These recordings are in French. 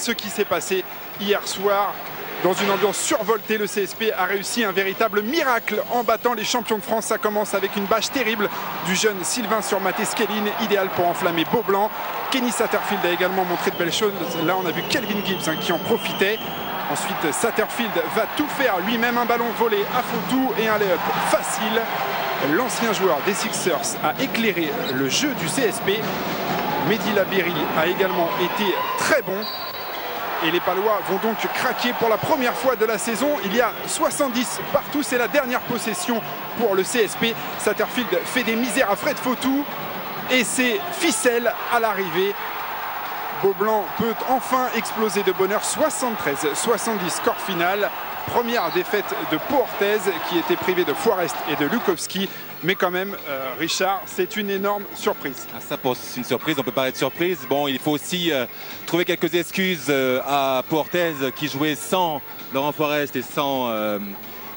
ce qui s'est passé hier soir. Dans une ambiance survoltée, le CSP a réussi un véritable miracle en battant les champions de France. Ça commence avec une bâche terrible du jeune Sylvain sur Mathé Skelin, idéal pour enflammer Beaublanc. Kenny Satterfield a également montré de belles choses. Là, on a vu Kelvin Gibbs qui en profitait. Ensuite, Satterfield va tout faire lui-même, un ballon volé à Fotou et un lay-up facile. L'ancien joueur des Sixers a éclairé le jeu du CSP. Mehdi Labéry a également été très bon. Et les Palois vont donc craquer pour la première fois de la saison. Il y a 70 partout, c'est la dernière possession pour le CSP. Satterfield fait des misères à Fred Fotou et c'est ficelle à l'arrivée. Beaublanc peut enfin exploser de bonheur. 73-70 score final. Première défaite de Pau Orthez qui était privé de Forest et de Lukowski. Mais quand même, Richard, c'est une énorme surprise. Ah, ça, c'est une surprise, on peut pas être surprise. Bon, il faut aussi trouver quelques excuses à Pau Orthez qui jouait sans Laurent Forest et sans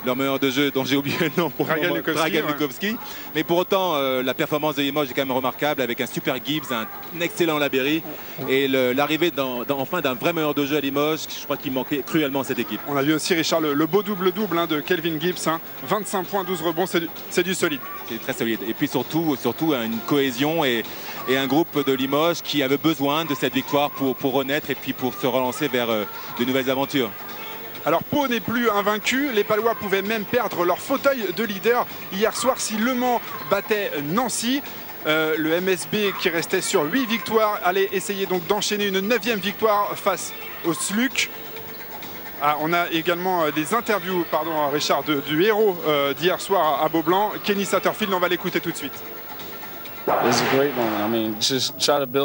leur meneur de jeu dont j'ai oublié le nom pour Dragan Lukowski. Ouais. Mais pour autant, la performance de Limoges est quand même remarquable avec un super Gibbs, un excellent Labéry et l'arrivée enfin d'un vrai meneur de jeu à Limoges. Je crois qu'il manquait cruellement à cette équipe. On a vu aussi, Richard, le beau double-double de Kelvin Gibbs. 25 points, 12 rebonds, c'est du solide. C'est très solide. Et puis surtout une cohésion et un groupe de Limoges qui avait besoin de cette victoire pour renaître et puis pour se relancer vers de nouvelles aventures. Alors Pau n'est plus invaincu, les Palois pouvaient même perdre leur fauteuil de leader hier soir si Le Mans battait Nancy. Le MSB qui restait sur 8 victoires allait essayer donc d'enchaîner une 9e victoire face au SLUC. On a également des interviews, Richard, du héros d'hier soir à Beaublanc, Kenny Satterfield, on va l'écouter tout de suite.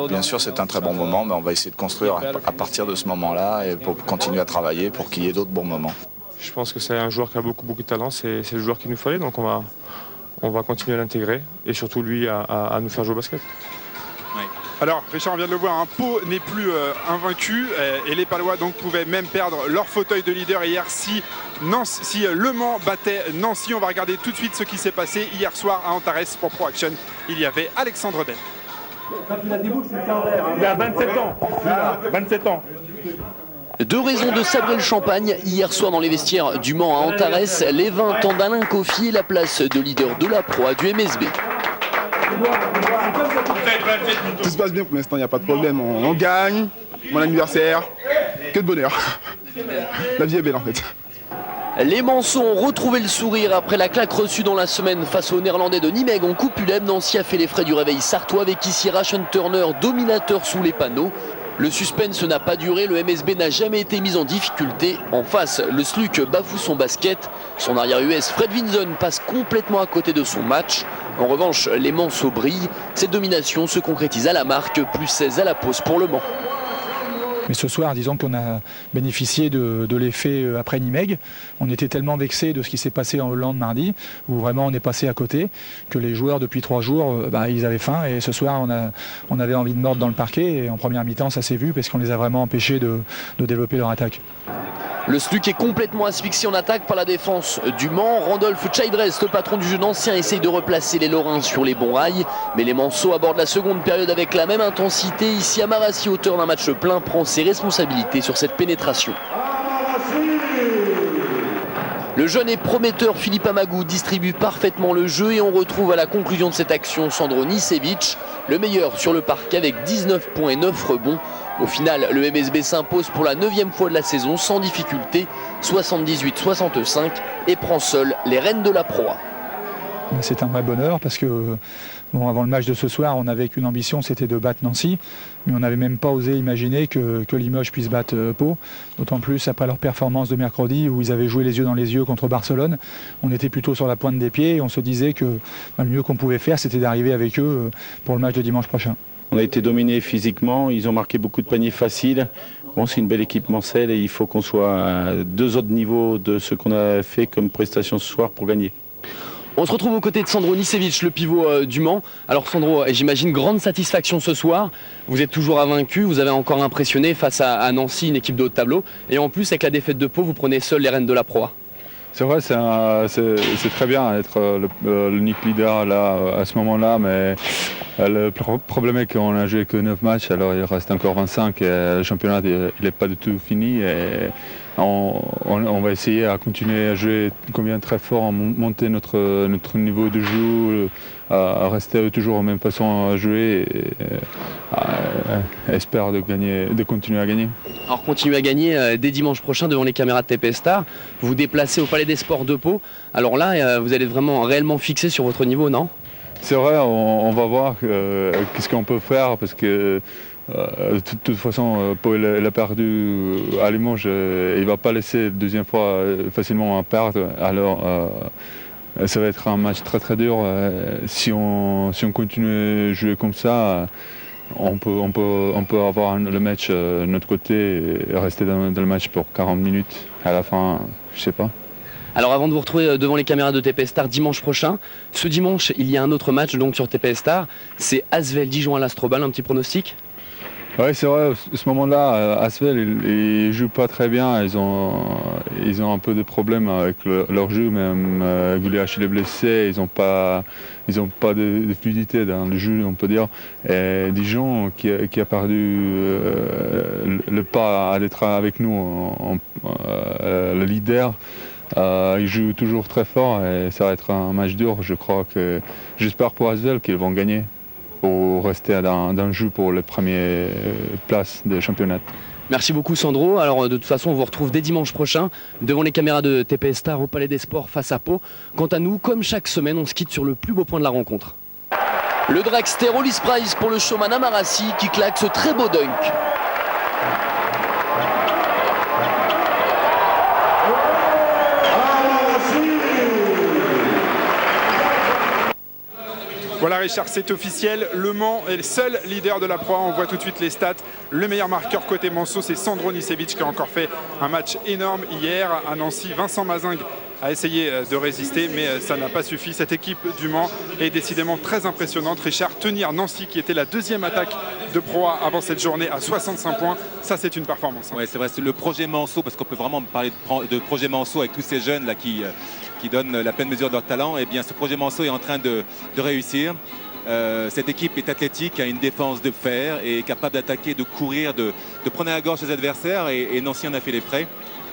Bien sûr, c'est un très bon moment, mais on va essayer de construire à partir de ce moment-là et pour continuer à travailler pour qu'il y ait d'autres bons moments. Je pense que c'est un joueur qui a beaucoup de talent, c'est le joueur qu'il nous fallait, donc on va continuer à l'intégrer et surtout lui à nous faire jouer au basket. Oui. Alors Richard, on vient de le voir, Pau n'est plus invaincu et les Palois donc pouvaient même perdre leur fauteuil de leader hier si Le Mans battait Nancy. On va regarder tout de suite ce qui s'est passé hier soir à Antares pour Pro Action. Il y avait Alexandre Den. Il a 27 ans. 27 ans. Deux raisons de sabrer le champagne hier soir dans les vestiaires du Mans à Antares. Les 20 ans d'Alain Coffier, la place de leader de la proie du MSB. Tout se passe bien pour l'instant, il n'y a pas de problème. On gagne, mon anniversaire, que de bonheur. La vie est belle en fait. Les Manceaux ont retrouvé le sourire après la claque reçue dans la semaine face aux Néerlandais de Nimègue en Coupe ULEB. Nancy a fait les frais du réveil sartois avec ici Ration Turner, dominateur sous les panneaux. Le suspense n'a pas duré, le MSB n'a jamais été mis en difficulté. En face, le SLUC bafoue son basket. Son arrière US, Fred Vinson, passe complètement à côté de son match. En revanche, les Manceaux brillent. Cette domination se concrétise à la marque, plus 16 à la pause pour Le Mans. Mais ce soir, disons qu'on a bénéficié de l'effet après Nimègue. On était tellement vexés de ce qui s'est passé en Hollande mardi, où vraiment on est passé à côté, que les joueurs depuis 3 jours, ils avaient faim. Et ce soir, on avait envie de mordre dans le parquet. Et en première mi-temps, ça s'est vu parce qu'on les a vraiment empêchés de développer leur attaque. Le SLUC est complètement asphyxié en attaque par la défense du Mans. Randolph Chaidres, le patron du jeu d'ancien, essaye de replacer les Lorrains sur les bons rails. Mais les Manceaux abordent la seconde période avec la même intensité. Ici, Amarassi, auteur d'un match plein, prend ses responsabilités sur cette pénétration. Le jeune et prometteur Philippe Amagou distribue parfaitement le jeu et on retrouve à la conclusion de cette action Sandro Nicevic, le meilleur sur le parquet avec 19 points et 9 rebonds. Au final, le MSB s'impose pour la 9e fois de la saison sans difficulté, 78-65 et prend seul les rênes de la proie. C'est un vrai bonheur parce que avant le match de ce soir, on n'avait qu'une ambition, c'était de battre Nancy. Mais on n'avait même pas osé imaginer que Limoges puisse battre Pau. D'autant plus après leur performance de mercredi où ils avaient joué les yeux dans les yeux contre Barcelone. On était plutôt sur la pointe des pieds et on se disait que le mieux qu'on pouvait faire, c'était d'arriver avec eux pour le match de dimanche prochain. On a été dominés physiquement, ils ont marqué beaucoup de paniers faciles. Bon, c'est une belle équipe mancelle et il faut qu'on soit à 2 autres niveaux de ce qu'on a fait comme prestation ce soir pour gagner. On se retrouve aux côtés de Sandro Nicevic, le pivot du Mans. Alors Sandro, j'imagine grande satisfaction ce soir. Vous êtes toujours invaincu, vous avez encore impressionné face à Nancy, une équipe de haut de tableau. Et en plus, avec la défaite de Pau, vous prenez seul les rênes de la proie. C'est vrai, c'est très bien d'être l'unique leader là, à ce moment-là, mais le problème est qu'on a joué que 9 matchs, alors il reste encore 25 et le championnat il n'est pas du tout fini. Et on va essayer à continuer à jouer combien très fort, à monter notre niveau de jeu, à rester toujours de la même façon à jouer et espère de continuer à gagner. Alors continuez à gagner dès dimanche prochain devant les caméras de TP Star. Vous vous déplacez au Palais des Sports de Pau. Alors là, vous allez vraiment réellement fixé sur votre niveau, non? C'est vrai, on va voir qu'est-ce qu'on peut faire parce que de toute façon, Pau il a perdu à Limoges, il ne va pas laisser deuxième fois facilement perdre. Alors ça va être un match très très dur. Si on continue à jouer comme ça, on peut avoir le match de notre côté et rester dans le match pour 40 minutes. À la fin, je ne sais pas. Alors avant de vous retrouver devant les caméras de TP Star dimanche prochain, ce dimanche il y a un autre match donc sur TP Star, c'est Asvel Dijon à l'Astrobal, un petit pronostic? Oui, c'est vrai, à ce moment-là, Asvel, ils ne jouent pas très bien, ils ont un peu de problèmes avec leur jeu, même Gouliache il est blessé, ils n'ont pas de fluidité dans le jeu, on peut dire. Et Dijon, qui a perdu le pas d'être avec nous, le leader, ils jouent toujours très fort et ça va être un match dur. J'espère pour Asvel qu'ils vont gagner pour rester dans le jeu pour les premières places des championnats. Merci beaucoup Sandro. Alors de toute façon on vous retrouve dès dimanche prochain devant les caméras de TP Star au Palais des Sports face à Pau. Quant à nous, comme chaque semaine, on se quitte sur le plus beau point de la rencontre. Le dragster Ulysse Price pour le showman Amarassi qui claque ce très beau dunk. Voilà Richard, c'est officiel, Le Mans est le seul leader de la Pro A. On voit tout de suite les stats. Le meilleur marqueur côté Manceau, c'est Sandro Nicevic qui a encore fait un match énorme hier à Nancy. Vincent Mazingue a essayé de résister, mais ça n'a pas suffi. Cette équipe du Mans est décidément très impressionnante. Richard, tenir Nancy, qui était la deuxième attaque de Pro A avant cette journée, à 65 points, ça c'est une performance. Oui, c'est vrai, c'est le projet Manceau, parce qu'on peut vraiment parler de projet Manceau avec tous ces jeunes là qui donnent la pleine mesure de leur talent. Et bien ce projet Manceau est en train de réussir. Cette équipe est athlétique, a une défense de fer et est capable d'attaquer, de courir, de prendre à la gorge ses adversaires, et Nancy en a fait les frais.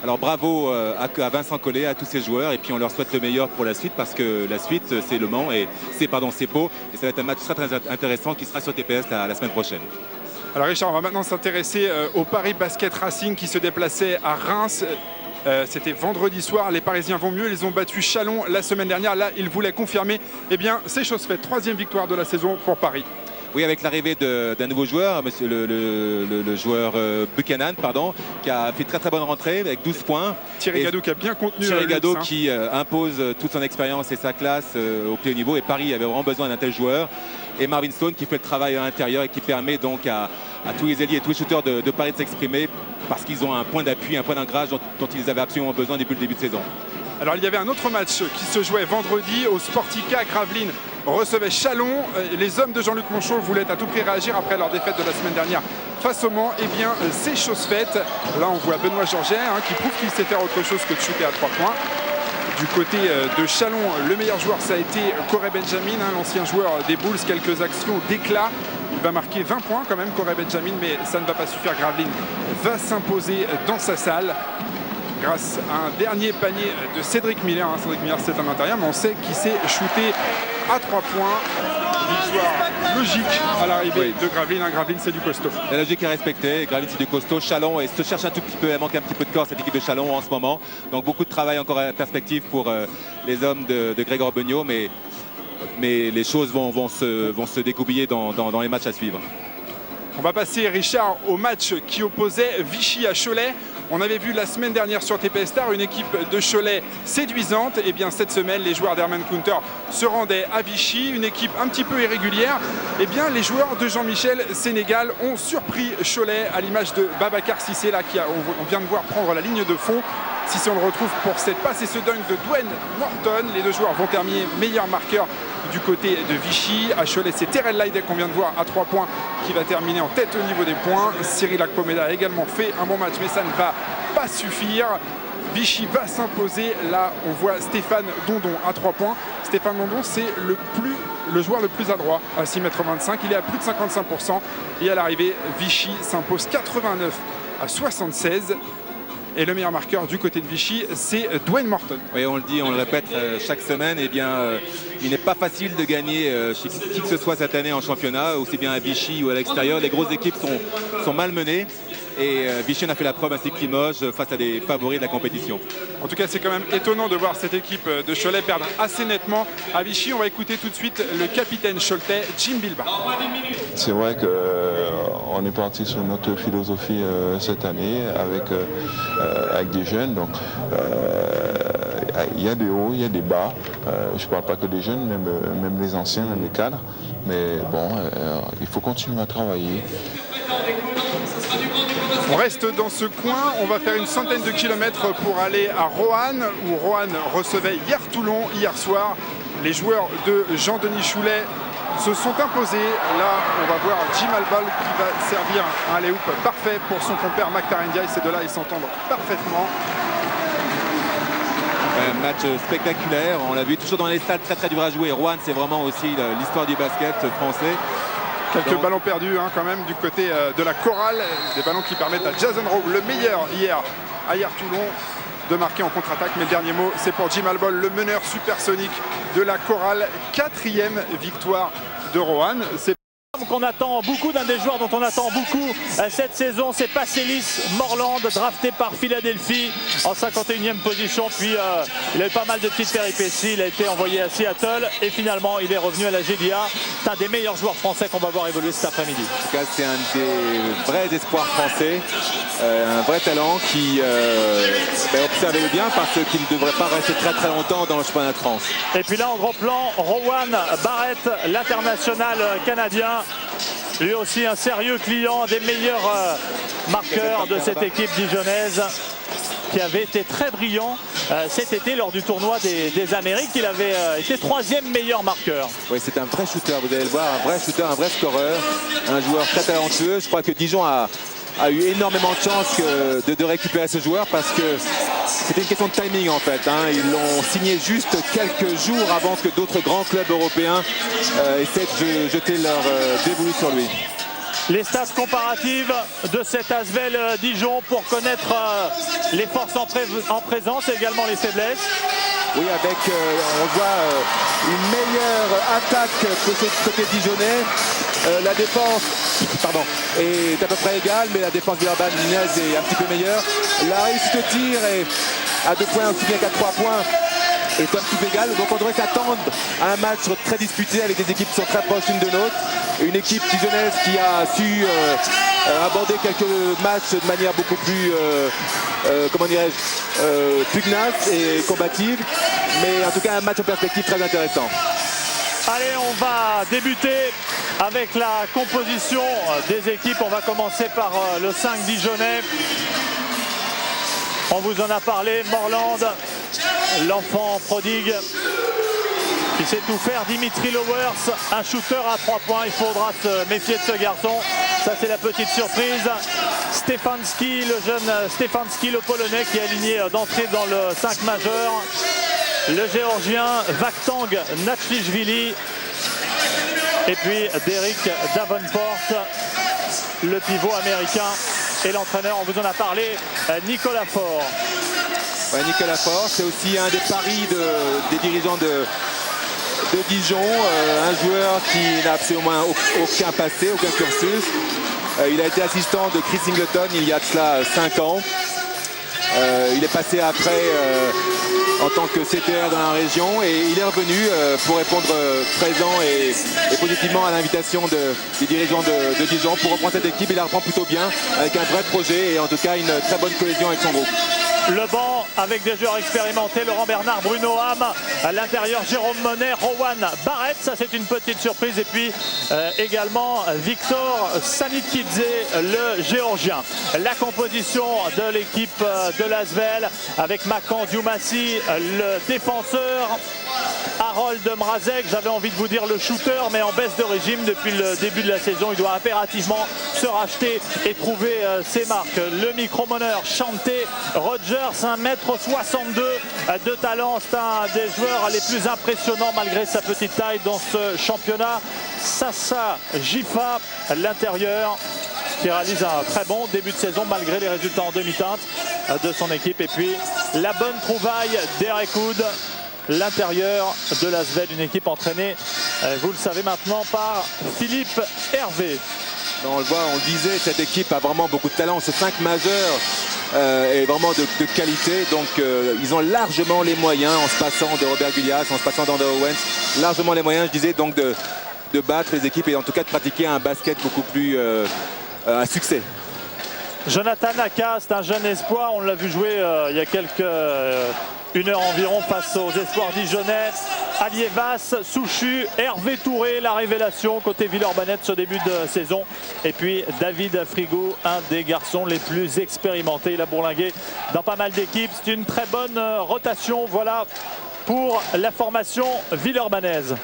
Alors bravo à Vincent Collet, à tous ces joueurs, et puis on leur souhaite le meilleur pour la suite, parce que la suite c'est Le Mans et c'est Pau, et ça va être un match très très intéressant qui sera sur TPS la semaine prochaine. Alors Richard, on va maintenant s'intéresser au Paris Basket Racing qui se déplaçait à Reims. C'était vendredi soir, les Parisiens vont mieux, ils ont battu Chalon la semaine dernière, là ils voulaient confirmer, eh bien c'est chose faite, troisième victoire de la saison pour Paris. Oui, avec l'arrivée d'un nouveau joueur, monsieur le joueur Buchanan, qui a fait très très bonne rentrée avec 12 points. Thierry Gadot qui a bien contenu. Thierry Gadot qui impose toute son expérience et sa classe au plus haut niveau, et Paris avait vraiment besoin d'un tel joueur. Et Marvin Stone qui fait le travail à l'intérieur et qui permet donc à tous les ailiers et tous les shooters de Paris de s'exprimer, parce qu'ils ont un point d'appui, un point d'ancrage dont ils avaient absolument besoin depuis le début de saison. Alors il y avait un autre match qui se jouait vendredi au Sportica. Gravelines recevait Chalon. Les hommes de Jean-Luc Monchon voulaient à tout prix réagir après leur défaite de la semaine dernière face au Mans. Eh bien c'est chose faite. Là on voit Benoît Georget qui prouve qu'il sait faire autre chose que de shooter à 3 points. Du côté de Chalon, le meilleur joueur ça a été Corey Benjamin, l'ancien joueur des Bulls. Quelques actions d'éclat. Il va marquer 20 points quand même, Corey Benjamin, mais ça ne va pas suffire. Gravelines va s'imposer dans sa salle grâce à un dernier panier de Cédric Miller. Cédric Miller c'est un intérieur, mais on sait qu'il s'est shooté à 3 points. Victoire logique à l'arrivée de Gravelines. Gravelines c'est du costaud. La logique est respectée, Gravelines c'est du costaud. Chalon se cherche un tout petit peu, elle manque un petit peu de corps cette équipe de Chalon en ce moment. Donc beaucoup de travail encore à perspective pour les hommes de Grégor Beugnot, mais les choses vont se découpiller dans les matchs à suivre. On va passer, Richard, au match qui opposait Vichy à Cholet. On avait vu la semaine dernière sur TPS Star une équipe de Cholet séduisante. Et bien cette semaine, les joueurs d'Herman Counter se rendaient à Vichy, une équipe un petit peu irrégulière. Et bien les joueurs de Jean-Michel Sénégal ont surpris Cholet à l'image de Babacar Cissé, là, on vient de voir prendre la ligne de fond. Cissé, on le retrouve pour cette passe et ce dunk de Dwayne Morton. Les deux joueurs vont terminer meilleur marqueur du côté de Vichy. À Cholet, c'est Terrell Lydek qu'on vient de voir à 3 points qui va terminer en tête au niveau des points. Cyril Akpomeda a également fait un bon match, mais ça ne va pas suffire. Vichy va s'imposer. Là, on voit Stéphane Dondon à 3 points. Stéphane Dondon, c'est le joueur le plus adroit à 6,25 m. Il est à plus de 55%. Et à l'arrivée, Vichy s'impose 89 à 76. Et le meilleur marqueur du côté de Vichy, c'est Dwayne Morton. Oui, on le dit, on le répète chaque semaine. Eh bien, il n'est pas facile de gagner chez qui que ce soit cette année en championnat, aussi bien à Vichy ou à l'extérieur. Les grosses équipes sont malmenées. Et Vichy en a fait la preuve ainsi que Limoges face à des favoris de la compétition. En tout cas, c'est quand même étonnant de voir cette équipe de Cholet perdre assez nettement à Vichy. On va écouter tout de suite le capitaine choletais, Jim Bilbao. C'est vrai qu'on est parti sur notre philosophie cette année avec des jeunes. Donc, il y a des hauts, il y a des bas. Je ne parle pas que des jeunes, même les anciens, même les cadres. Mais bon, il faut continuer à travailler. On reste dans ce coin, on va faire une centaine de kilomètres pour aller à Roanne, où Roanne recevait hier Toulon, hier soir. Les joueurs de Jean-Denis Choulet se sont imposés. Là, on va voir Jim Albal qui va servir un alley-oop parfait pour son compère Mactar Ndiaye. Ces deux-là, ils s'entendent parfaitement. Un match spectaculaire, on l'a vu toujours dans les stades très très dur à jouer. Roanne, c'est vraiment aussi l'histoire du basket français. Quelques ballons perdus quand même du côté de la chorale. Des ballons qui permettent à Jason Rowe, le meilleur hier à Toulon, de marquer en contre-attaque. Mais le dernier mot, c'est pour Jim Albol, le meneur supersonique de la chorale. 4e victoire de Roanne. Qu'on attend beaucoup, d'un des joueurs dont on attend beaucoup cette saison, c'est Passelis Morland, drafté par Philadelphie en 51e position. Puis il a eu pas mal de petites péripéties, il a été envoyé à Seattle et finalement il est revenu à la GDA. C'est un des meilleurs joueurs français qu'on va voir évoluer cet après-midi. En tout cas, c'est un des vrais espoirs français, un vrai talent qui observez-le bien parce qu'il ne devrait pas rester très très longtemps dans le championnat de France. Et puis là en gros plan, Rowan Barrett, l'international canadien. Lui aussi un sérieux client, des meilleurs marqueurs de cette équipe dijonnaise qui avait été très brillant cet été lors du tournoi des Amériques. Il avait été 3e meilleur marqueur. Oui, c'est un vrai shooter, vous allez le voir, un vrai shooter, un vrai scoreur, un joueur très talentueux. Je crois que Dijon a eu énormément de chance de récupérer ce joueur parce que c'était une question de timing en fait. Ils l'ont signé juste quelques jours avant que d'autres grands clubs européens essaient de jeter leur dévolu sur lui. Les stats comparatives de cet Asvel Dijon pour connaître les forces en présence et également les faiblesses. Oui, avec, on voit une meilleure attaque que ce côté dijonnais. La défense est à peu près égale, mais la défense d'Urban Nunez est un petit peu meilleure. La réussite au tir est à 2 points aussi bien qu'à 3 points est un petit peu égale. Donc on devrait s'attendre à un match très disputé avec des équipes qui sont très proches l'une de l'autre. Une équipe dijonnaise qui a su aborder quelques matchs de manière beaucoup plus pugnace et combative. Mais en tout cas un match en perspective très intéressant. Allez, on va débuter avec la composition des équipes. On va commencer par le 5 dijonnais. On vous en a parlé, Morland, l'enfant prodigue qui sait tout faire. Dimitri Lowers, un shooter à 3 points. Il faudra se méfier de ce garçon. Ça, c'est la petite surprise. Stefanski, le jeune Stefanski, le Polonais, qui est aligné d'entrée dans le 5 majeur. Le Géorgien Vakhtang Natchishvili. Et puis Derek Davenport, le pivot américain. Et l'entraîneur, on vous en a parlé, Nicolas Faure. Ouais, Nicolas Faure, c'est aussi un des paris des dirigeants de Dijon. Un joueur qui n'a absolument aucun passé, aucun cursus. Il a été assistant de Chris Singleton il y a de cela 5 ans. Il est passé après en tant que CTR dans la région et il est revenu pour répondre présent et positivement à l'invitation des dirigeants de Dijon pour reprendre cette équipe. Il la reprend plutôt bien avec un vrai projet et en tout cas une très bonne cohésion avec son groupe. Le banc avec des joueurs expérimentés, Laurent Bernard, Bruno Ham, à l'intérieur Jérôme Monet, Rowan Barrett, ça c'est une petite surprise, et puis également Victor Sanikidze, le Géorgien. La composition de l'équipe de l'Asvel avec Makan Diomassi, le défenseur, Harold Mrazek, j'avais envie de vous dire le shooter, mais en baisse de régime depuis le début de la saison. Il doit impérativement se racheter et trouver ses marques. Le micro-meneur Chanté, Roger Rogers, 1m62 de talent. C'est un des joueurs les plus impressionnants malgré sa petite taille dans ce championnat. Sasa Gifa, l'intérieur, qui réalise un très bon début de saison malgré les résultats en demi-teinte de son équipe. Et puis la bonne trouvaille d'Eric Hood, l'intérieur de l'Asvel, une équipe entraînée, vous le savez maintenant, par Philippe Hervé. On le voit, on le disait, cette équipe a vraiment beaucoup de talent. Ce 5 majeurs est vraiment de qualité. Donc ils ont largement les moyens, en se passant de Robert Gullias, en se passant d'André Owens, largement les moyens, je disais, donc de battre les équipes et en tout cas de pratiquer un basket beaucoup plus un succès. Jonathan Aka, c'est un jeune espoir, on l'a vu jouer il y a une heure environ face aux espoirs dijonnais. Alievas, Souchu, Hervé Touré, la révélation côté Villeurbanne ce début de saison. Et puis David Frigo, un des garçons les plus expérimentés. Il a bourlingué dans pas mal d'équipes. C'est une très bonne rotation, voilà, pour la formation villeurbannaise.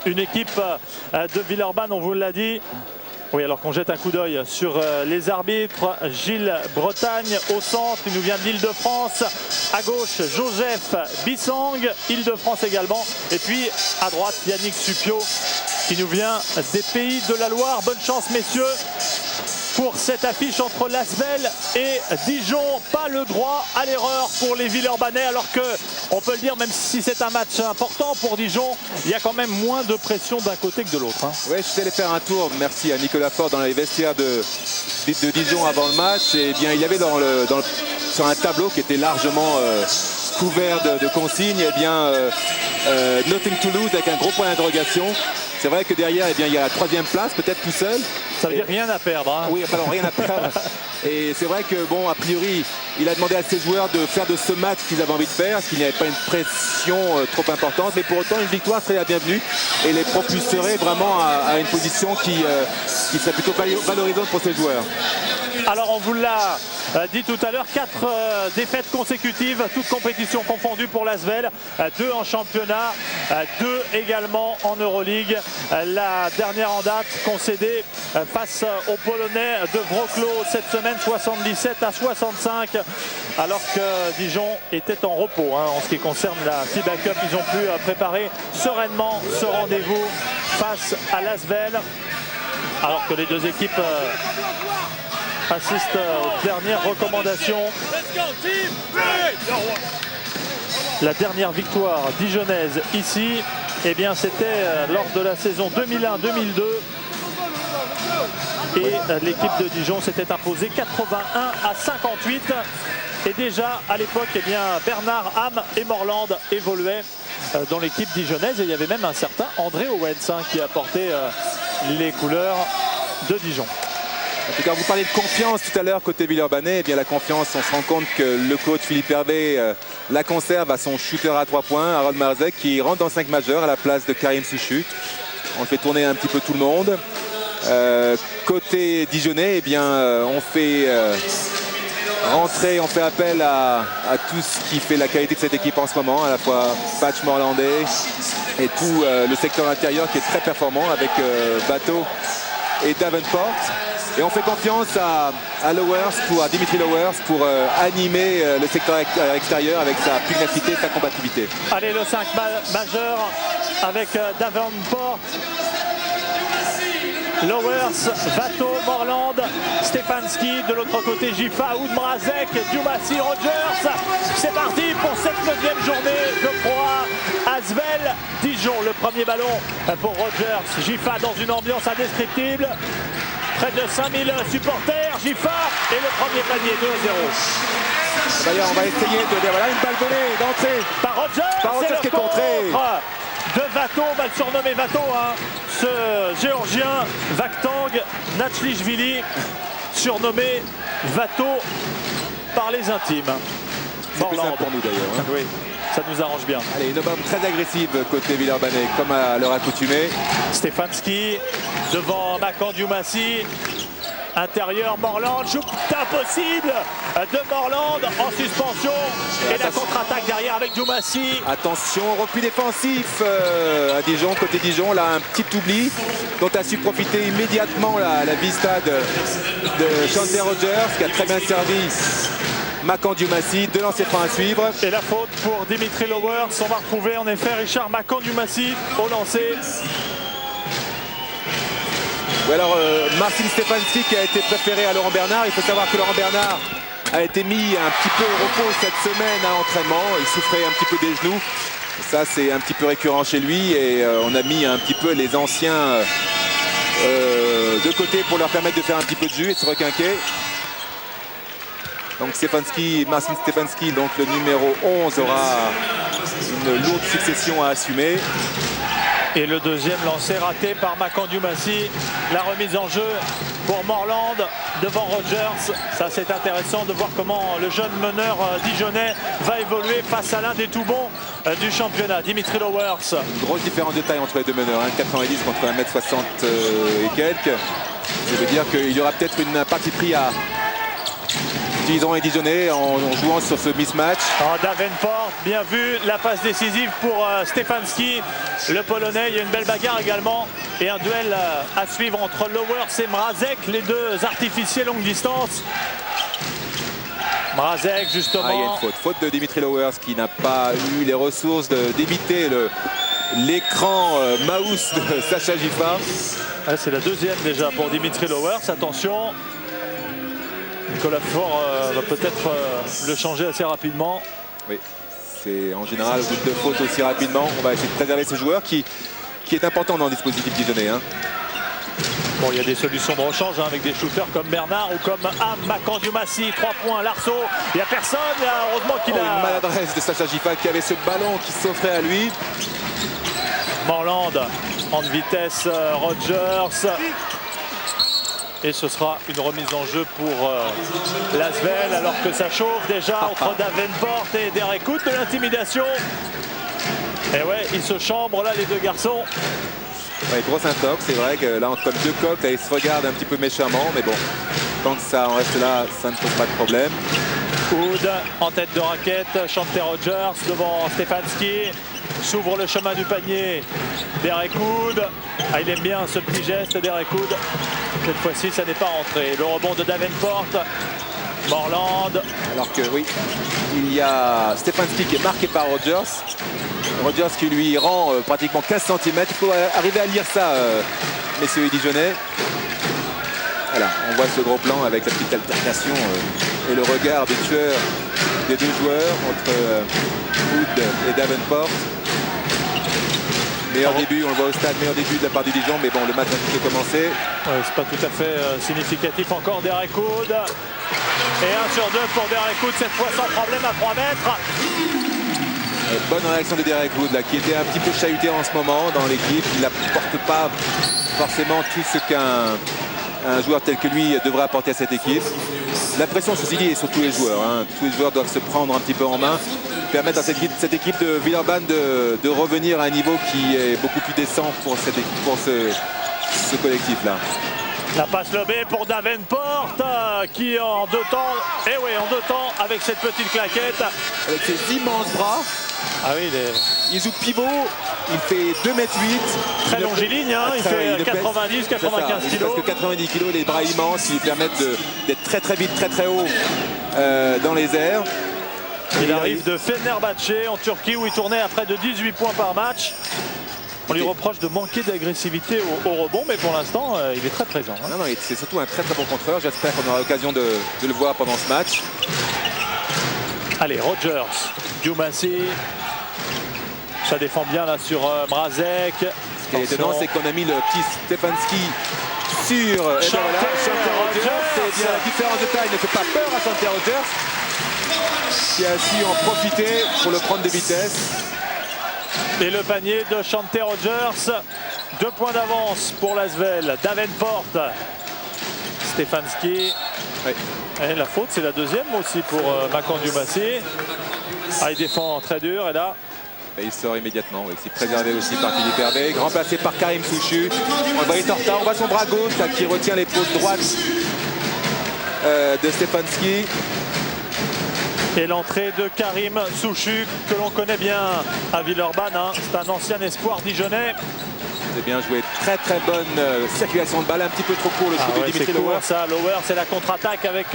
Une équipe de Villeurbanne, on vous l'a dit. Oui, alors qu'on jette un coup d'œil sur les arbitres. Gilles Bretagne au centre, il nous vient de l'Île-de-France. À gauche, Joseph Bissang, Île-de-France également. Et puis à droite, Yannick Supio qui nous vient des Pays de la Loire. Bonne chance, messieurs, pour cette affiche entre l'Asvel et Dijon. Pas le droit à l'erreur pour les Villeurbanais, alors que, on peut le dire, même si c'est un match important pour Dijon, il y a quand même moins de pression d'un côté que de l'autre. Oui, je suis allé faire un tour, merci à Nicolas Fort, dans les vestiaires de Dijon avant le match. Et bien, il y avait sur un tableau qui était largement couvert de consignes, et bien Nothing to lose avec un gros point d'interrogation. C'est vrai que derrière, eh bien, il y a la 3e place, peut-être tout seul. Ça veut dire rien à perdre. Oui, enfin, rien à perdre. Et c'est vrai que, bon, a priori, il a demandé à ses joueurs de faire de ce match ce qu'ils avaient envie de faire, parce qu'il n'y avait pas une pression trop importante. Mais pour autant, une victoire serait la bienvenue et les propulserait vraiment à une position qui serait plutôt valorisante pour ses joueurs. Alors, on vous l'a dit tout à l'heure, 4 défaites consécutives, toutes compétitions confondues pour l'Asvel, 2 en championnat, 2 également en Euroleague. La dernière en date concédée face aux Polonais de Wrocław cette semaine, 77-65, alors que Dijon était en repos en ce qui concerne la FIBA Cup. Ils ont pu préparer sereinement ce rendez-vous face à l'Asvel, alors que les deux équipes assiste aux dernières recommandations. La dernière victoire dijonnaise ici, eh bien, c'était lors de la saison 2001-2002. Et l'équipe de Dijon s'était imposée 81-58. Et déjà à l'époque, eh bien, Bernard Ham et Morland évoluaient dans l'équipe dijonnaise. Et il y avait même un certain André Owens qui a porté les couleurs de Dijon. En tout cas, vous parlez de confiance tout à l'heure côté Villeurbanais. Eh bien, la confiance, on se rend compte que le coach Philippe Hervé la conserve à son shooter à 3 points, Harold Marzek, qui rentre dans 5 majeurs à la place de Karim Souchu. On fait tourner un petit peu tout le monde. Côté Dijonnais, eh bien, on fait rentrer, on fait appel à tout ce qui fait la qualité de cette équipe en ce moment, à la fois Patch Morlandais et tout le secteur intérieur qui est très performant avec Bateau et Davenport. Et on fait confiance à Dimitri Lowers pour animer le secteur extérieur avec sa pugnacité et sa combativité. Allez, le 5 majeur avec Davenport, Lowers, Vato, Morland, Stefanski, de l'autre côté Gifa, Oudmrazek, Dioumassi, Rogers. C'est parti pour cette 9e journée de Pro A Asvel Dijon. Le premier ballon pour Rogers, Gifa dans une ambiance indescriptible. Près de 5000 supporters, Gifa et le premier panier 2-0. D'ailleurs, on va essayer de... Voilà une balle volée d'entrée par Rogers, qui est contré de Vato, on va le surnommer Vato, ce géorgien Vakhtang Natchlishvili, surnommé Vato par les intimes. C'est plus simple pour nous d'ailleurs. Oui, ça nous arrange bien. Allez, une bombe très agressive côté Villeurbanais, comme à leur accoutumée. Stefanski devant Makan Dioumassi. Intérieur, Morland, shoot impossible de Morland en suspension. Et la contre-attaque derrière avec Dioumassi. Attention, repli défensif à Dijon, côté Dijon. Là, un petit oubli dont a su profiter immédiatement la vista de Chante Rogers, qui a très bien servi Makandioumassi, 2 lancers francs à suivre. Et la faute pour Dimitri Lowers. On va retrouver en effet Richard Makandioumassi au lancer. Ou alors Marcin Stefanski qui a été préféré à Laurent Bernard. Il faut savoir que Laurent Bernard a été mis un petit peu au repos cette semaine à l'entraînement. Il souffrait un petit peu des genoux. Ça, c'est un petit peu récurrent chez lui. Et on a mis un petit peu les anciens de côté pour leur permettre de faire un petit peu de jus et de se requinquer. Donc Marcin Stefanski, donc le numéro 11, aura une lourde succession à assumer. Et le deuxième lancé raté par Makandioumassi. La remise en jeu pour Morland devant Rogers. Ça, c'est intéressant de voir comment le jeune meneur dijonnais va évoluer face à l'un des tout bons du championnat, Dimitri Lowers. Grosse différence de taille entre les deux meneurs, 1,90 contre 1,60 m et quelques. Ça veut dire qu'il y aura peut-être une partie pris à Dijon et Dijonais en jouant sur ce mismatch. Davenport, bien vu, la passe décisive pour Stefanski, le Polonais. Il y a une belle bagarre également et un duel à suivre entre Lowers et Mrazek, les deux artificiers longue distance. Mrazek justement. Il y a une faute de Dimitri Lowers qui n'a pas eu les ressources d'éviter l'écran mouse de Sacha Giffard. C'est la deuxième déjà pour Dimitri Lowers, attention. Nicolas Faure va peut-être le changer assez rapidement. Oui, c'est en général au bout de faute aussi rapidement. On va essayer de préserver ce joueur qui est important dans le dispositif dijonnais. Bon, il y a des solutions de rechange avec des shooters comme Bernard ou comme Makandioumassi. 3 points, Larceau. Il n'y a personne. Heureusement qu'il a... Une maladresse de Sacha Giffard qui avait ce ballon qui s'offrait à lui. Morland en vitesse, Rogers. Et ce sera une remise en jeu pour l'Asvel alors que ça chauffe déjà entre Davenport et Derek Hood, de l'intimidation. Et ouais, ils se chambrent là les deux garçons. Ouais, grosse intox, c'est vrai que là comme deux coqs, là, ils se regardent un petit peu méchamment, mais bon, tant que ça en reste là, ça ne pose pas de problème. Hood en tête de raquette, Chanté Rogers devant Stefanski. S'ouvre le chemin du panier, Derek Hood. Il aime bien ce petit geste, Derek Hood. Cette fois-ci, ça n'est pas rentré. Le rebond de Davenport. Morland. Alors que oui, il y a Stefanski qui est marqué par Rogers. Rogers qui lui rend pratiquement 15 cm. Il faut arriver à lire ça, messieurs les Dijonnais. Voilà, on voit ce gros plan avec la petite altercation et le regard du tueur des deux joueurs entre Hood et Davenport. Meilleur début, on le voit au stade, meilleur début de la part du Dijon, mais bon, le match a tout commencé. Ouais, c'est pas tout à fait significatif encore. Derek Hood. Et 1 sur 2 pour Derek Hood, cette fois sans problème à 3 mètres. Bonne réaction de Derek Hood, là, qui était un petit peu chahuté en ce moment dans l'équipe. Il n'apporte pas forcément tout ce qu'un joueur tel que lui devrait apporter à cette équipe. La pression, ceci dit, est sur tous les joueurs. Tous les joueurs doivent se prendre un petit peu en main, permettre à cette équipe de Villeurbanne de revenir à un niveau qui est beaucoup plus décent pour cette équipe, pour ce collectif-là. La passe lobée pour Davenport qui en 2 temps, et oui, en 2 temps avec cette petite claquette. Avec ses immenses bras. Ah oui, il joue pivot, il fait 2,8 m. Très longiligne, il fait 90, 95 kg. Presque 90 kg, les bras immenses qui lui permettent d'être très très vite, très très haut dans les airs. Il arrive de Fenerbahçe en Turquie où il tournait à près de 18 points par match. On lui reproche de manquer d'agressivité au rebond, mais pour l'instant, il est très présent. Non, c'est surtout un très très bon contreur. J'espère qu'on aura l'occasion de le voir pendant ce match. Allez, Rogers, Dioumassi. Ça défend bien là sur Mrazek. Ce qui est étonnant, c'est qu'on a mis le petit Stefanski sur Chanté Rogers. C'est bien, la différence de taille ne fait pas peur à Chanté Rogers, qui a su en profiter pour le prendre de vitesse. Et le panier de Chanté Rogers. 2 points d'avance pour l'Asvel. Davenport, Stefanski. Oui. Et la faute, c'est la deuxième aussi pour Makandioumassi. Il défend très dur et là. Et il sort immédiatement, oui. C'est préservé aussi par Philippe Hervé, remplacé par Karim Souchu. On voit Torta, on voit son bras gauche là, qui retient l'épaule droite de Stefanski. Et l'entrée de Karim Souchu, que l'on connaît bien à Villeurbanne. C'est un ancien espoir dijonnais. C'est bien joué. Très très bonne circulation de balle. Un petit peu trop court le coup de Dimitri Lowers. Lowers, c'est la contre-attaque avec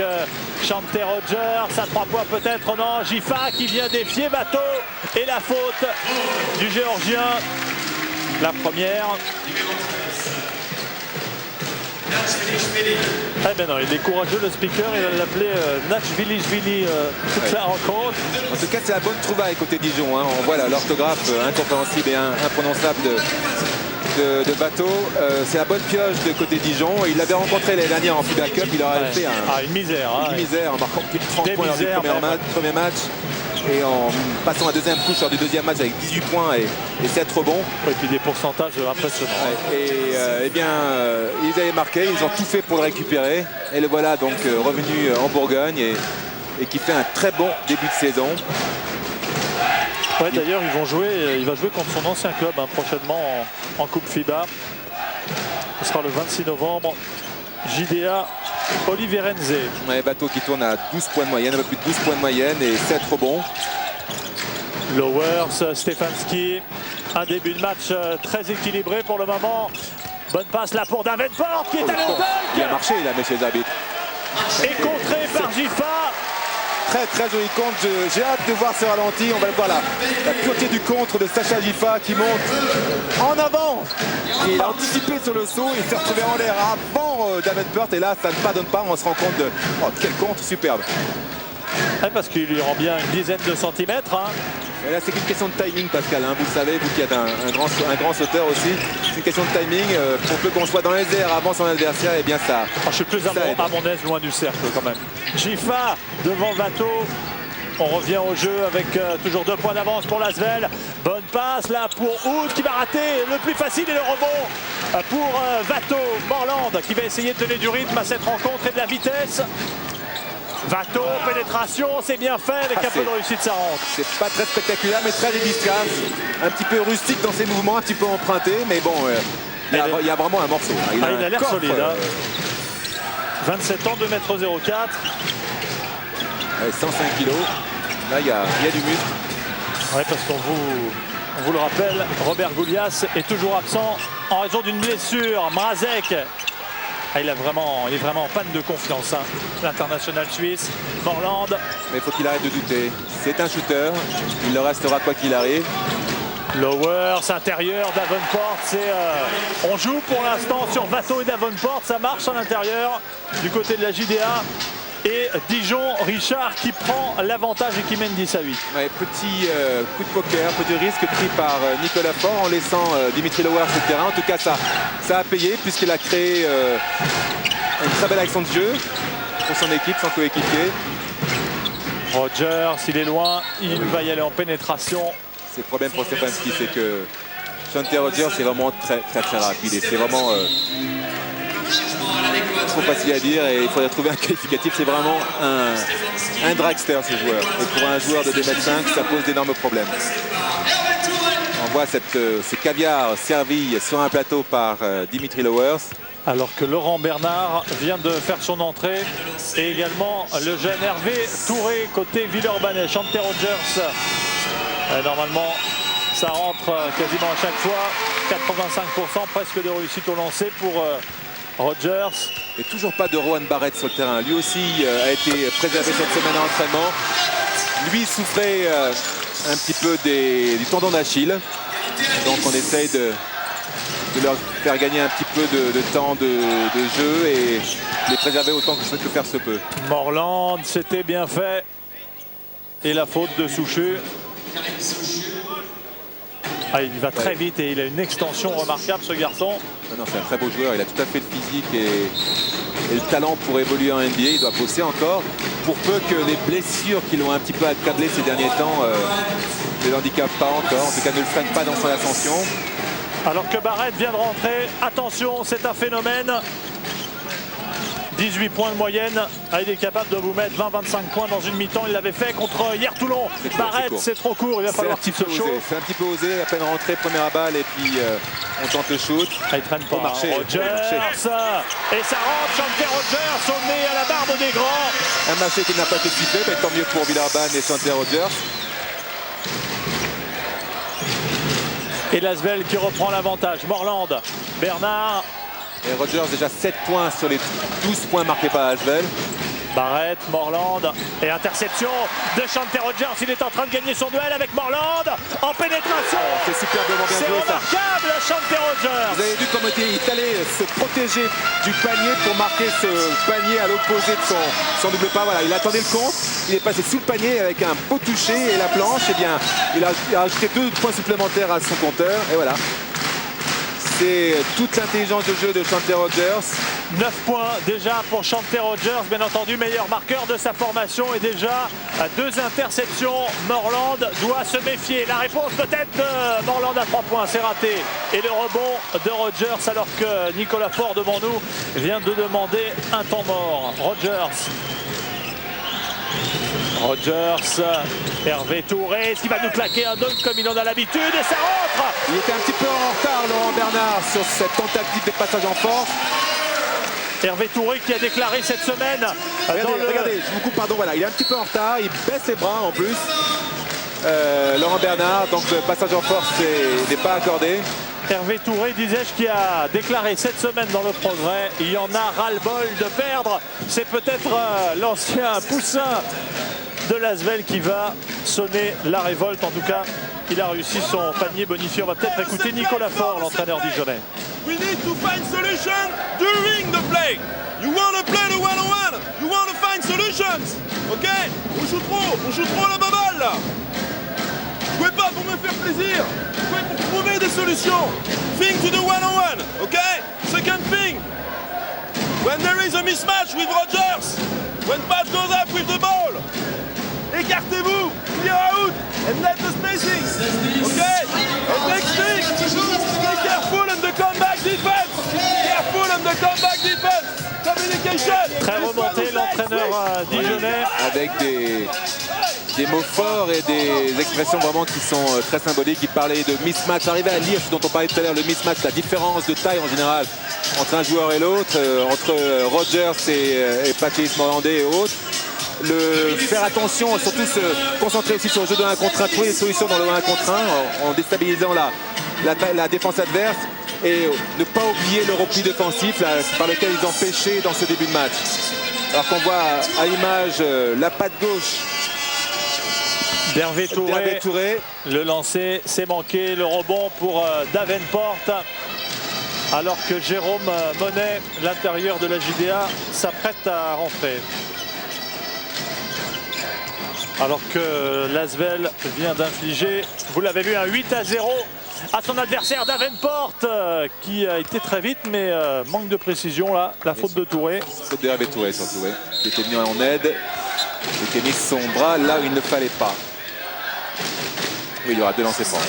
Chante Rogers. À 3 points peut-être. Non, Gifa qui vient défier Bateau. Et la faute du Géorgien. La première. Eh ben non, il est courageux le speaker, il va l'appeler Natchvili toute la rencontre. En tout cas, c'est la bonne trouvaille côté Dijon. Hein. On voit l'orthographe incompréhensible et imprononçable de Bateau. C'est la bonne pioche de côté Dijon. Il l'avait rencontré l'année dernière en FIBA Cup. Il aurait fait une misère. Une misère en marquant plus de 30 points lors du premier match. Et en passant à deuxième couche lors du deuxième match avec 18 points et 7 rebonds. Et puis des pourcentages impressionnants. Et bien, ils avaient marqué, ils ont tout fait pour le récupérer. Et le voilà donc revenu en Bourgogne et qui fait un très bon début de saison. Ouais, d'ailleurs, il va jouer contre son ancien club prochainement en Coupe FIBA. Ce sera le 26 novembre. JDA Oliveirense. Bateau qui tourne à 12 points de moyenne, un peu plus de 12 points de moyenne et 7 rebonds. Lowers, Stefanski, un début de match très équilibré pour le moment. Bonne passe là pour Davenport qui est allé au dunk. Il a marché là, messieurs les arbitres. Et contré par Gifa. Très très joli contre, j'ai hâte de voir ce ralenti. On va le voir là, la pureté du contre de Sacha Gifa qui monte en avant. Et il a anticipé sur le saut, il s'est retrouvé en l'air avant Davenport et là ça ne pardonne pas, on se rend compte de quel contre superbe. Parce qu'il lui rend bien une dizaine de centimètres. Et là c'est qu'une question de timing Pascal, vous le savez, vous qui êtes un grand sauteur aussi, c'est une question de timing, pour peu qu'on soit dans les airs avant son adversaire, et bien ça. Je suis plus à mon aise loin du cercle quand même. Gifa devant Bateau. On revient au jeu avec toujours 2 points d'avance pour l'Asvel. Bonne passe là pour Hood qui va rater le plus facile et le rebond pour Bateau. Morland qui va essayer de donner du rythme à cette rencontre et de la vitesse. Bateau, pénétration, c'est bien fait avec un peu de réussite, ça rentre. C'est pas très spectaculaire mais très efficace. Un petit peu rustique dans ses mouvements, un petit peu emprunté, mais bon, il y a vraiment un morceau. Il a l'air solide. 27 ans, 2,04 m. 105 kg. Là, il y a du muscle. Ouais, parce qu'on vous le rappelle, Robert Goulias est toujours absent en raison d'une blessure. Mrazek. Il est vraiment en panne de confiance, l'international suisse. Morland. Mais il faut qu'il arrête de douter. C'est un shooter. Il le restera quoi qu'il arrive. Lowers, intérieur, Davenport. On joue pour l'instant sur Bateau et Davenport. Ça marche à l'intérieur du côté de la JDA. Et Dijon, Richard qui prend l'avantage et qui mène 10 à 8. Ouais, petit coup de poker, petit risque pris par Nicolas Faure en laissant Dimitri Lowers sur le terrain. En tout cas, ça a payé puisqu'il a créé une très belle action de jeu pour son équipe, son coéquipier. Rogers, il est loin, il va y aller en pénétration. C'est le problème pour Stefanski, c'est que Chante Rogers c'est vraiment très très très rapide et c'est vraiment trop facile à dire et il faudrait trouver un qualificatif. C'est vraiment un dragster ce joueur. Et pour un joueur de 2,5 m, ça pose d'énormes problèmes. On voit ce caviar servi sur un plateau par Dimitri Lowers. Alors que Laurent Bernard vient de faire son entrée et également le jeune Hervé Touré côté Villeurbanne. Chante Rogers, normalement ça rentre quasiment à chaque fois. 85% presque de réussite au lancer pour Rogers. Et toujours pas de Rohan Barrett sur le terrain. Lui aussi a été préservé cette semaine à l'entraînement. Lui souffrait un petit peu du tendon d'Achille. Donc on essaye de leur faire gagner un petit peu de temps de jeu et les préserver autant que faire se peut. Morland, c'était bien fait. Et la faute de Souchu. Il va très vite et il a une extension remarquable ce garçon. Non, c'est un très beau joueur, il a tout à fait le physique et le talent pour évoluer en NBA. Il doit bosser encore pour peu que les blessures qui l'ont un petit peu accablé ces derniers temps ne l'handicapent pas encore, en tout cas ne le freinent pas dans son ascension. Alors que Barrett vient de rentrer, attention, c'est un phénomène. 18 points de moyenne, il est capable de vous mettre 20-25 points dans une mi-temps. Il l'avait fait contre hier Toulon. Barrett, c'est trop court, il va falloir qu'il se chauffe. C'est un petit peu osé, à peine rentré, première balle et puis on tente le shoot. Il traîne pas. Rogers, et ça rentre, Chante Rogers au nez à la barbe des grands. Un marché qui n'a pas été sifflé, mais tant mieux pour Villeurbanne et Chante Rogers. Et l'Asvel qui reprend l'avantage. Morland, Bernard. Et Rogers déjà 7 points sur les 12 points marqués par Asvel. Barrett, Morland et interception de Chante Rogers. Il est en train de gagner son duel avec Morland en pénétration. C'est superbement bien joué ça. C'est remarquable, Chante Rogers. Vous avez vu comment il est allé se protéger du panier pour marquer ce panier à l'opposé de son double pas. Voilà, il attendait le compte. Il est passé sous le panier avec un beau toucher et la planche. Eh bien, il a ajouté 2 points supplémentaires à son compteur. Et voilà. C'est toute l'intelligence de jeu de Chante Rogers. 9 points déjà pour Chante Rogers, bien entendu meilleur marqueur de sa formation et déjà 2 interceptions. Morland doit se méfier. La réponse peut-être de Morland à 3 points, c'est raté. Et le rebond de Rogers alors que Nicolas Faure devant nous vient de demander un temps mort. Rogers, Hervé Touré, est-ce qu'il va nous claquer un dunk comme il en a l'habitude et ça rentre. Il était un petit peu en retard Laurent Bernard sur cette tentative de passage en force. Hervé Touré qui a déclaré cette semaine. Regardez, je vous coupe, pardon, voilà, il est un petit peu en retard, il baisse les bras en plus. Laurent Bernard, donc le passage en force n'est pas accordé. Hervé Touré, disais-je, qui a déclaré cette semaine dans le Progrès, il y en a ras-le-bol de perdre. C'est peut-être l'ancien poussin de l'Asvel qui va sonner la révolte. En tout cas, il a réussi son panier bonifié. On va peut-être écouter Nicolas Faure, l'entraîneur dijonnais. We need to find solution during the play. You want to play the one-on-one. You want to find solutions. Ok? On joue trop la baballe là. Jouez pas pour me faire plaisir. Jouez pour trouver des solutions. Think to the one-on-one. Ok? Second thing. When there is a mismatch with Rogers, when Pat goes up with the ball, écartez-vous, clear out, and let the spacing. Ok? And next thing, be careful on the comeback defense. Careful on the comeback defense. Communication. Très remonté l'entraîneur dijonnais. Avec des mots forts et des expressions vraiment qui sont très symboliques. Il parlait de mismatch, arriver à lire ce dont on parlait tout à l'heure, le mismatch, la différence de taille en général entre un joueur et l'autre, entre Rogers et Patrice Morlandais et autres. Faire attention, surtout se concentrer aussi sur le jeu de 1 contre 1, trouver des solutions dans le 1 contre 1 en déstabilisant la défense adverse et ne pas oublier le repli défensif par lequel ils ont pêché dans ce début de match. Alors qu'on voit à l'image la patte gauche d'Hervé Touré. Le lancer, c'est manqué. Le rebond pour Davenport. Alors que Jérôme Monet, l'intérieur de la JDA, s'apprête à rentrer. Alors que l'Asvel vient d'infliger, vous l'avez vu, un 8-0 à son adversaire Davenport qui a été très vite, mais manque de précision là, la faute de Touré. Faute d'Hervé Touré surtout, qui était venu en aide, qui a mis son bras là où il ne fallait pas. Oui, il y aura 2 lancers francs.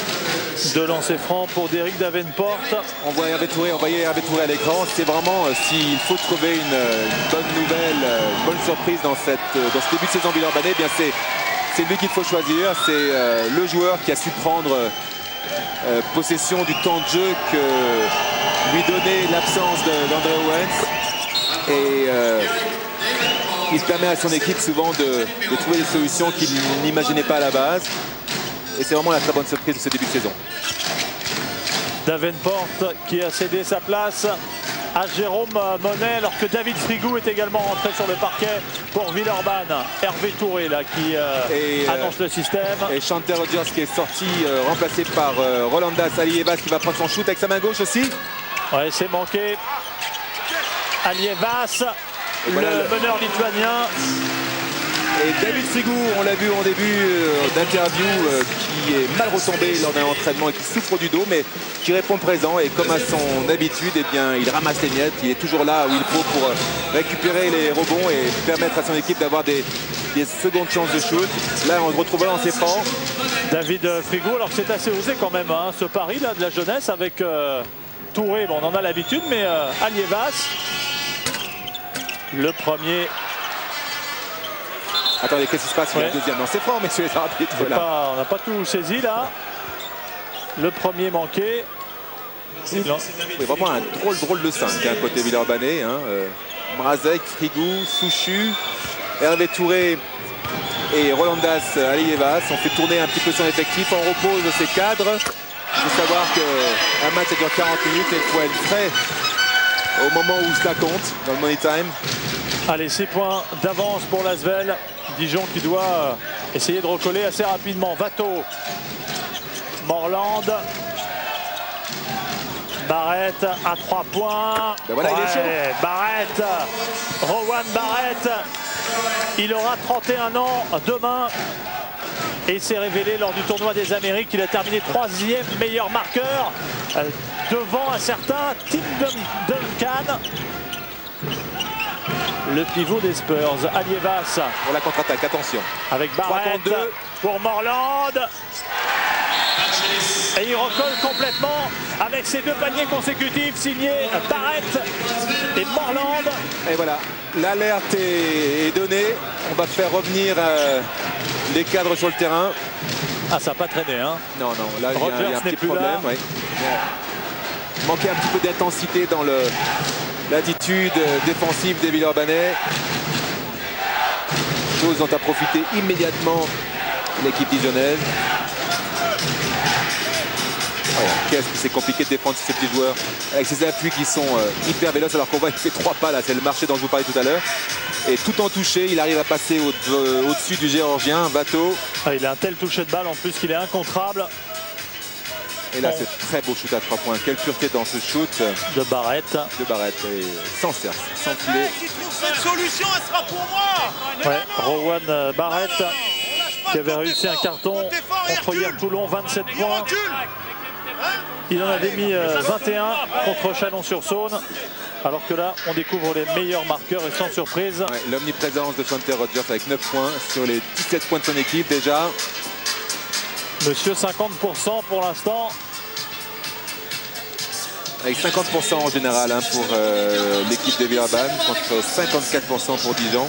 2 lancers francs pour Derrick Davenport. On voit Hervé Touré, à l'écran. C'est vraiment, s'il faut trouver une bonne nouvelle, une bonne surprise dans ce début de saison Villeurbanne, eh bien c'est lui qu'il faut choisir. C'est le joueur qui a su prendre possession du temps de jeu que lui donnait l'absence d'André Owens. Et il permet à son équipe souvent de trouver des solutions qu'il n'imaginait pas à la base. Et c'est vraiment la très bonne surprise de ce début de saison. Davenport qui a cédé sa place à Jérôme Monet alors que David Frigou est également rentré sur le parquet pour Villeurbanne. Hervé Touré là qui annonce le système. Et Chante Rogers qui est sorti remplacé par Rolandas Alievas qui va prendre son shoot avec sa main gauche aussi. Ouais, c'est manqué. Alievas, voilà le meneur lituanien. Et David Frigou, on l'a vu en début d'interview, qui est mal retombé lors d'un entraînement et qui souffre du dos, mais qui répond présent. Et comme à son habitude, eh bien, il ramasse les miettes. Il est toujours là où il faut pour récupérer les rebonds et permettre à son équipe d'avoir des secondes chances de shoot. Là, on le retrouve là en ses francs. David Frigou, alors que c'est assez osé quand même, hein, ce pari là de la jeunesse avec Touré. Bon, on en a l'habitude, mais Alievas, le premier. Attendez, qu'est-ce qui se passe? Il y a le deuxième. Non, c'est franc, messieurs les arbitres. On n'a pas tout saisi là. Le premier manqué. C'est vraiment un drôle de 5 côté Villeurbanne. Mrazek, Frigou, Souchu, Hervé Touré et Rolandas Alievas. On fait tourner un petit peu son effectif. On repose ses cadres. Il faut savoir qu'un match ça dure 40 minutes et il faut être frais au moment où cela compte, dans le money time. Allez, 6 points d'avance pour l'Asvel. Dijon qui doit essayer de recoller assez rapidement. Watteau, Morland, Barrett à 3 points. Ben voilà, il est chaud. Barrett, Rowan Barrett, il aura 31 ans demain. Et il s'est révélé lors du tournoi des Amériques. Il a terminé 3e meilleur marqueur devant un certain Tim Duncan. Le pivot des Spurs, Alievas. Pour la contre-attaque, attention. Avec Barrett pour Morland. Et il recolle complètement avec ses 2 paniers consécutifs signés Barrett et Morland. Et voilà, l'alerte est donnée. On va faire revenir les cadres sur le terrain. Ah, ça n'a pas traîné, hein? Non, là, il y a un petit problème. Ouais. Il manquait un petit peu d'intensité dans l'attitude défensive des Villeurbanais. Chose dont a profité immédiatement l'équipe dijonnaise. Voilà. Qu'est-ce que c'est compliqué de défendre ces petits joueurs avec ces appuis qui sont hyper véloces, alors qu'on voit qu'il fait 3 pas là, c'est le marché dont je vous parlais tout à l'heure. Et tout en touché, il arrive à passer au-dessus du Géorgien, Watteau. Ah, il a un tel toucher de balle en plus qu'il est incontrable. Et là, c'est très beau shoot à 3 points. Quelle pureté dans ce shoot de Barrett. Et sans cerce, sans filet. Si tu trouves cette solution, elle sera pour moi. Ouais, Rowan Barrett qui avait réussi un carton contre hier Toulon, 27 points. Il en avait mis 21 contre Chalon-sur-Saône. Alors que là, on découvre les meilleurs marqueurs et sans surprise. Ouais, l'omniprésence de Chanter Rogers avec 9 points sur les 17 points de son équipe déjà. Monsieur 50% pour l'instant. Avec 50% en général pour l'équipe de Villeurbanne contre 54% pour Dijon.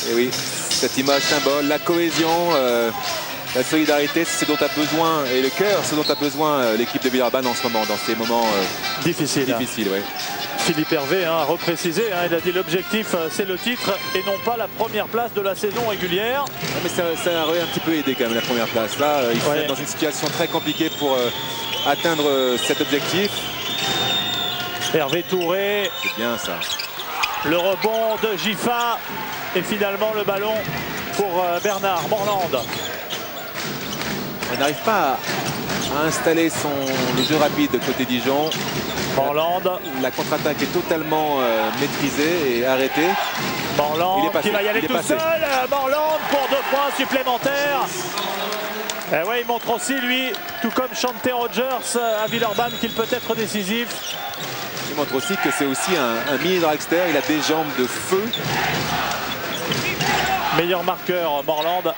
Et oui, cette image symbole, la cohésion, la solidarité, c'est ce dont a besoin, et le cœur, ce dont a besoin l'équipe de Villeurbanne en ce moment, dans ces moments difficiles. Ouais. Philippe Hervé a reprécisé, il a dit l'objectif c'est le titre et non pas la première place de la saison régulière. Mais ça aurait un petit peu aidé quand même la première place. Là, ils sont dans une situation très compliquée pour atteindre cet objectif. Hervé Touré. C'est bien ça. Le rebond de Gifa et finalement le ballon pour Bernard Morland. On n'arrive pas à installer le jeu rapide de côté Dijon. Morland. La contre-attaque est totalement maîtrisée et arrêtée. Morland qui va y aller tout seul. Morland pour 2 points supplémentaires. Et ouais, il montre aussi, lui, tout comme Chanter Rogers à Villeurbanne, qu'il peut être décisif. Il montre aussi que c'est aussi un mini dragster. Il a des jambes de feu. Meilleur marqueur, Morland.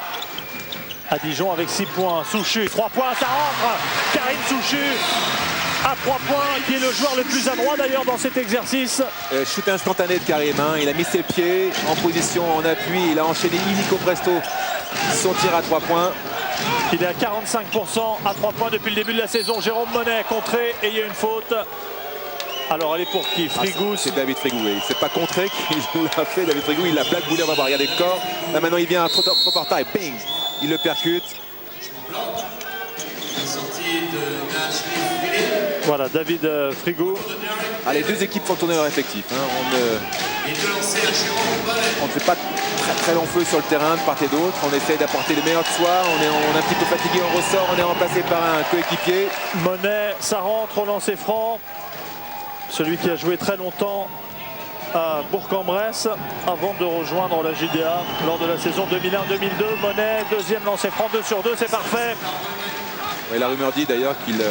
À Dijon avec 6 points. Souchu, 3 points, ça rentre. Karim Souchu à 3 points, qui est le joueur le plus adroit d'ailleurs dans cet exercice. Shoot instantané de Karim. Il a mis ses pieds en position, en appui. Il a enchaîné illico presto son tir à 3 points. Il est à 45% à 3 points depuis le début de la saison. Jérôme Monet contré et il y a une faute. Alors elle est pour qui? Frigou. C'est David Frigou. C'est pas contré qu'il l'a fait. David Frigou, il l'a blackboulé. On va voir, regardez le corps. Là maintenant il vient trop par terre et bing, il le percute. Voilà, David Frigou. Ah, les deux équipes font tourner leur effectif. On ne fait pas très long feu sur le terrain de part et d'autre. On essaie d'apporter le meilleur de soi. On est un petit peu fatigué, on ressort. On est remplacé par un coéquipier. Monet, ça rentre au lancer franc. Celui qui a joué très longtemps à Bourg-en-Bresse avant de rejoindre la JDA lors de la saison 2001-2002. Monet, deuxième lancer franc, 2 sur 2, c'est parfait. Ouais, la rumeur dit d'ailleurs qu'il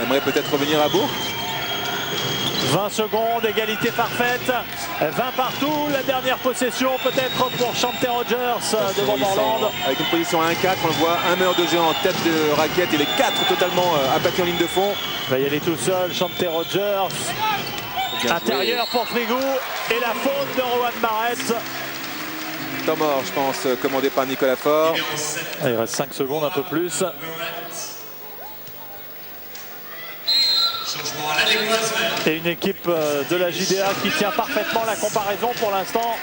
aimerait peut-être revenir à Bourg. 20 secondes, égalité parfaite, 20 partout, la dernière possession peut-être pour Chanter Rogers devant Morland. Avec une position à 1-4, on le voit, un meneur de jeu en tête de raquette et les 4 totalement aplatis en ligne de fond. Il va y aller tout seul, Chanter Rogers. Intérieur pour Frigou et la faute de Rowan Barrett. Temps mort, je pense, commandé par Nicolas Faure. Il reste 5 secondes, un peu plus. Et une équipe de la JDA qui tient parfaitement la comparaison pour l'instant.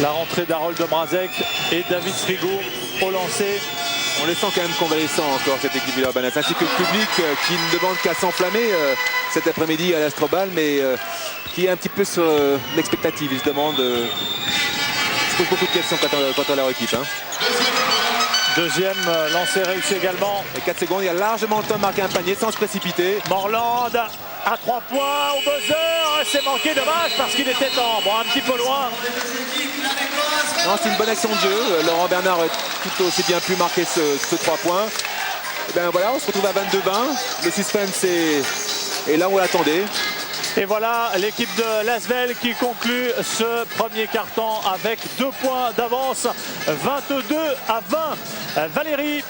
La rentrée d'Harold Mrazek et David Frigou au lancer. On les sent quand même convalescents encore, cette équipe villeurbannaise, ainsi que le public qui ne demande qu'à s'enflammer cet après-midi à l'Astrobal, mais qui est un petit peu sur l'expectative. Il se demande, se pose beaucoup de questions quant à leur équipe. Hein. Deuxième lancé réussi également. Et 4 secondes, il y a largement le temps de marquer un panier sans se précipiter. Morland à 3 points au buzzer. C'est manqué, dommage, parce qu'il était un petit peu loin. Non, c'est une bonne action de jeu. Laurent Bernard aurait tout aussi bien pu marquer ce 3 points. Et bien voilà, on se retrouve à 22-20. Le suspense est là où on l'attendait. Et voilà l'équipe de Lasvel qui conclut ce premier quart-temps avec 2 points d'avance, 22-20. Valérie,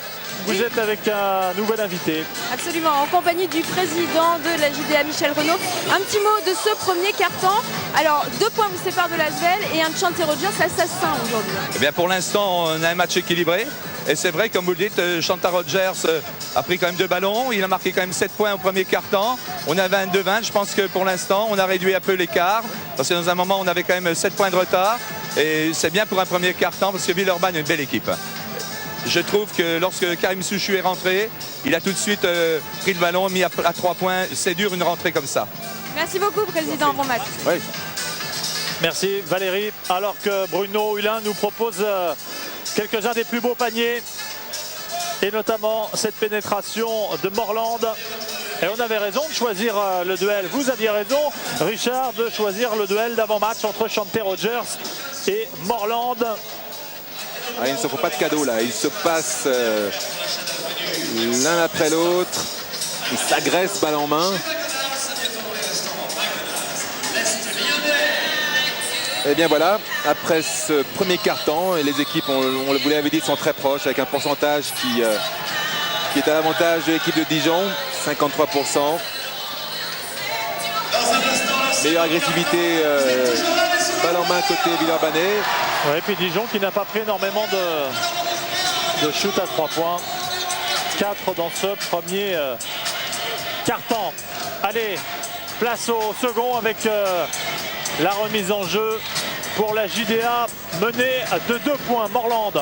vous êtes avec un nouvel invité. Absolument, en compagnie du président de la JDA, Michel Renaud. Un petit mot de ce premier quart-temps. Alors, 2 points vous séparent de Lasvel et un Chante Rogers assassin aujourd'hui. Eh bien, pour l'instant, on a un match équilibré. Et c'est vrai, comme vous le dites, Chanta Rogers a pris quand même 2 ballons. Il a marqué quand même 7 points au premier quart-temps. On a 22-20. Je pense que pour l'instant, on a réduit un peu l'écart. Parce que dans un moment, on avait quand même 7 points de retard. Et c'est bien pour un premier quart-temps parce que Villeurbanne est une belle équipe. Je trouve que lorsque Karim Souchou est rentré, il a tout de suite pris le ballon, mis à 3 points. C'est dur une rentrée comme ça. Merci beaucoup, président. Bon match. Oui. Merci Valérie. Alors que Bruno Hulin nous propose quelques-uns des plus beaux paniers. Et notamment cette pénétration de Morland. Et on avait raison de choisir le duel. Vous aviez raison, Richard, de choisir le duel d'avant-match entre Chante Rogers et Morland. Ah, il ne se faut pas de cadeau là. Ils se passent l'un après l'autre. Ils s'agressent balle en main. Et bien voilà, après ce premier quart-temps, et les équipes, on vous l'avait dit, sont très proches, avec un pourcentage qui est à l'avantage de l'équipe de Dijon, 53%. Meilleure agressivité, balle en main côté Villeurbanais. Ouais, et puis Dijon qui n'a pas pris énormément de shoot à 3 points. 4 dans ce premier quart-temps. Allez, place au second avec la remise en jeu pour la JDA menée de 2 points. Morland.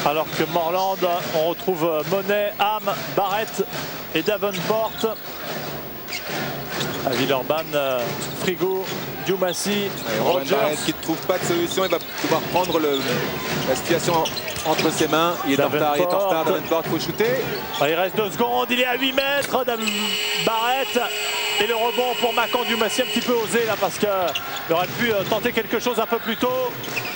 Alors que Morland, on retrouve Monet, Ham, Barrett et Davenport. À Villeurbanne, Frigo, Diomassi, Rogers. Qui ne trouve pas de solution, il va pouvoir prendre la situation entre ses mains. Il est en retard, Davenport, il faut shooter. Il reste 2 secondes, il est à 8 mètres. Barrett et le rebond pour Macan. Diomassi un petit peu osé là parce qu'il aurait pu tenter quelque chose un peu plus tôt.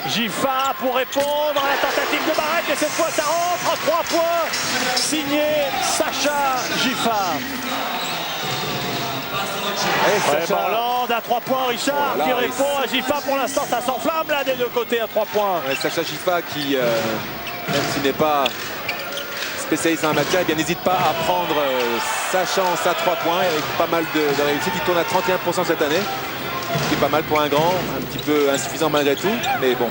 Gifa pour répondre à la tentative de Barrett et cette fois ça rentre. 3 points signé Sacha Gifa. Morland à 3 points, Richard qui répond à Gifa. Pour l'instant ça s'enflamme là des deux côtés à 3 points. Sacha Gifa qui, même s'il n'est pas spécialiste en la matière, eh n'hésite pas à prendre sa chance à 3 points avec pas mal de réussite. Il tourne à 31% cette année, ce qui est pas mal pour un grand, un petit peu insuffisant malgré tout, mais bon.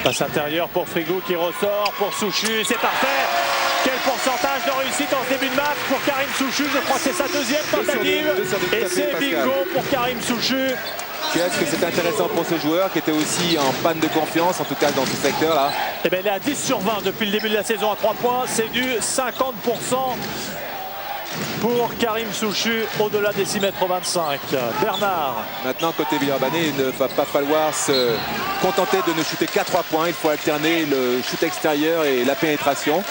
Passe intérieur pour Frigo qui ressort pour Souchu, c'est parfait. Quel pourcentage de réussite en ce début de match pour Karim Souchu? Je crois que c'est sa deuxième tentative. Et c'est bingo pour Karim Souchu. Est-ce que c'est intéressant pour ce joueur qui était aussi en panne de confiance, en tout cas dans ce secteur-là? Eh bien, il est à 10 sur 20 depuis le début de la saison à 3 points. C'est du 50% pour Karim Souchu au-delà des 6,25 m. Bernard. Maintenant, côté Villeurbanais, il ne va pas falloir se contenter de ne shooter qu'à 3 points. Il faut alterner le shoot extérieur et la pénétration.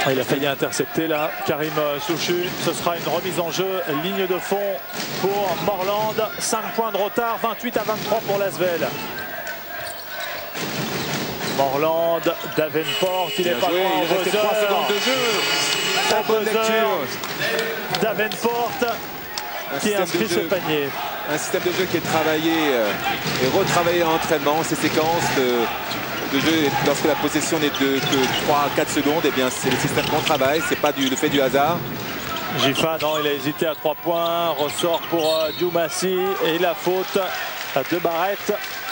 Il a failli intercepter là, Karim Souchu. Ce sera une remise en jeu, ligne de fond pour Morland. 5 points de retard, 28-23 pour Lasvel. Morland, Davenport, il est pas loin. Il reste 3 secondes de jeu. Très bonne lecture. Davenport qui inscrit ce panier. Un système de jeu qui est travaillé et retravaillé en entraînement. Ces séquences de jeu, lorsque la possession n'est de que 3-4 secondes, eh bien c'est le système qu'on travaille, c'est pas le fait du hasard. Gifa, non, il a hésité à 3 points, ressort pour Diomassi et la faute de Barrett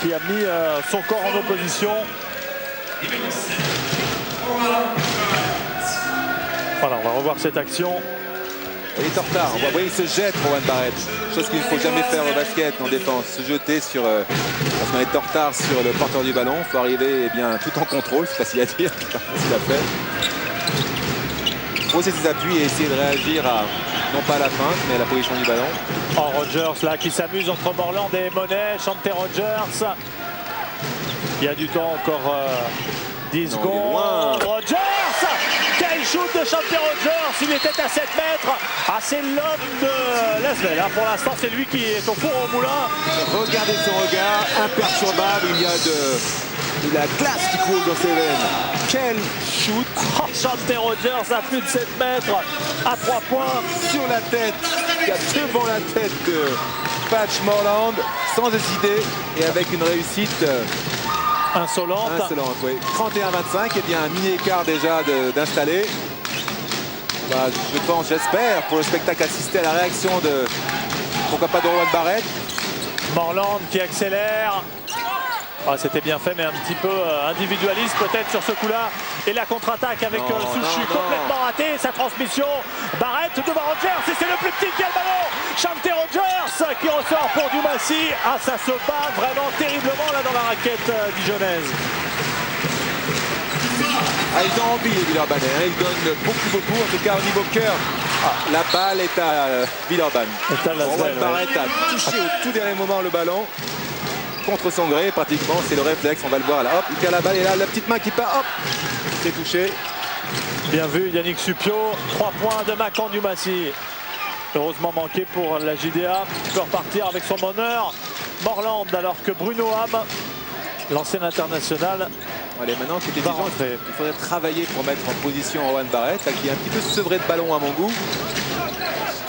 qui a mis son corps en opposition. Voilà, on va revoir cette action. Il est en retard. Vous voyez, il se jette pour Rowan Barrett. Chose qu'il ne faut jamais faire au basket en défense. Se jeter sur... parce qu'on est en retard sur le porteur du ballon. Il faut arriver tout en contrôle. C'est facile à dire, c'est pas facile à faire. Poser ses appuis et essayer de réagir à... non pas à la feinte, mais à la position du ballon. Oh, Rogers là qui s'amuse entre Morland et Monet. Chanté Rogers. Il y a du temps encore 10 secondes. Rogers! Quel shoot de Chanté Rogers! Il était à 7 mètres. Ah, c'est l'homme de Lasvel. Pour l'instant, c'est lui qui est au four au moulin. Regardez son regard, imperturbable. Il y a de la glace qui coule dans ses veines. Quel shoot! Oh, Chanté Rogers à plus de 7 mètres, à 3 points. Sur la tête, il y a devant la tête de Patch Morland, sans hésiter et avec une réussite insolente. Oui. 31-25, et bien un mini écart déjà d'installer. Je pense, j'espère, pour le spectacle, assister à la réaction de, pourquoi pas, de Rowan Barrett. Morland qui accélère. Ah, c'était bien fait, mais un petit peu individualiste peut-être sur ce coup-là. Et la contre-attaque avec Souchu complètement raté. Sa transmission, Barrett devant Rogers, et c'est le plus petit qui a le ballon. Chanté Rogers qui ressort pour Dumassi. Ah, ça se bat vraiment terriblement là dans la raquette dijonnaise. Ah, ils ont envie les Villeurbanais, hein. Ils donnent beaucoup, en tout cas au niveau cœur. Ah, la balle est à Villeurbanne. Rowan Barrett a touché au tout dernier moment le ballon. Contre son gré pratiquement, c'est le réflexe, on va le voir là, hop, il perd la balle et là la petite main qui part, hop, c'est touché. Bien vu Yannick Supio, 3 points de Macan Dumassi. Heureusement manqué pour la JDA, qui peut repartir avec son meneur Morland, alors que Bruno Ham, l'ancien international, allez, maintenant c'était déjà, il faudrait travailler pour mettre en position Rowan Barrett, là, qui est un petit peu sevré de ballon à mon goût.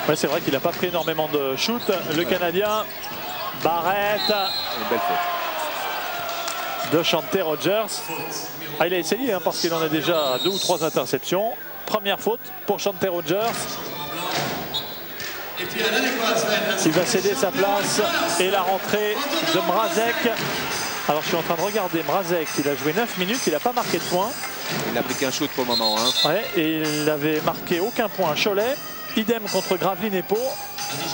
Ouais, c'est vrai qu'il n'a pas pris énormément de shoot, le Canadien. Barrett. Une belle faute de Chanté Rogers. Ah, il a essayé parce qu'il en a déjà 2 ou 3 interceptions. Première faute pour Chanté Rogers. Il va céder sa place et la rentrée de Mrazek. Alors je suis en train de regarder Mrazek, il a joué 9 minutes, il n'a pas marqué de points. Il n'a pris qu'un shoot pour le moment. Ouais, et il n'avait marqué aucun point à Cholet. Idem contre Gravelines et Pau.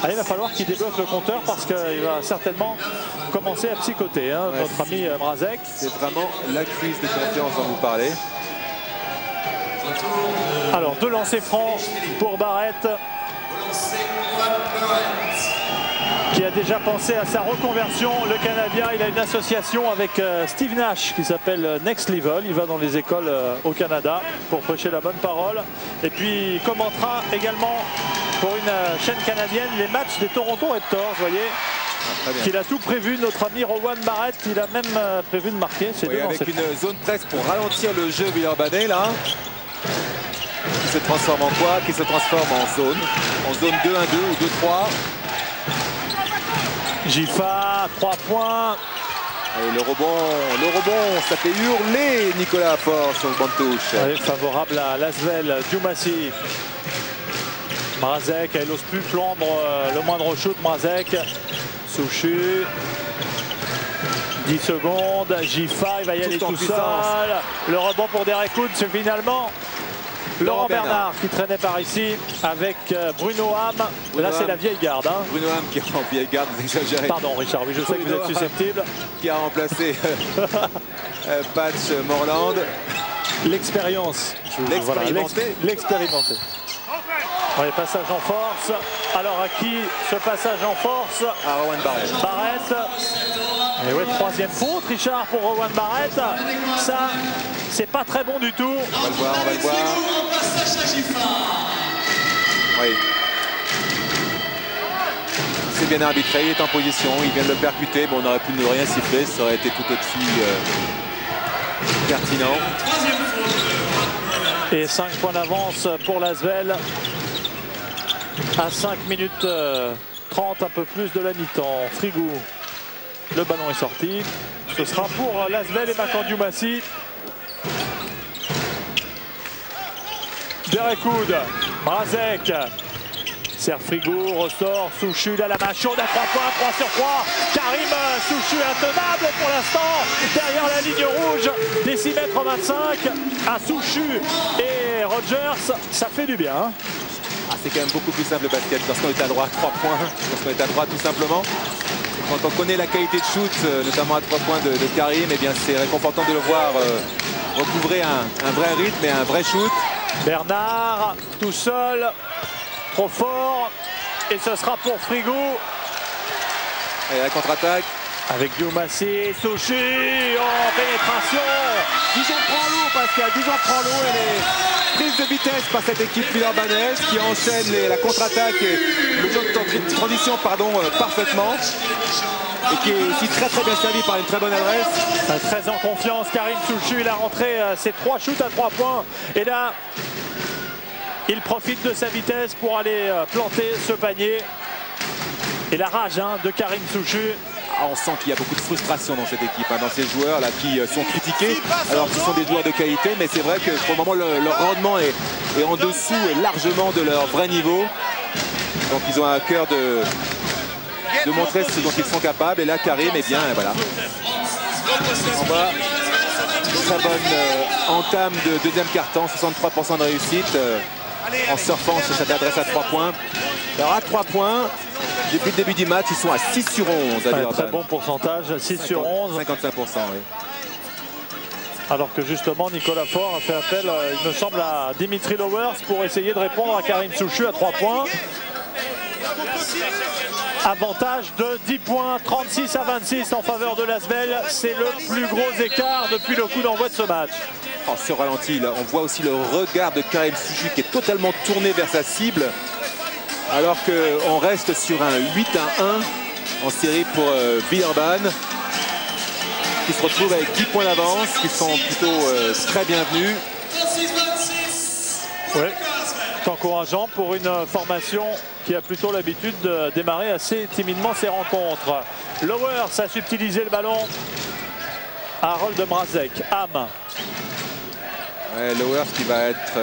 Ah, il va falloir qu'il débloque le compteur parce qu'il va certainement commencer à psychoter, notre ami Mrazek. C'est vraiment la crise de confiance dont vous parlez. Alors 2 lancers francs pour Barrett, qui a déjà pensé à sa reconversion. Le Canadien, il a une association avec Steve Nash qui s'appelle Next Level. Il va dans les écoles au Canada pour prêcher la bonne parole. Et puis il commentera également pour une chaîne canadienne les matchs des Toronto Raptors, vous voyez. Qu'il a tout prévu, notre ami Rowan Barrett, il a même prévu de marquer. Avec une zone presse pour ralentir le jeu Villeurbanais là. Qui se transforme en quoi? Qui se transforme en zone 2-1-2 ou 2-3. Gifa, 3 points. Et le rebond, ça fait hurler Nicolas Fort sur le banc de touche. Ouais, favorable à Lasvel, Dumassi. Mrazek, il n'ose plus flambre le moindre shoot. Mrazek, Souchu. 10 secondes, Gifa, il va y aller tout seul. Le rebond pour Derek Hood, c'est finalement Laurent Bernard qui traînait par ici avec Bruno Ham. Là, c'est la vieille garde. Bruno Ham qui est en vieille garde, vous exagérez. Pardon, Richard, oui, je sais que vous êtes susceptible. Qui a remplacé Patch Morland. L'expérience. L'expérimenté. Ouais, passage en force. Alors à qui ce passage en force? À Rowan Barrett. Et ouais, 3e faute, Richard, pour Rowan Barrett. Ça, c'est pas très bon du tout. On va le voir. Oui. C'est bien arbitré, il est en position, il vient de le percuter. Bon, on aurait pu ne rien siffler, ça aurait été tout aussi pertinent. Et 5 points d'avance pour Lasvel. À 5 minutes 30, un peu plus de la mi-temps. Frigou, le ballon est sorti. Ce sera pour Lasvel et Macan Dumassi. Derek Hood, Mrazek, Serre Frigou, ressort, Souchu, là la main chaude à 3 points, 3 sur 3. Karim Souchu intenable pour l'instant, derrière la ligne rouge, des 6 mètres 25 à Souchu et Rogers, ça fait du bien. c'est quand même beaucoup plus simple le basket lorsqu'on est à droite, 3 points, lorsqu'on est à droite tout simplement. Quand on connaît la qualité de shoot, notamment à 3 points de Karim, eh bien c'est réconfortant de le voir recouvrer un vrai rythme et un vrai shoot. Bernard, tout seul, trop fort, et ce sera pour Frigo. Et la contre-attaque. Avec Diomassé, Souchy en pénétration. Dijon prend l'eau, Pascal, Dijon prend l'eau. Elle est prise de vitesse par cette équipe villeurbannaise qui enchaîne la contre-attaque et le jeu de transition parfaitement. Et qui est aussi très bien servi par une très bonne adresse. Très en confiance, Karim Souchy, il a rentré ses 3 shoots à 3 points. Et là, il profite de sa vitesse pour aller planter ce panier. Et la rage de Karim Souchy. On sent qu'il y a beaucoup de frustration dans cette équipe, dans ces joueurs là qui sont critiqués alors qu'ils sont des joueurs de qualité, mais c'est vrai que pour le moment leur rendement est en dessous et largement de leur vrai niveau. Donc ils ont à cœur de montrer ce dont ils sont capables. Et là Karim, eh bien voilà. En bas, très bonne entame de deuxième quart-temps, 63% de réussite en surfant sur cette adresse à 3 points. Alors à 3 points. Depuis le début du match, ils sont à 6 sur 11. Très bon pourcentage, 6 sur 11. 55%, oui. Alors que justement, Nicolas Faure a fait appel, il me semble, à Dimitri Lowers pour essayer de répondre à Karim Souchy à 3 points. Avantage de 10 points, 36 à 26 en faveur de l'Asvel. C'est le plus gros écart depuis le coup d'envoi de ce match. Sur ralenti, là, on voit aussi le regard de Karim Souchy qui est totalement tourné vers sa cible. Alors qu'on reste sur un 8-1 en série pour Villeurbanne, qui se retrouve avec 10 points d'avance, qui sont plutôt très bienvenus. Oui, c'est encourageant pour une formation qui a plutôt l'habitude de démarrer assez timidement ses rencontres. Lowers a subtilisé le ballon. Harold Mrazek, Ham. Ouais, Lowers qui va être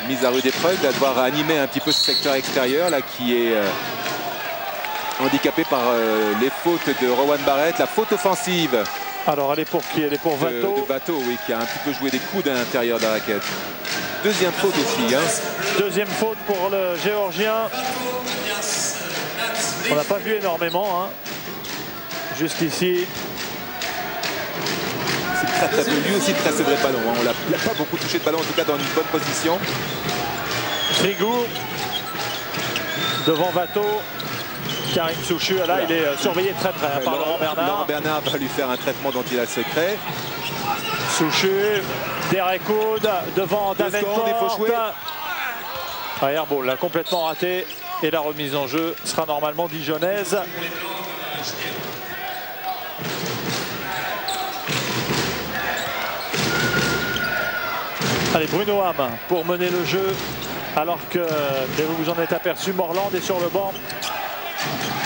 mise à rude épreuve, il va devoir animer un petit peu ce secteur extérieur là qui est handicapé par les fautes de Rowan Barrett, la faute offensive. Alors elle est pour qui? Elle est pour Vato. De Vato, oui, qui a un petit peu joué des coudes à l'intérieur de la raquette. Deuxième faute aussi. Deuxième faute pour le Géorgien. On n'a pas vu énormément jusqu'ici. Lui aussi très sevré de ballon. On n'a pas beaucoup touché de ballon, en tout cas dans une bonne position. Trigou devant Vato. Karim Souchy, là il est surveillé très près par Laurent Bernard. Laurent Bernard va lui faire un traitement dont il a le secret. Souchy, Derek Hood devant Davenport. Airball l'a complètement raté et la remise en jeu sera normalement dijonnaise. Allez, Bruno Ham pour mener le jeu alors que vous vous en êtes aperçu, Morland est sur le banc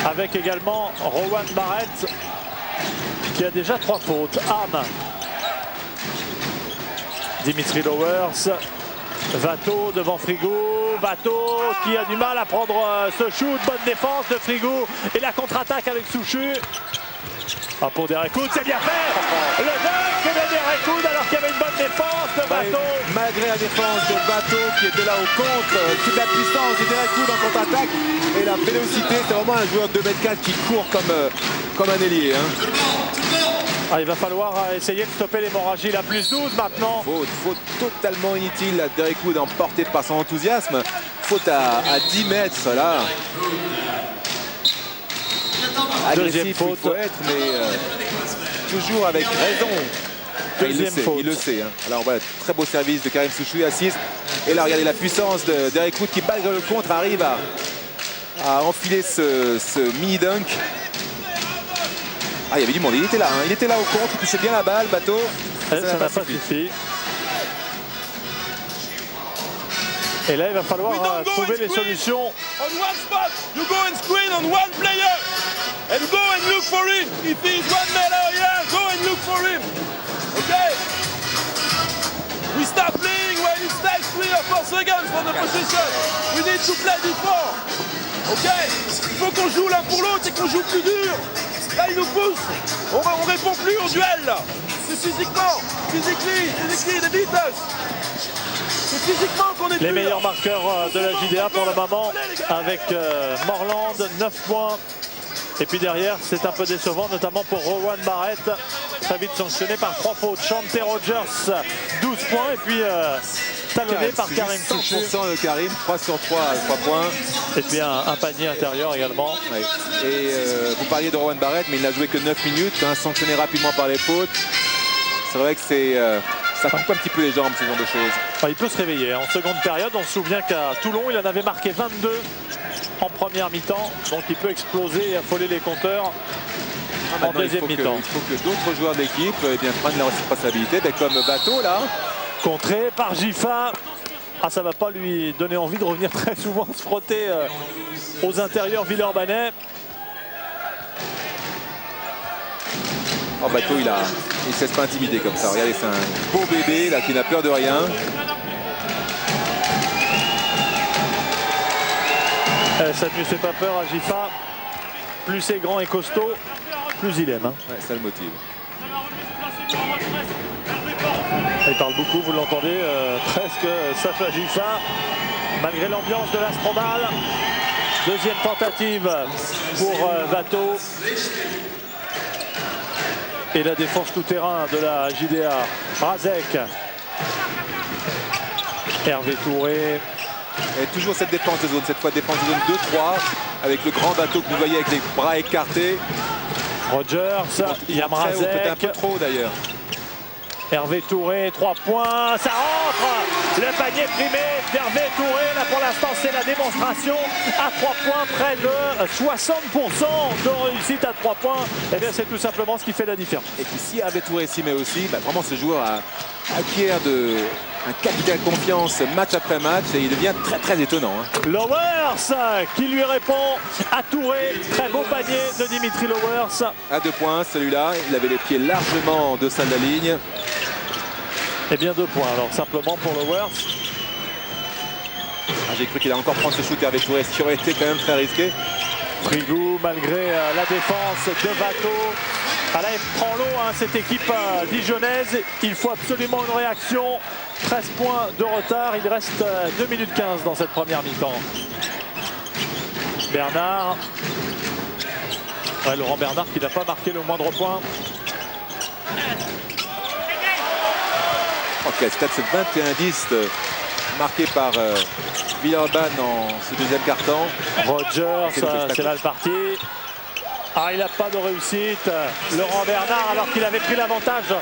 avec également Rowan Barrett qui a déjà 3 fautes. Ham, Dimitri Lowers, Vato devant Frigo, Vato qui a du mal à prendre ce shoot, bonne défense de Frigo et la contre-attaque avec Souchy. Pour Derek Hood, c'est bien fait. Le dunk de Derek Hood alors qu'il y avait une bonne défense de Vato. Malgré la défense de Vato qui est de là au contre, toute la puissance de Derek Hood en contre-attaque et la vélocité, c'est vraiment un joueur de 2m4 qui court comme un ailier. Il va falloir essayer de stopper l'hémorragie, la plus 12 maintenant. Faute totalement inutile, là, Derek Hood emporté par son enthousiasme. Faute à 10 mètres là. Agressif, il faut être, mais toujours avec raison. Il le sait. Alors voilà, très beau service de Karim Souchy à 6. Et là, regardez la puissance de Derek Hood qui, malgré le contre, arrive à enfiler ce mini-dunk. Il y avait du monde, il était là. Il était là au contre, il touchait bien la balle, Bateau. Ça n'a pas suffi. Et là, il va falloir trouver les solutions. On one spot, you go and screen on one player. And go and look for him. If he's 1 meter, yeah, go and look for him. Okay? We start playing when it takes 3 or 4 seconds for the position. We need to play before. Okay? Il faut qu'on joue l'un pour l'autre et qu'on joue plus dur. Là, il nous pousse. On répond plus au duel. C'est physiquement. Physically, they beat us. C'est physiquement qu'on est Les plus, meilleurs là. marqueurs de la JDA pour le moment avec Morland, 9 points. Et puis derrière, c'est un peu décevant, notamment pour Rowan Barrett, très vite sanctionné par 3 fautes. Chanté Rogers, 12 points. Et puis talonné par Karim Souchu. 100% de Karim, 3 sur 3 à 3 points. Et puis un panier intérieur également. Ouais. Et vous parliez de Rowan Barrett, mais il n'a joué que 9 minutes, hein, sanctionné rapidement par les fautes. C'est vrai que ça coupe un petit peu les jambes, ce genre de choses. Enfin, il peut se réveiller. En seconde période, on se souvient qu'à Toulon, il en avait marqué 22 en première mi-temps. Donc il peut exploser et affoler les compteurs en deuxième mi-temps. Il faut que d'autres joueurs d'équipe prennent leur responsabilité, comme Bateau là. Contré par Gifa. Ah, ça va pas lui donner envie de revenir très souvent se frotter aux intérieurs villeurbanais. Oh, Bateau, il ne se laisse pas intimider comme ça. Regardez, c'est un beau bébé là qui n'a peur de rien. Ça ne lui fait pas peur à Gifa. Plus c'est grand et costaud, plus il aime. Hein. Ouais, ça le motive. Il parle beaucoup, vous l'entendez, presque Sacha Gifa, malgré l'ambiance de l'Astrobal. Deuxième tentative pour Vato. Et la défense tout-terrain de la JDA. Razek. Hervé Touré. Et toujours cette défense de zone, cette fois défense de zone 2-3, avec le grand Bateau que vous voyez avec les bras écartés. Rogers, Yam Razek. Peut-être un peu trop d'ailleurs. Hervé Touré, 3 points, ça rentre. Le panier primé d'Hervé Touré, là pour l'instant c'est la démonstration à 3 points, près de 60% de réussite à 3 points. Et bien c'est tout simplement ce qui fait la différence. Et puis si Hervé Touré s'y met aussi, vraiment ce joueur acquiert un capital confiance match après match et il devient très très étonnant. Hein. Lowers qui lui répond à Touré, très beau panier de Dimitri Lowers. À 2 points celui-là, il avait les pieds largement en deçà de la ligne. Et bien 2 points alors simplement pour Lowers. J'ai cru qu'il allait encore prendre ce shoot Hervé Touré, ce qui aurait été quand même très risqué. Frigou malgré la défense de Bateau. Là, elle prend l'eau, hein, cette équipe dijonnaise. Il faut absolument une réaction. 13 points de retard. Il reste 2 minutes 15 dans cette première mi-temps. Bernard. Ouais, Laurent Bernard qui n'a pas marqué le moindre point. Ok, c'est 21-10 marqué par Villeurbanne en ce deuxième quart-temps. Rogers, c'est mal parti. Ah, il n'a pas de réussite. Laurent Bernard, alors qu'il avait pris l'avantage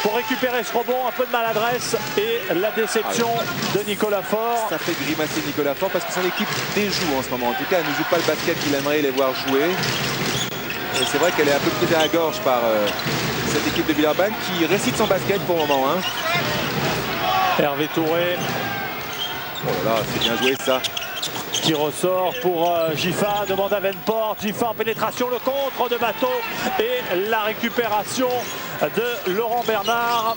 pour récupérer ce rebond, un peu de maladresse et la déception de Nicolas Faure. Ça fait grimacer Nicolas Faure parce que son équipe déjoue en ce moment. En tout cas, elle ne joue pas le basket qu'il aimerait les voir jouer. Et c'est vrai qu'elle est un peu prise à la gorge par cette équipe de Villeurbanne qui récite son basket pour le moment. Hein. Hervé Touré. Oh là là, c'est bien joué ça. Qui ressort pour Gifa, demande à Venport. Gifa en pénétration, le contre de Bateau et la récupération de Laurent Bernard.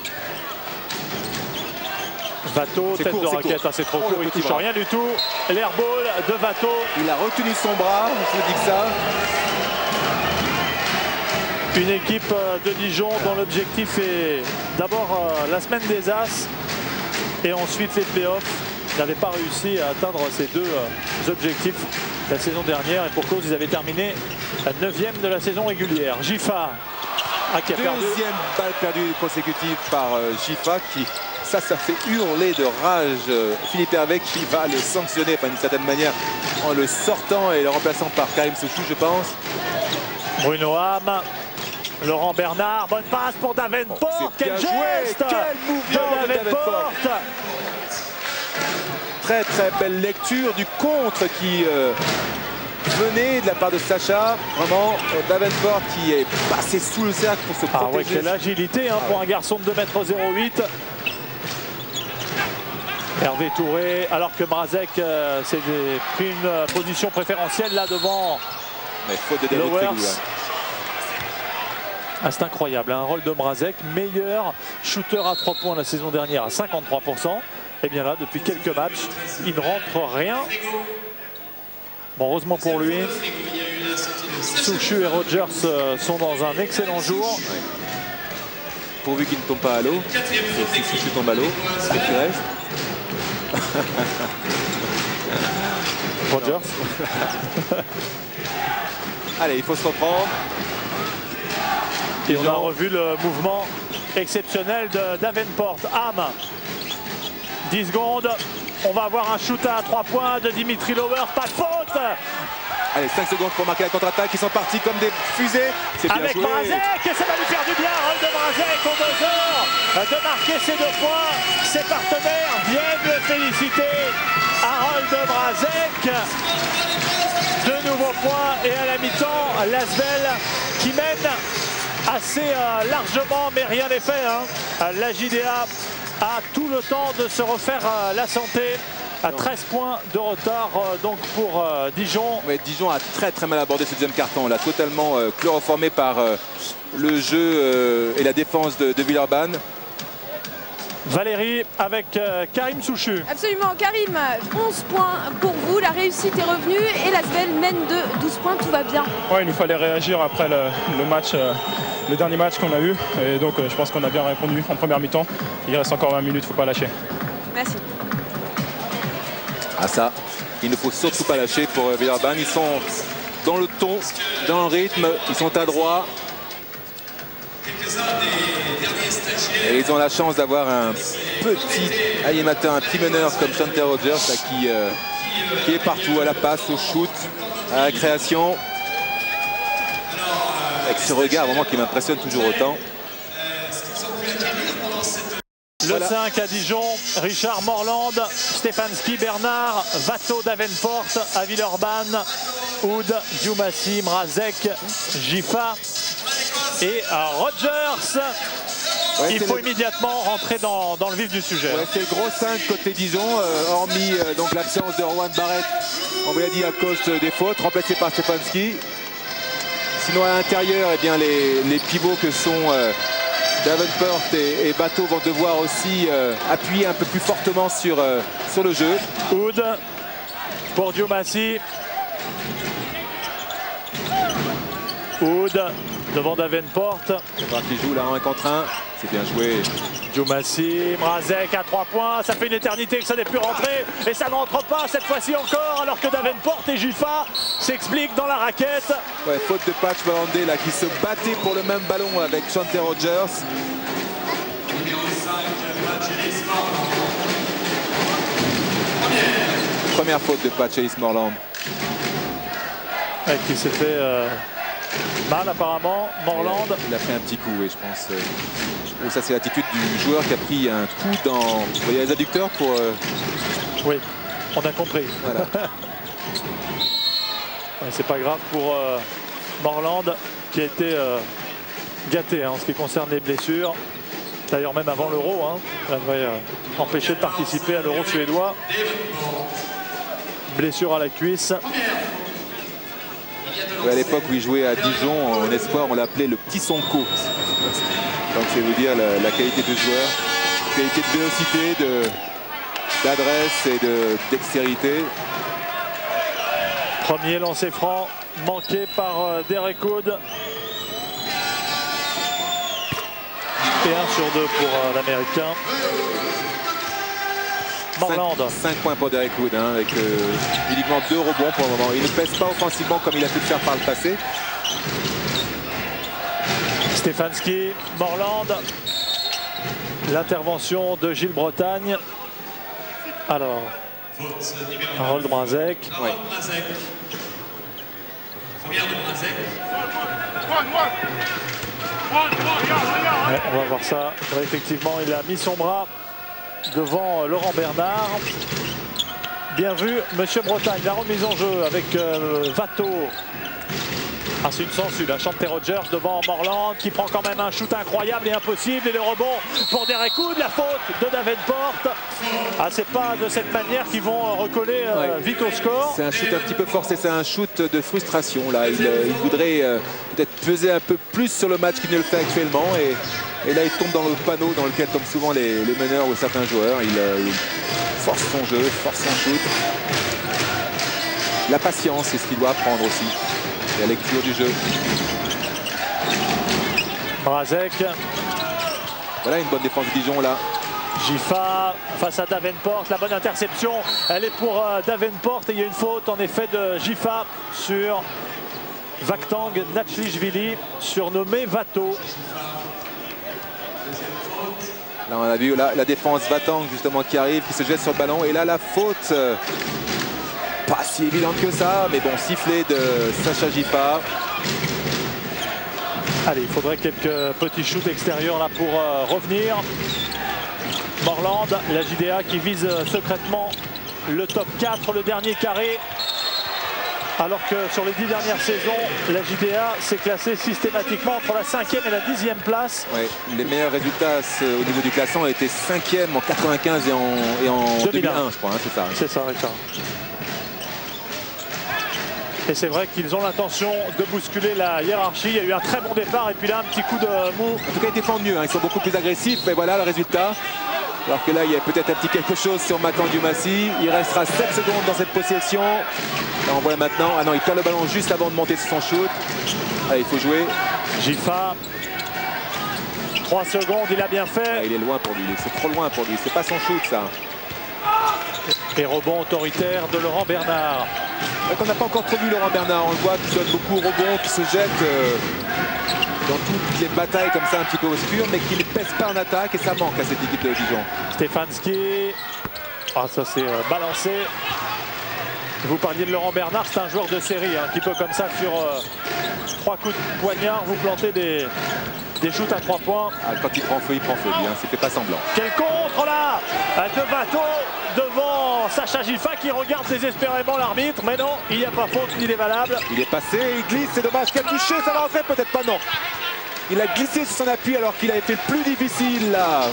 Bateau, tête de raquette, c'est trop court, il ne touche rien du tout. L'airball de Bateau. Il a retenu son bras, je vous dis que ça. Une équipe de Dijon dont l'objectif est d'abord la semaine des As et ensuite les playoffs. Ils n'avaient pas réussi à atteindre ces deux objectifs la saison dernière et pour cause ils avaient terminé la 9e de la saison régulière. Gifa qui a perdu. Deuxième balle perdue consécutive par Gifa qui ça fait hurler de rage Philippe Hervé qui va le sanctionner d'une certaine manière en le sortant et le remplaçant par Karim Souchou je pense. Bruno Ham. Laurent Bernard, bonne passe pour Davenport. Quel geste! Quel mouvement de Davenport! Très très belle lecture du contre qui venait de la part de Sacha. Vraiment, Davenport qui est passé sous le cercle pour se protéger. Ouais, quelle agilité pour un garçon de 2,08 m. Hervé Touré, alors que Mrazek s'est pris une position préférentielle là devant. Mais faute de Lowers. C'est incroyable, un rôle de Mrazek, meilleur shooter à 3 points la saison dernière à 53%. Et bien là, depuis quelques matchs, il ne rentre rien. Bon, heureusement pour lui, Souchu et Rogers sont dans un excellent jour. Ouais. Pourvu qu'il ne tombe pas à l'eau. Si Souchu tombe à l'eau, c'est ce qui reste. Rogers. Allez, il faut se reprendre. Et on a revu le mouvement exceptionnel de Davenport. Ham, 10 secondes. On va avoir un shoot à 3 points de Dimitri Lower. Pas de faute. Allez, 5 secondes pour marquer la contre-attaque. Ils sont partis comme des fusées. C'est bien avec joué. Mrazek, et ça va lui faire du bien. Harold Mrazek au buzzer de marquer ses 2 points. Ses partenaires viennent le féliciter. Harold Mrazek. 2 nouveaux points. Et à la mi-temps, Lasvel qui mène assez largement, mais rien n'est fait. La JDA a tout le temps de se refaire la santé. À 13 points de retard donc pour Dijon. Ouais, Dijon a très mal abordé ce deuxième carton. Là, totalement chloroformé par le jeu et la défense de Villeurbanne. Valérie avec Karim Souchu. Absolument, Karim, 11 points pour vous, la réussite est revenue et l'Asvel mène de 12 points, tout va bien. Ouais, il nous fallait réagir après le match, le dernier match qu'on a eu. Et donc je pense qu'on a bien répondu en première mi-temps. Il reste encore 20 minutes, il ne faut pas lâcher. Merci. Ah ça, il ne faut surtout pas lâcher pour Villeurbanne. Ils sont dans le ton, dans le rythme, ils sont adroits. Et ils ont la chance d'avoir un petit animateur, un petit meneur comme Chanter Rogers là, qui est partout, à la passe, au shoot, à la création. Avec ce regard vraiment qui m'impressionne toujours autant. Le 5 à Dijon, Richard Morland, Stefanski, Bernard, Vato, Davenport, à Villeurbanne, Oud, Djoumassi, Mrazek, Gifa et Rogers. Ouais, il faut immédiatement rentrer dans le vif du sujet. Ouais, c'est le gros 5 côté Dijon, hormis donc l'absence de Rowan Barrett, on vous l'a dit à cause des fautes, remplacé par Stefanski. Sinon à l'intérieur, eh bien, les pivots que sont Davenport et Bateau vont devoir aussi appuyer un peu plus fortement sur le jeu. Oud pour Djoumassi. Oud devant Davenport. Qui joue là 1 contre 1. C'est bien joué. Djoumassi, Mrazek à 3 points. Ça fait une éternité que ça n'est plus rentré. Et ça ne rentre pas cette fois-ci encore. Alors que Davenport et Gifa s'expliquent dans la raquette. Ouais, faute de Patch Valandé là qui se battait pour le même ballon avec Chanter Rogers. Première faute de Patch Ellis Morland. Ouais, qui s'est fait mal apparemment. Morland. Il a fait un petit coup, et je pense. Ça c'est l'attitude du joueur qui a pris un coup dans. Vous voyez les adducteurs pour. Oui, on a compris. Voilà. C'est pas grave pour Morland qui a été gâté en ce qui concerne les blessures. D'ailleurs même avant l'Euro, il avait empêché de participer à l'Euro suédois. Blessure à la cuisse. Ouais, à l'époque où il jouait à Dijon en espoir, on l'appelait le petit Sonko. Donc c'est vous dire la qualité de joueur, qualité de vélocité, d'adresse et de dextérité. Premier lancer franc manqué par Derek Oud. Et 1 sur 2 pour l'Américain. Morland. 5 points pour Derek Oud, avec uniquement 2 rebonds pour le moment. Il ne pèse pas offensivement comme il a pu le faire par le passé. Stefanski, Morland. L'intervention de Gilles Bretagne. Alors, Harold Mrazek. Ouais. Ouais, on va voir ça. Ouais, effectivement, il a mis son bras devant Laurent Bernard. Bien vu, Monsieur Bretagne. La remise en jeu avec Vato. Ah, c'est une censure. Chanter Rogers devant Morland qui prend quand même un shoot incroyable et impossible. Et le rebond pour Derek Oud. La faute de Davenport. Ah, c'est pas de cette manière qu'ils vont recoller vite au score. C'est un shoot un petit peu forcé. C'est un shoot de frustration. Là, il voudrait peut-être peser un peu plus sur le match qu'il ne le fait actuellement. Et là, il tombe dans le panneau dans lequel, comme souvent les meneurs ou certains joueurs, il force son jeu, force son shoot. La patience, c'est ce qu'il doit apprendre aussi. La lecture du jeu. Mrazek. Voilà une bonne défense de Dijon là. Gifa face à Davenport, la bonne interception, elle est pour Davenport et il y a une faute en effet de Gifa sur Vakhtang Natchlishvili, surnommé Vato. Là on a vu la défense Vakhtang justement qui arrive, qui se jette sur le ballon et là la faute, pas si évidente que ça, mais bon, sifflet de Sacha Gifa. Allez, il faudrait quelques petits shoots extérieurs là pour revenir. Morland, la JDA qui vise secrètement le top 4, le dernier carré. Alors que sur les 10 dernières saisons, la JDA s'est classée systématiquement entre la 5e et la 10e place. Ouais, les meilleurs résultats au niveau du classement ont été 5e en 95 et en 2001, je crois, hein, c'est ça. C'est ça, Richard. Et c'est vrai qu'ils ont l'intention de bousculer la hiérarchie. Il y a eu un très bon départ et puis là un petit coup de mou. En tout cas ils défendent mieux, hein. Ils sont beaucoup plus agressifs, mais voilà le résultat. Alors que là il y a peut-être un petit quelque chose sur Matan Dumassi. Il restera 7 secondes dans cette possession. Là on voit maintenant, ah non, il perd le ballon juste avant de monter sur son shoot. Allez, il faut jouer. Gifa, 3 secondes, il a bien fait. Ah, il est loin pour lui, c'est trop loin pour lui, c'est pas son shoot ça. Et rebond autoritaire de Laurent Bernard. On n'a pas encore trop vu Laurent Bernard, on le voit qui donne beaucoup au rebond, qui se jette dans toutes les batailles comme ça un petit peu obscures, mais qui ne pèse pas en attaque et ça manque à cette équipe de Dijon. Stefanski, ah ça c'est balancé. Vous parliez de Laurent Bernard, c'est un joueur de série hein, qui peut comme ça sur 3 coups de poignard vous planter des shoots à 3 points. Ah, quand il prend feu lui, hein, c'était pas semblant. Quel contre là de Vato devant Sacha Gifa qui regarde désespérément l'arbitre, mais non, il n'y a pas faute, il est valable. Il est passé, il glisse, c'est dommage, qu'il a touché, ça va rentrer, peut-être pas, non. Il a glissé sur son appui alors qu'il avait fait le plus difficile là,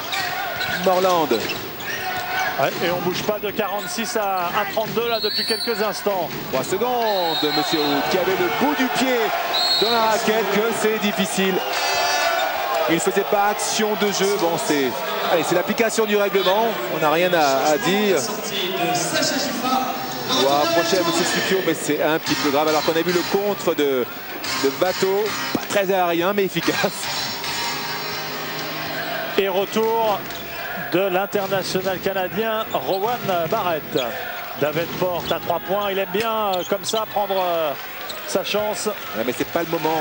Morland. Ouais, et on bouge pas de 46 à 32 là depuis quelques instants. 3 secondes, monsieur Roux, qui avait le bout du pied dans la raquette, que c'est difficile. Il ne faisait pas action de jeu. Bon, c'est l'application du règlement. On n'a rien à dire. On va approcher à M. Supio, mais c'est un petit peu grave. Alors qu'on a vu le contre de Vato. Pas très aérien, mais efficace. Et retour de l'international canadien Rowan Barrett. Davenport à 3 points. Il aime bien comme ça prendre sa chance. Ouais, mais c'est pas le moment.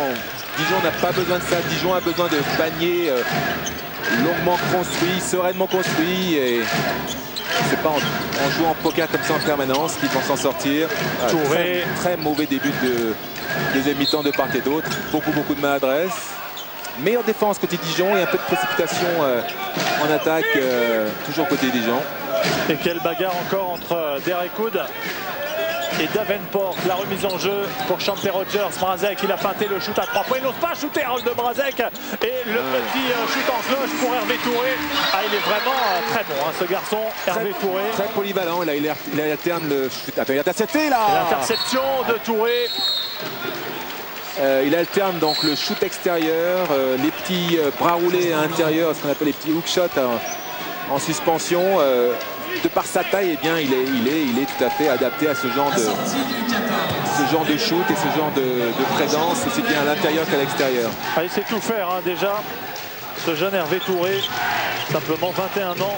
Dijon n'a pas besoin de ça. Dijon a besoin de paniers longuement construits, sereinement construits. Et c'est pas en jouant en poker comme ça en permanence qu'ils vont s'en sortir. Touré. Très mauvais début de deuxième mi-temps de part et d'autre. Beaucoup de maladresse. Meilleure défense côté Dijon et un peu de précipitation en attaque, toujours côté Dijon. Et quelle bagarre encore entre Derek Hood et Davenport. La remise en jeu pour Chante Rogers. Mrazek, il a feinté le shoot à 3 points. Il n'ose pas shooter de Mrazek. Et le petit shoot en cloche pour Hervé Touré. Ah, il est vraiment très bon, hein, ce garçon, Hervé Touré. Très polyvalent. Là, il alterne le shoot. Attends, il a intercepté là. L'interception de Touré. Il alterne donc le shoot extérieur, les petits bras roulés à l'intérieur, ce qu'on appelle les petits hook shots en suspension. De par sa taille, eh bien, il est tout à fait adapté à ce genre de shoot et ce genre de présence, aussi bien à l'intérieur qu'à l'extérieur. Ah, il sait tout faire hein, déjà, ce jeune Hervé Touré, simplement 21 ans.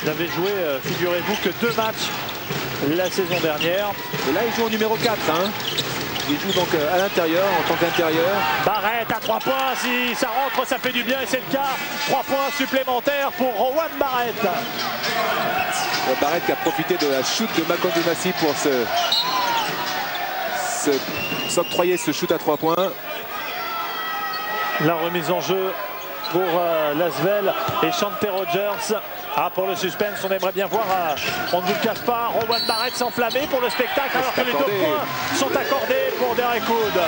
Il avait joué, figurez-vous, que 2 matchs la saison dernière. Et là, il joue au numéro 4. Hein. Il joue donc à l'intérieur, en tant qu'intérieur. Barrett à 3 points, si ça rentre, ça fait du bien et c'est le cas. 3 points supplémentaires pour Rowan Barrett. Barrett qui a profité de la shoot de Matan Dumassi pour s'octroyer ce shoot à 3 points. La remise en jeu pour l'Asvel et Chante Rogers. Ah, pour le suspense, on aimerait bien voir, on ne vous le cache pas, Rowan Barrett s'enflammer pour le spectacle alors que les 2 points sont accordés pour Derek Hood.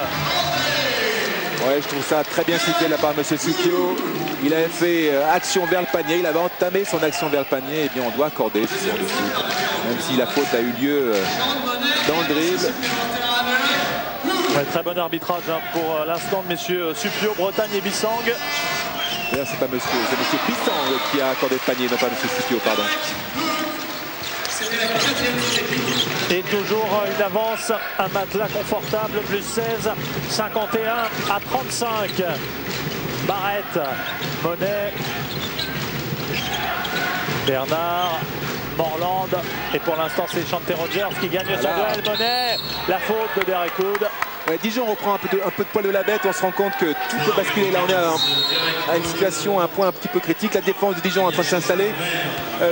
Ouais, je trouve ça très bien sifflé de la part de M. Supio. Il avait fait action vers le panier, il avait entamé son action vers le panier, et bien on doit accorder ce genre de shoot. Même si la faute a eu lieu dans le dribble. Ouais, très bon arbitrage hein, pour l'instant de messieurs Supio, Bretagne et Bissang. D'ailleurs, c'est pas monsieur, c'est monsieur Bissang qui a accordé le panier, non pas monsieur Supio, pardon. Et toujours une avance, un matelas confortable, plus 16, 51 à 35. Barrett, Monet. Bernard, Morland, et pour l'instant c'est Chanté Rogers qui gagne son duel. Monet, la faute de Derek Wood. Ouais, Dijon reprend un peu de poil de la bête. On se rend compte que tout peut basculer. Là, on est à une situation, un point un petit peu critique. La défense de Dijon est en train de s'installer.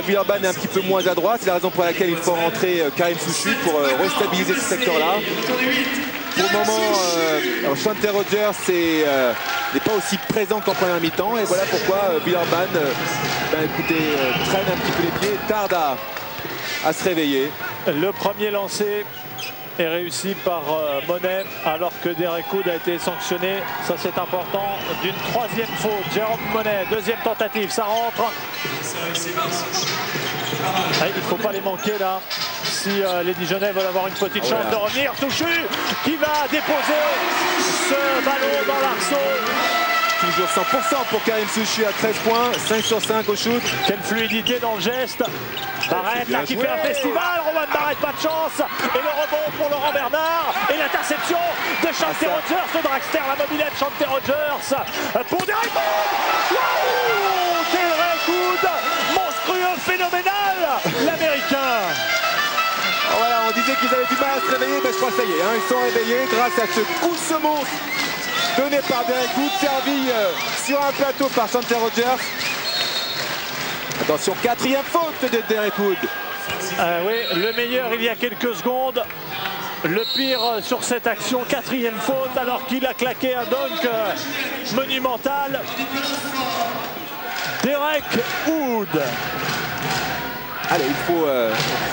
Villeurbanne est un petit peu moins à droite. C'est la raison pour laquelle il faut rentrer Karim Souchu pour restabiliser ce secteur-là. Pour le moment, Chanté Rogers n'est pas aussi présent qu'en première mi-temps. Et voilà pourquoi Villeurbanne traîne un petit peu les pieds, tarde à se réveiller. Le premier lancé est réussi par Monet, alors que Derek Wood a été sanctionné, ça c'est important, d'une troisième faute. Jérôme Monet, deuxième tentative, ça rentre. Il ne faut pas les manquer là, si les Dijonnais veulent avoir une petite chance de revenir. Souchu qui va déposer ce ballon dans l'arceau. Toujours 100% pour Karim Souchu à 13 points, 5 sur 5 au shoot. Quelle fluidité dans le geste. Barrett là qui fait un festival, Roman Barrett pas de chance. Et le rebond pour Laurent Bernard. Et l'interception de Chanté Rogers, le dragster, la mobilette Chanté Rogers. Pour Derek Wood. Waouh, Derek Wood, monstrueux, phénoménal, l'américain. Voilà, on disait qu'ils avaient du mal à se réveiller, mais je crois que ça y est, ils sont réveillés grâce à ce coup de semonce donné par Derek Wood, servi sur un plateau par Chanté Rogers. Attention, quatrième faute de Derek Wood. Oui, le meilleur il y a quelques secondes. Le pire sur cette action, quatrième faute, alors qu'il a claqué un dunk monumental. Derek Wood. Allez, il faut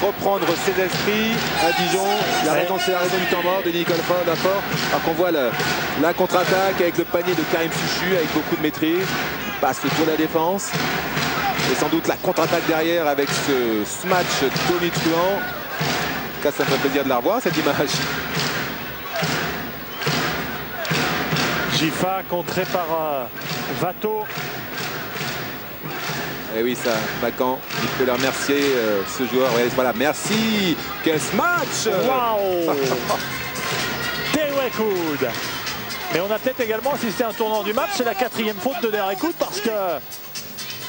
reprendre ses esprits à Dijon. C'est la raison du temps mort de Nicolas Dafort. Alors qu'on voit la contre-attaque avec le panier de Karim Souchu avec beaucoup de maîtrise. Il passe le tour de la défense. Et sans doute la contre-attaque derrière avec ce smash tonitruant. En tout cas, ça me fait plaisir de la revoir, cette image. Gifa contré par Vato. Et oui, ça, Macan, il peut le remercier, ce joueur. Ouais, voilà, merci. Quel match. Waouh. Derek Wood. Mais on a peut-être également assisté à un tournant du match. C'est la quatrième faute de Derek Wood parce que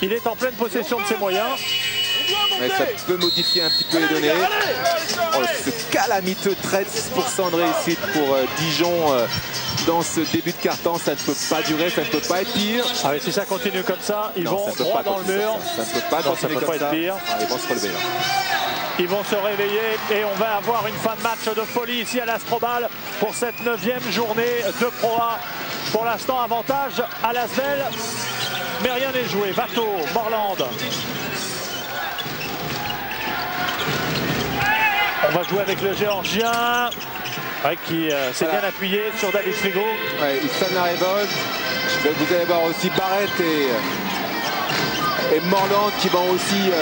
il est en pleine possession de ses moyens. Ouais, ça peut modifier un petit peu les données. Oh, ce calamiteux 13% de réussite pour Dijon dans ce début de quart-temps. Ça ne peut pas durer, ça ne peut pas être pire. Ah oui, si ça continue comme ça, ils vont droit dans le mur. Ça ne peut pas continuer comme ça. Pire. Ils vont se relever là. Ils vont se réveiller et on va avoir une fin de match de folie ici à l'Astrobal pour cette 9e journée de Pro A. Pour l'instant, avantage à l'Asvel, mais rien n'est joué. Vato, Morland. On va jouer avec le Géorgien qui s'est bien appuyé sur David Frigo. Ouais, il sonne la révolte. Vous allez voir aussi Barrett et Morland qui vont aussi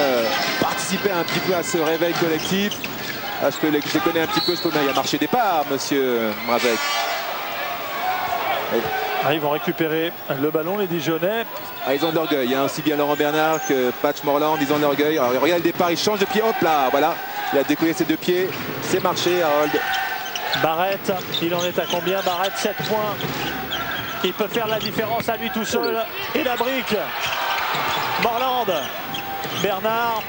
participer un petit peu à ce réveil collectif. Ah, je les connais un petit peu, il y a marché départ, monsieur Mrazek. Ils vont récupérer le ballon, les Dijonnais. Ils ont de l'orgueil, aussi bien Laurent Bernard que Patch Morland, ils ont de l'orgueil. Alors regarde le départ, il change de pied, hop là, voilà. Il a décollé ses deux pieds, c'est marché, Harold. Barrett, il en est à combien? Barrett, 7 points. Il peut faire la différence à lui tout seul. Et la brique. Morland. Bernard.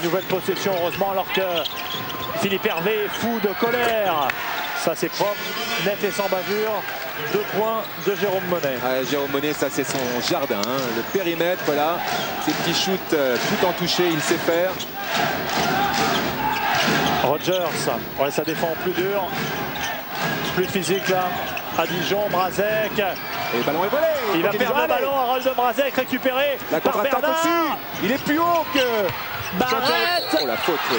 Nouvelle possession, heureusement, alors que Philippe Hervé est fou de colère. Ça, c'est propre, net et sans bavure. 2 points de Jérôme Monet. Jérôme Monet, ça, c'est son jardin. Le périmètre, voilà. Ses petits shoots, tout en touché, il sait faire. Rogers, ça défend plus dur, plus physique là, à Dijon, Mrazek. Et le ballon est volé. Il va perdre le ballon, Harold de Mrazek récupéré par Bernard. Il est plus haut que Barrett. Oh, la faute, oui.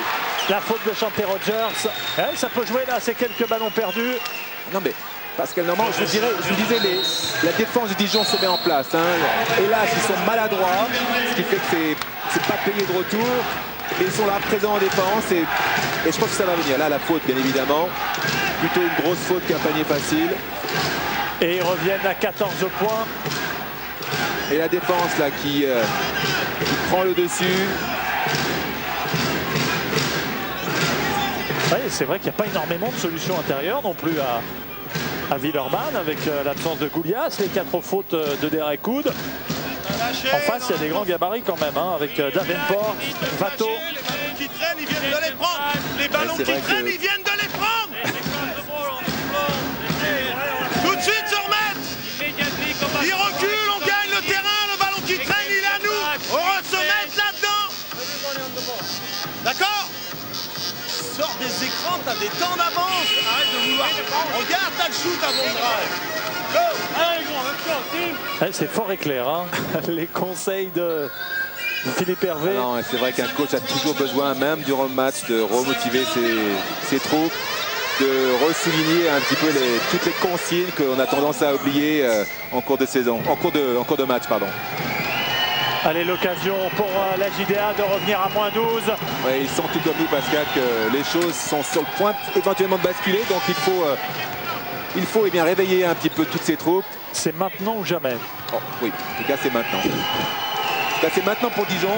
La faute de Chanté Rogers. Ça peut jouer là, c'est quelques ballons perdus. Non mais, Pascal Normand, je vous disais, la défense du Dijon se met en place. Et là, ils sont maladroits, ce qui fait que c'est pas payé de retour. Et ils sont là présents en défense et je pense que ça va venir. Là, la faute, bien évidemment. Plutôt une grosse faute qu'un panier facile. Et ils reviennent à 14 points. Et la défense, là, qui prend le dessus. Oui, c'est vrai qu'il n'y a pas énormément de solutions intérieures non plus à Villeurbanne avec l'absence de Goulias, les 4 fautes de Derek Wood. En face, il y a des grands gabarits quand même, hein, avec Davenport, Vato. Les ballons qui traînent, ils viennent de les prendre. Les ballons qui traînent, ils viennent de les prendre. Tout de suite se remettre. Ils reculent, on gagne le terrain. Le ballon qui traîne, il est à nous. On va se mettre là-dedans. D'accord? Sors des écrans, t'as des temps d'avance. Arrête de vouloir. Regarde, t'as le shoot à bon drive. C'est fort et clair, hein. Les conseils de Philippe Hervé. C'est vrai qu'un coach a toujours besoin, même durant le match, de remotiver ses troupes, de ressouligner un petit peu toutes les consignes qu'on a tendance à oublier en cours de saison, en cours de match, pardon. Allez, l'occasion pour la JDA de revenir à -12. Ouais, ils sentent tout comme nous, Pascal, que les choses sont sur le point éventuellement de basculer, donc il faut bien réveiller un petit peu toutes ces troupes. C'est maintenant ou jamais. Oh, oui, en tout cas c'est maintenant. En tout cas c'est maintenant pour Dijon.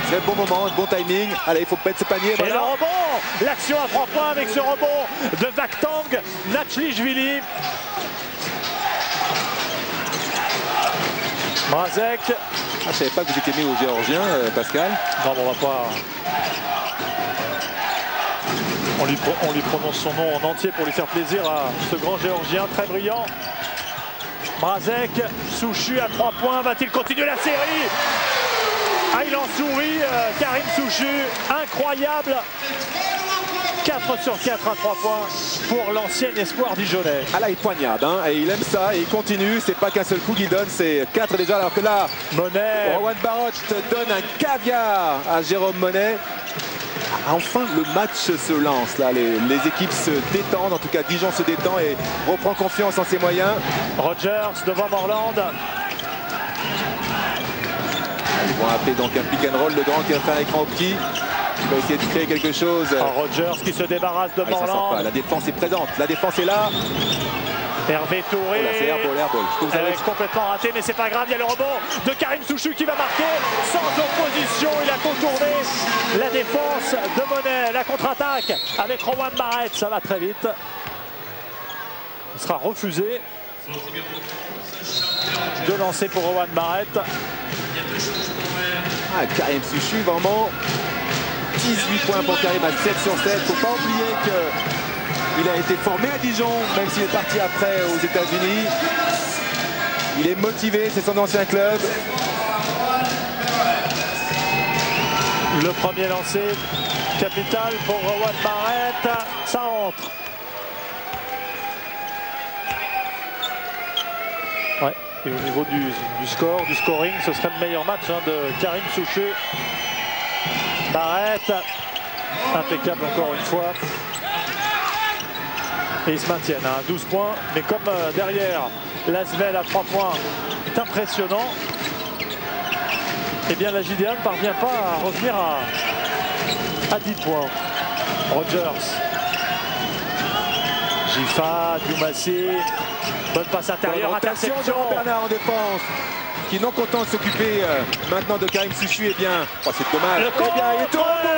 C'est le bon moment, le bon timing. Allez, il faut mettre ce panier. Et le rebond, l'action à 3 points avec ce rebond de Vakhtang Natchlishvili. Mrazek. Je ne savais pas que vous étiez mis au Géorgien, Pascal. Non, bon, on va pas... On lui prononce son nom en entier pour lui faire plaisir à ce grand Géorgien très brillant. Mrazek, Souchu à 3 points, va-t-il continuer la série? Ah, il en sourit, Karim Souchu, incroyable. 4 sur 4 à 3 points pour l'ancien espoir dijonnais. Ah là, il poignarde, hein, et il aime ça, et il continue. C'est pas qu'un seul coup qu'il donne, c'est 4 déjà, alors que là, Monet. Rowan Barot donne un caviar à Jérôme Monet. Enfin, le match se lance. Là, les équipes se détendent. En tout cas, Dijon se détend et reprend confiance en ses moyens. Rogers devant Morland. Ils vont appeler donc un pick and roll. Le grand qui va faire un écran au petit. Il va essayer de créer quelque chose. Rogers qui se débarrasse de Morland. La défense est présente. La défense est là. Hervé Touré. Oh là, c'est airball. Complètement raté, mais c'est pas grave. Il y a le rebond de Karim Souchu qui va marquer sans opposition. Il a contourné la défense de Monet. La contre-attaque avec Rowan Barrett. Ça va très vite. Il sera refusé de lancer pour Rowan Barrett. Karim Souchu, vraiment 18 points pour Karim à 7 sur 7. Faut pas oublier que il a été formé à Dijon, même s'il est parti après aux États-Unis. Il est motivé, c'est son ancien club. Le premier lancé capital pour Rowan Barrett. Ça entre. Ouais, et au niveau du scoring, ce serait le meilleur match de Karim Souchu. Barrett, impeccable encore une fois. Et ils se maintiennent à 12 points. Mais comme derrière, l'Asvel à 3 points est impressionnant, eh bien la JDA ne parvient pas à revenir à 10 points. Rogers. Gifa, Doumassi. Bonne passe intérieure, interception. Bernard en défense, qui non content de s'occuper maintenant de Karim Souchu, eh bien, c'est dommage. Le il est au rebond,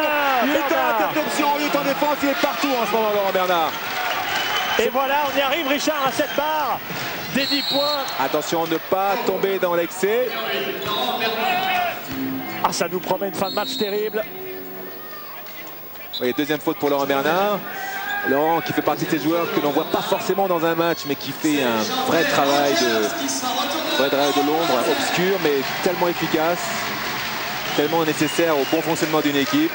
il est à l'interception, il est en défense, il est partout en ce moment, Laurent Bernard. Et voilà, on y arrive, Richard, à cette barre des 10 points. Attention à ne pas tomber dans l'excès. Ah, ça nous promet une fin de match terrible. Oui, deuxième faute pour Laurent Bernard. Laurent qui fait partie de ces joueurs que l'on ne voit pas forcément dans un match, mais qui fait un vrai travail de l'ombre, obscur, mais tellement efficace, tellement nécessaire au bon fonctionnement d'une équipe.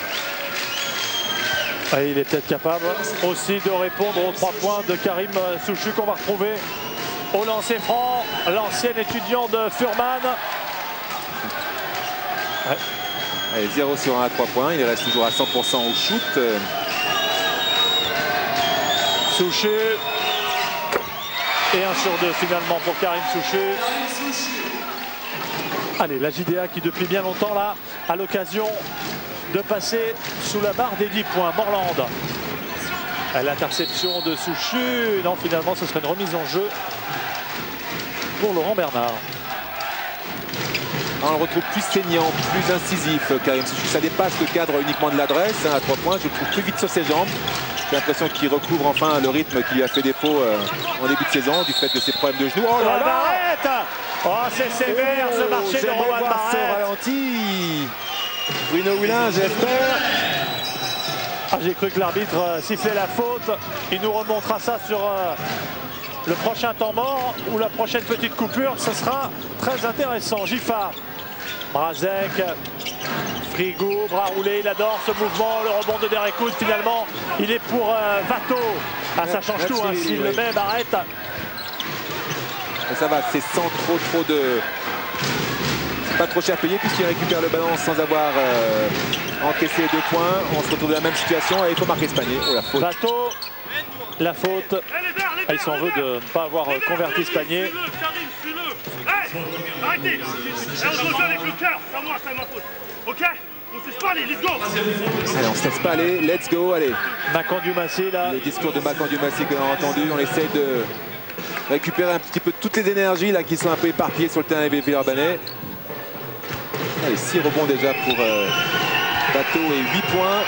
Et il est peut-être capable aussi de répondre aux 3 points de Karim Souchu qu'on va retrouver au lancer franc, l'ancien étudiant de Furman. Ouais. Allez, 0 sur 1 à 3 points, il reste toujours à 100% au shoot. Souchu. Et 1 sur 2 finalement pour Karim Souchu. Allez, la JDA qui depuis bien longtemps là a l'occasion de passer sous la barre des 10 points. Morland. L'interception de Souchu. Non, finalement, ce serait une remise en jeu pour Laurent Bernard. On le retrouve plus saignant, plus incisif, Karim Souchu. Ça dépasse le cadre uniquement de l'adresse. À 3 points, je le trouve plus vite sur ses jambes. J'ai l'impression qu'il recouvre enfin le rythme qui lui a fait défaut en début de saison du fait de ses problèmes de genoux. Oh là là, Oh, c'est sévère ce marché de Rowan Barrett. Ralenti. Bruno Willin, j'espère. Ah, j'ai cru que l'arbitre sifflait la faute. Il nous remontera ça sur le prochain temps mort ou la prochaine petite coupure. Ce sera très intéressant. Giffard, Mrazek, Frigo, bras roulé, il adore ce mouvement. Le rebond de Derek Hood, finalement, il est pour Vato. Ah, ça change tout, hein, s'il le met, Barrett. Et ça va, c'est sans trop de... Pas trop cher payé puisqu'il récupère le ballon sans avoir encaissé 2 points. On se retrouve dans la même situation et il faut marquer ce panier. Oh, la faute. Vato, la faute. Ah, il s'en veut de ne pas avoir converti ce panier. Arrêtez. On se avec le cœur. C'est à moi, c'est ma faute. Ok? On se laisse pas aller, let's go. Allez, on se laisse pas aller, let's go, allez. Makandiou Massé là. Le discours de Makandiou Massé que l'on a entendu, on essaie de récupérer un petit peu toutes les énergies là qui sont un peu éparpillées sur le terrain des Villeurbanais. Allez, 6 rebonds déjà pour Vato et 8 points.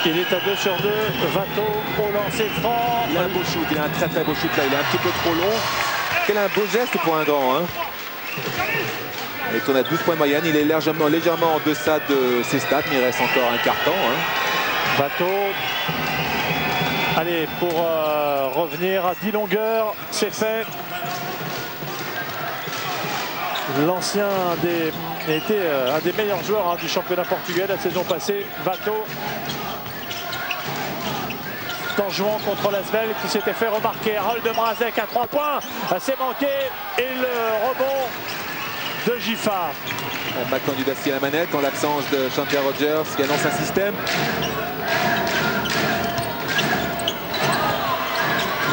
Il est à 2 sur 2, Vato au lancer franc. Il a un beau shoot, il a un très beau shoot là, il est un petit peu trop long. Quel un beau geste pour un grand. Hein. Il tourne à 12 points de moyenne, il est légèrement en deçà de ses stats, mais il reste encore un quart temps. Hein. Vato. Allez, pour revenir à 10 longueurs, c'est fait. L'ancien était un des meilleurs joueurs du championnat portugais la saison passée, Vato. En jouant contre l'Asvel qui s'était fait remarquer. Harold de Mrazek à 3 points, c'est manqué. Et le rebond de Giffard. Makandiou Massé à la manette en l'absence de Chanter Rogers qui annonce un système.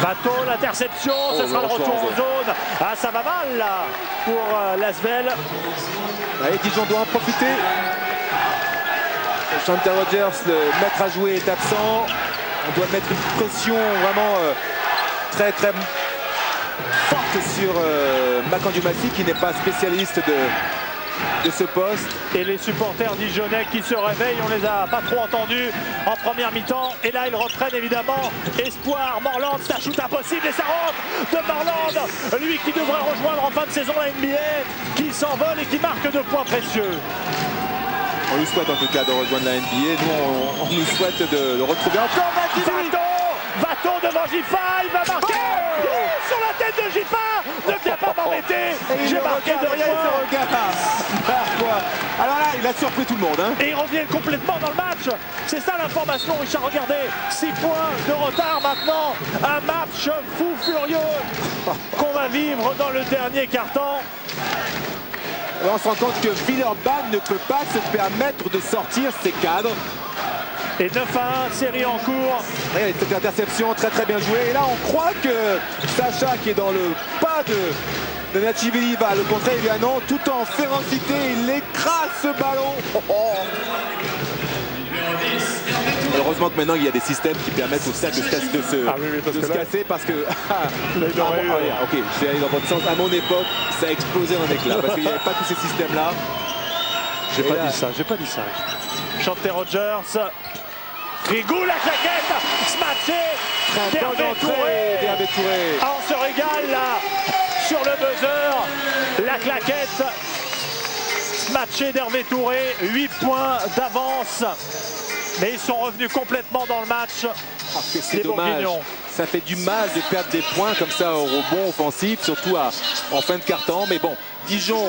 Vato, l'interception, ce sera le retour en zone. Ah, ça va mal là pour l'Asvel. Allez, Dijon doit en profiter. Chanter Rogers, le maître à jouer, est absent. On doit mettre une pression vraiment très forte sur Makandiou Massé qui n'est pas spécialiste de ce poste. Et les supporters dijonnais qui se réveillent, on les a pas trop entendus en première mi-temps. Et là, ils reprennent évidemment espoir. Morland, c'est un shoot impossible et ça rentre de Morland. Lui qui devrait rejoindre en fin de saison la NBA, qui s'envole et qui marque 2 points précieux. On lui souhaite en tout cas de rejoindre la NBA. Nous, on nous souhaite de le retrouver encore. Vato devant Giffard, il va marquer sur la tête de Giffard. Ne viens pas m'embêter. J'ai marqué de rien. Alors là, il a surpris tout le monde. Hein. Et il revient complètement dans le match. C'est ça l'information, Richard. Regardez, 6 points de retard maintenant. Un match fou furieux qu'on va vivre dans le dernier quart-temps. On se rend compte que Villeurbanne ne peut pas se permettre de sortir ses cadres. Et 9-1, série en cours. Regardez, cette interception très bien jouée. Et là, on croit que Sacha, qui est dans le pas de Natchivili, va le contrer. Eh bien non, tout en férocité, il écrase ce ballon. Heureusement que maintenant il y a des systèmes qui permettent au stade de se casser parce que ok, je vais aller dans votre sens. À mon époque, ça a explosé en éclat parce qu'il n'y avait pas tous ces systèmes là. J'ai pas dit ça. Chanter Rogers. Frigo, la claquette, smatché, Dervé Touré. Ah, on se régale là sur le buzzer. La claquette, smatché d'Hervé Touré, 8 points d'avance. Mais ils sont revenus complètement dans le match. C'est dommage. Ça fait du mal de perdre des points comme ça au rebond offensif, surtout en fin de quart-temps. Mais bon, Dijon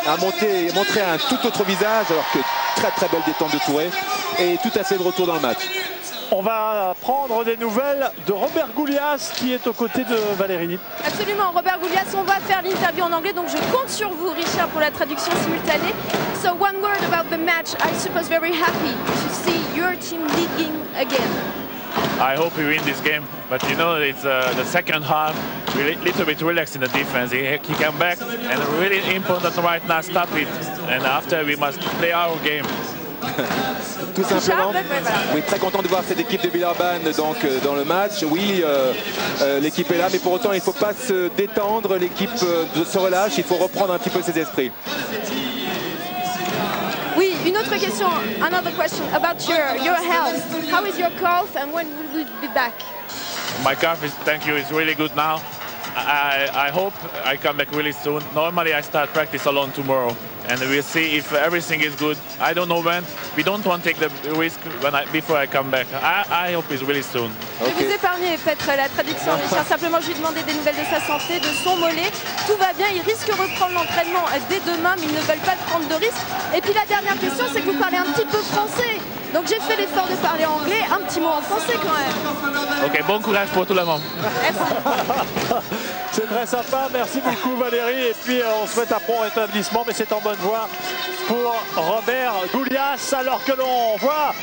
a montré un tout autre visage, alors que très belle détente de Touré et tout à fait de retour dans le match. On va prendre des nouvelles de Robert Goulias qui est aux côtés de Valérie. Absolument, Robert Goulias, on va faire l'interview en anglais, donc je compte sur vous, Richard, pour la traduction simultanée. So one word about the match. I suppose very happy to see your team leading again. I hope we win this game, but you know it's the second half. We're a little bit relaxed in the defense. He came back and really important right now stop it. And after we must play our game. Tout simplement. Oui, très content de voir cette équipe de Villeurbanne donc dans le match. Oui, l'équipe est là, mais pour autant il ne faut pas se détendre. L'équipe se relâche. Il faut reprendre un petit peu ses esprits. Oui, une autre question. Another question about your health. How is your cough and when will we be back? My cough is, thank you, is really good now. I hope I come back really soon. Normally I start practice alone tomorrow, and we'll see if everything is good. I don't know when. We don't want to take the risk before I come back. I hope it's really soon. Je vais vous épargner peut-être la traduction, Richard. Simplement, je lui demandais des nouvelles de sa santé, de son mollet. Tout va bien, il risque de reprendre l'entraînement dès demain, mais ils ne veulent pas prendre de risques. Et puis la dernière question, c'est que vous parlez un petit peu français. Donc j'ai fait l'effort de parler anglais, un petit mot en français quand même. Ok, bon courage pour tout le monde. C'est très sympa, merci beaucoup Valérie. Et puis on souhaite un prompt rétablissement, mais c'est en bonne voie pour Robert Goulias. Alors que l'on voit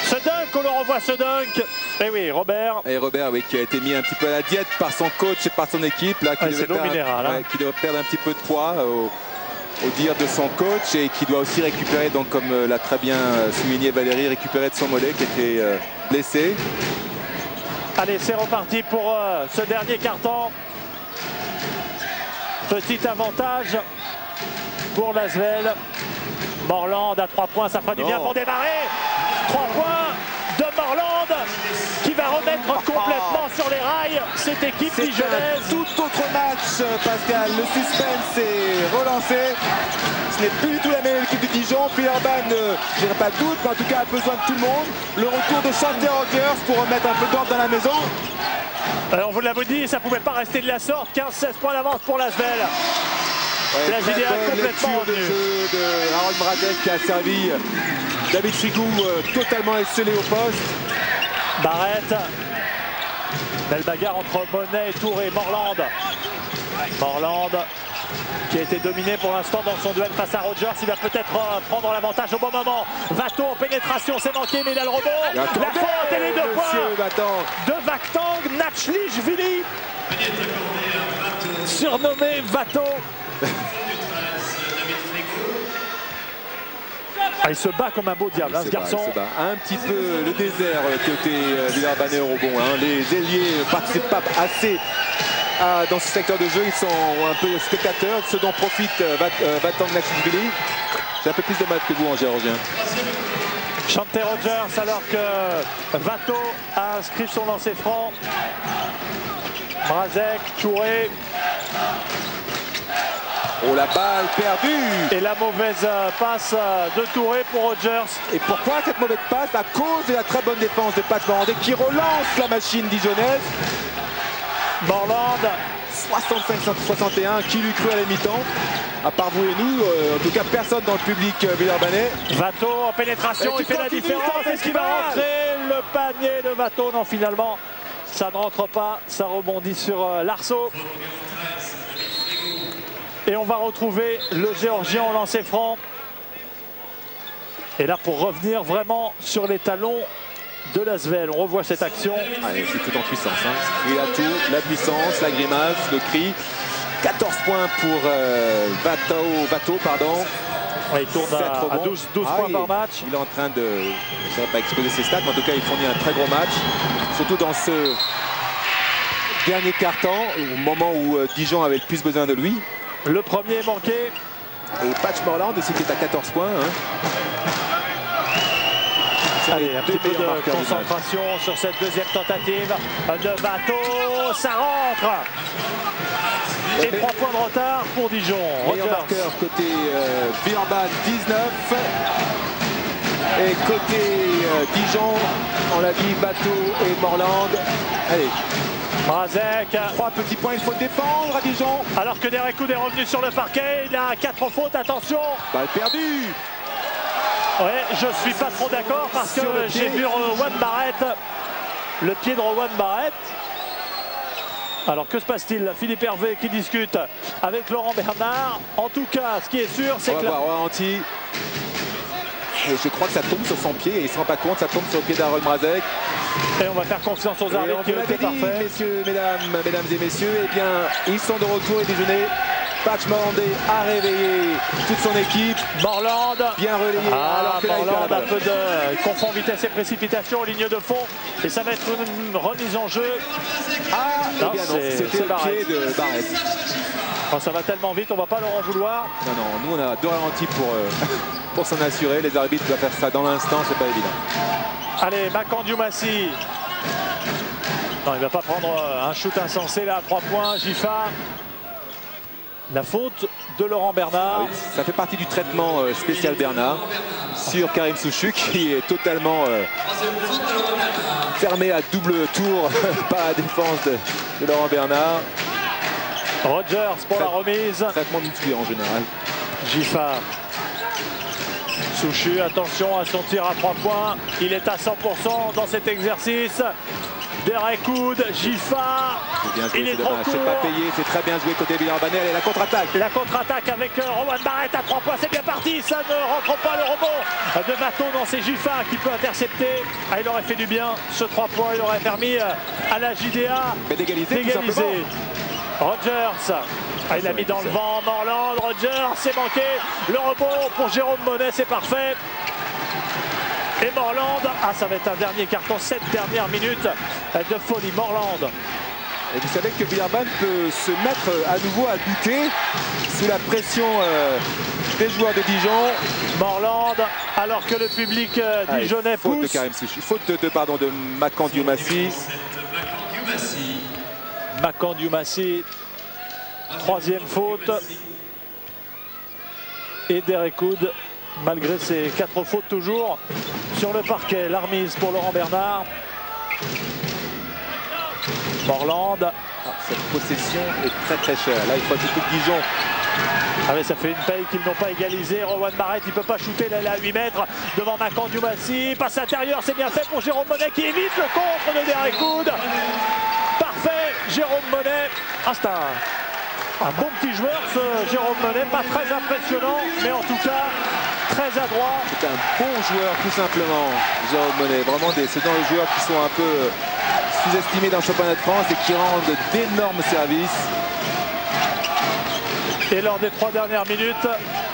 ce dunk, Et oui, Robert. Et Robert, oui, qui a été mis un petit peu à la diète par son coach et par son équipe. Là, qui doit perdre un petit peu de poids. Au dire de son coach, et qui doit aussi récupérer, donc comme l'a très bien souligné Valérie, récupérer de son mollet qui était blessé. Allez, c'est reparti pour ce dernier carton. Petit avantage pour l'Asvel. Morland à 3 points, ça fera du bien pour démarrer. 3 points de Morland qui va remettre complètement sur les rails cette équipe dijonnaise. Tout autre match, Pascal. Le suspense est relancé. Ce n'est plus du tout la même équipe de Dijon. Villeurbanne, je n'ai pas de doute, mais en tout cas a besoin de tout le monde. Le retour de Chanter Rogers pour remettre un peu d'ordre dans la maison. Alors on vous l'avait dit, ça ne pouvait pas rester de la sorte. 15-16 points d'avance pour l'Asvel. La GDA complètement de jeu de Harold Mrazek qui a servi David Frigou totalement esselé au poste. Barrett. Belle bagarre entre Monet, Touré, Morland. Morland qui a été dominé pour l'instant dans son duel face à Rogers. Il va peut-être prendre l'avantage au bon moment. Vato en pénétration, c'est manqué, mais il a le rebond. La faute et les 2 points de Vaktang Natchlishvili, surnommé Vato. Il se bat comme un beau diable, ce garçon. Il se bat. Un petit peu le désert côté Villeurbanne au rebond. Les ailiers ne participent pas assez dans ce secteur de jeu. Ils sont un peu spectateurs, ce dont profite Vaktang Natchlishvili. J'ai un peu plus de maths que vous en géorgien. Chanter Rogers alors que Vato a inscrit son lancer franc. Mrazek, Touré. Oh, la balle perdue. Et la mauvaise passe de Touré pour Rogers. Et pourquoi cette mauvaise passe? À cause de la très bonne défense de Pat Morandé qui relance la machine dijonnaise. Morland 65-61, qui lui cru à la mi-temps? À part vous et nous, en tout cas personne dans le public villeurbanais. Vato en pénétration, il fait la différence. Est-ce qu'il va rentrer le panier de Vato? Non, finalement, ça ne rentre pas. Ça rebondit sur l'arceau. Et on va retrouver le Géorgien au lancer franc. Et là, pour revenir vraiment sur les talons de l'Asvel, on revoit cette action. Allez, c'est tout en puissance. Il a tout, la puissance, la grimace, le cri. 14 points pour Vato, pardon. Il tourne à 12 points par match. Il est en train de, je ne vais pas exposer ses stats, mais en tout cas, il fournit un très gros match. Surtout dans ce dernier quart-temps, au moment où Dijon avait le plus besoin de lui. Le premier est manqué. Et Patch Morland aussi qui est à 14 points. Allez, un petit peu de concentration sur cette deuxième tentative de Vato. Ça rentre. Et 3 points de retard pour Dijon. Meilleur marqueur côté Villeurbanne, 19. Et côté Dijon, on l'a dit, Vato et Morland. Allez. Mrazek. 3 petits points, il faut défendre à Dijon. Alors que Derek Hood est revenu sur le parquet, il a 4 fautes, attention. Balle perdue. Ouais, je suis pas trop d'accord parce que j'ai vu Rowan Barrett, le pied de Rowan Barrett. Alors que se passe-t-il? Philippe Hervé qui discute avec Laurent Bernard. En tout cas, ce qui est sûr, c'est que... On va voir ralenti. Et je crois que ça tombe sur son pied et il ne se rend pas compte, ça tombe sur le pied d'Harold Mrazek. Et on va faire confiance aux arbitres qui étaient parfaits. Messieurs, mesdames et messieurs, eh bien, ils sont de retour et déjeuner. Patch Morandé a réveillé toute son équipe. Morland bien relayé. Morland un peu de confond vitesse et précipitation en ligne de fond. Et ça va être une remise en jeu. Non, c'était le pied de Barrett. Oh, ça va tellement vite, on va pas leur en vouloir. Non, nous on a 2 ralentis pour s'en assurer. Les arbitres doivent faire ça dans l'instant, c'est pas évident. Allez, Makan Diomassi. Non, il ne va pas prendre un shoot insensé là à 3 points. Giffard. La faute de Laurent Bernard. Ah oui, ça fait partie du traitement spécial Bernard sur Karim Souchuk qui est totalement fermé à double tour par la défense de Laurent Bernard. Rogers pour la remise. Traitement musculaire en général. Giffard. Souchu, attention à son tir à 3 points. Il est à 100% dans cet exercice. Derek Hood, Giffard. Il est trop court. C'est pas payé, c'est très bien joué côté Villeurbanne. Et la contre-attaque. La contre-attaque avec Rowan Barrett à 3 points. C'est bien parti. Ça ne rentre pas, le rebond de Bateau. Non, c'est Giffard qui peut intercepter. Ah, il aurait fait du bien ce 3 points. Il aurait permis à la JDA d'égaliser. Rogers. Ah, il a mis dans le vent Morland. Rogers, c'est manqué. Le rebond pour Jérôme Monet, c'est parfait. Et Morland, ah, ça va être un dernier carton, 7 dernières minutes de folie. Morland. Et vous savez que Villeurbanne peut se mettre à nouveau à douter sous la pression des joueurs de Dijon. Morland, alors que le public dijonnais pousse. Faute de Karim Souchu, faute de Makan Diomassi. Makan Diomassi, 3e faute. Et Derek Hood, malgré ses 4 fautes toujours sur le parquet. La remise pour Laurent Bernard. Morland. Cette possession est très très chère. Là, il faut ajouter Dijon. Ah mais ça fait une paye qu'ils n'ont pas égalisé. Rowan Barrett, il ne peut pas shooter là à 8 mètres devant Makan Diomassi. Passe intérieur, c'est bien fait pour Jérôme Monet qui évite le contre de Derek Hood. Parfait, Jérôme Monet. Ah, c'est un bon petit joueur ce Jérôme Monet, pas très impressionnant, mais en tout cas très adroit. C'est un bon joueur tout simplement, Jérôme Monet. Vraiment, ce sont des joueurs qui sont un peu sous-estimés dans le championnat de France et qui rendent d'énormes services. Et lors des 3 dernières minutes,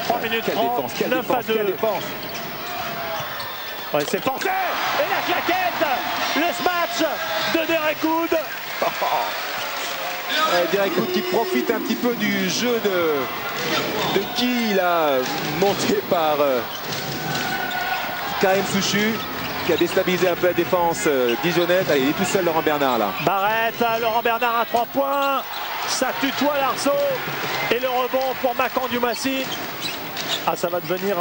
3 minutes 30, 9 à 2. Ouais, c'est pensé. Et la claquette, le smash de Derek Hood. Derek Hood qui profite un petit peu du jeu de qui il a monté par Karim Souchu, qui a déstabilisé un peu la défense dijonnaise. Allez, il est tout seul, Laurent Bernard là. Barrett, Laurent Bernard à 3 points. Ça tutoie l'Arceau. Et le rebond pour Makan Diomassi. Ah, ça va devenir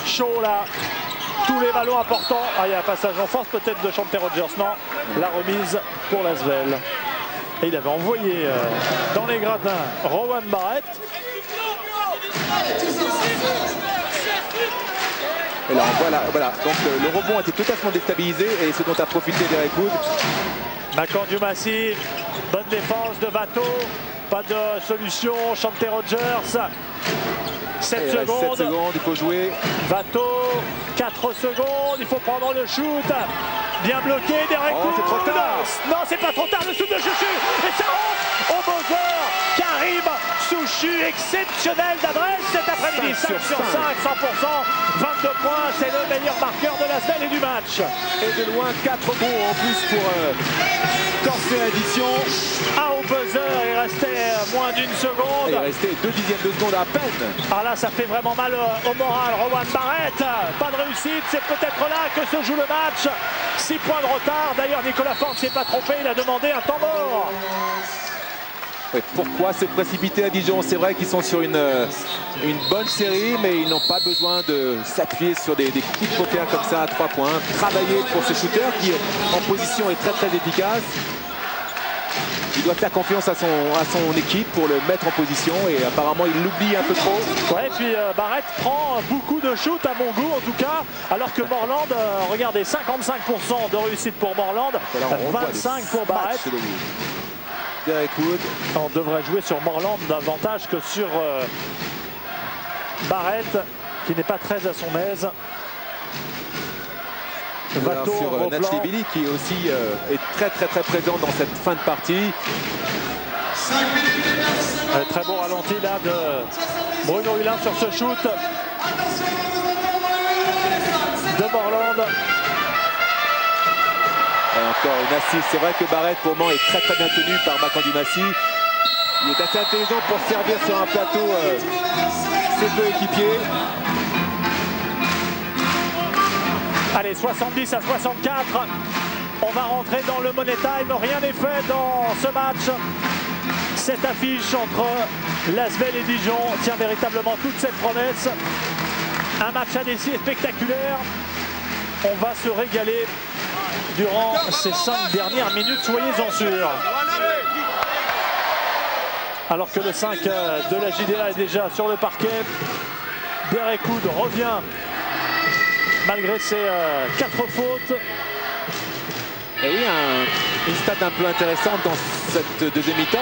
chaud là. Tous les ballons importants. Ah, il y a un passage en force peut-être de Chanté Rogers. Non, la remise pour l'Asvel. Et il avait envoyé dans les gradins Rowan Barrett. Et là, voilà. Donc le rebond a été totalement déstabilisé et ce dont a profité Derek Hood. Makan Diomassi, bonne défense de Bateau. Pas de solution, Chanté Rogers. 7 secondes. 7 secondes, il faut jouer. Bateau, 4 secondes, il faut prendre le shoot. Bien bloqué, Derek Hood. C'est trop tard. Non, c'est pas trop tard, le shoot de Souchu. Et ça rentre au buzzer. Karim Souchu, exceptionnel d'adresse cet après-midi. 5 sur 5, 100%, 22 points. C'est le meilleur marqueur de la semaine et du match. Et de loin, 4 bons en plus pour corser l'addition. Au buzzer, il restait moins d'1 seconde. Il restait 2 dixièmes de seconde à peine. Ah là, ça fait vraiment mal au moral. Rowan Barrett, pas de réussite. C'est peut-être là que se joue le match. 6 points de retard. D'ailleurs, Nicolas Fort ne s'est pas trompé. Il a demandé un temps mort. Ouais, pourquoi se précipiter à Dijon? C'est vrai qu'ils sont sur une bonne série, mais ils n'ont pas besoin de s'appuyer sur des coups de poker comme ça à 3 points. Travailler pour ce shooter qui, en position, est très très efficace. Il doit faire confiance à son équipe pour le mettre en position et apparemment il l'oublie un peu trop. Ouais, et puis Barrett prend beaucoup de shoots à mon goût en tout cas, alors que Morland, regardez, 55% de réussite pour Morland, 25 pour Barrett. Derek Hood. On devrait jouer sur Morland davantage que sur Barrett, qui n'est pas très à son aise. Bateau, sur Nathalie Billy qui aussi est très présent dans cette fin de partie. Très bon ralenti là de Bruno Hulin sur ce shoot de Morland. Et encore une assise. C'est vrai que Barrett pour le moment est très bien tenu par Makan Diomassi. Il est assez intelligent pour servir sur un plateau ses coéquipiers. Allez, 70 à 64. On va rentrer dans le Money Time. Rien n'est fait dans ce match. Cette affiche entre l'Asvel et Dijon tient véritablement toute cette promesse. Un match indécis et spectaculaire. On va se régaler durant ces 5 dernières minutes, soyez-en sûrs. Alors que le 5 de la JDA est déjà sur le parquet, Derek Hood revient malgré ses 4 fautes. Et oui, une stat un peu intéressante dans cette deuxième mi-temps.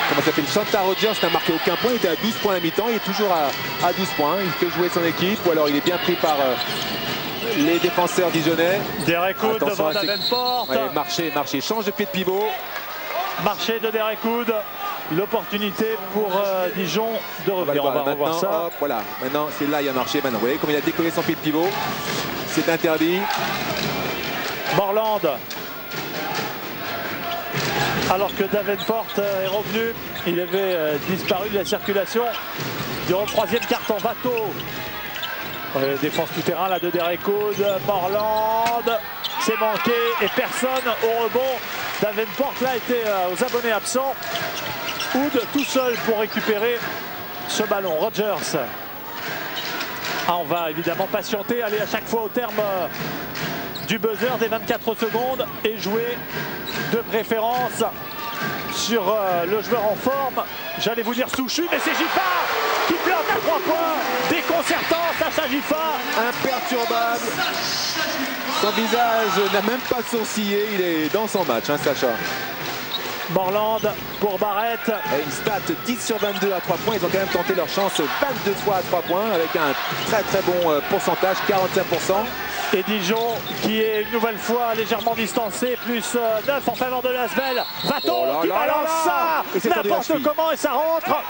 Comment ça s'appelle, Shanta Rogers n'a marqué aucun point, il était à 12 points à la mi-temps, il est toujours à 12 points. Il fait jouer son équipe ou alors il est bien pris par les défenseurs dijonnais. Derek Hood devant Davenport. Ouais, marché, change de pied de pivot. Marché de Derek Hood. L'opportunité pour Dijon de revenir. On va revoir ça. Hop, voilà, maintenant c'est là il y a marché. Maintenant, vous voyez comme il a décollé son pied de pivot. C'est interdit. Morland. Alors que Davenport est revenu, il avait disparu de la circulation durant le 3e quart-temps. Vato. Défense tout terrain là de Derek Hood. Morland. C'est manqué et personne au rebond. Davenport là était aux abonnés absents. Hood tout seul pour récupérer ce ballon. Rogers. On va évidemment patienter, aller à chaque fois au terme du buzzer des 24 secondes et jouer de préférence sur le joueur en forme. J'allais vous dire Souchu, mais c'est Gifa qui plante à 3 points. Déconcertant, Sacha Gifa. Imperturbable. Son visage n'a même pas sourcillé, il est dans son match, hein, Sacha. Morland pour Barrett. Et une stat 10 sur 22 à 3 points. Ils ont quand même tenté leur chance 22 fois à 3 points avec un très bon pourcentage, 45%. Et Dijon qui est une nouvelle fois légèrement distancé, plus 9 en faveur de l'Asvel. Va-t-on qui balance ça n'importe comment et ça rentre.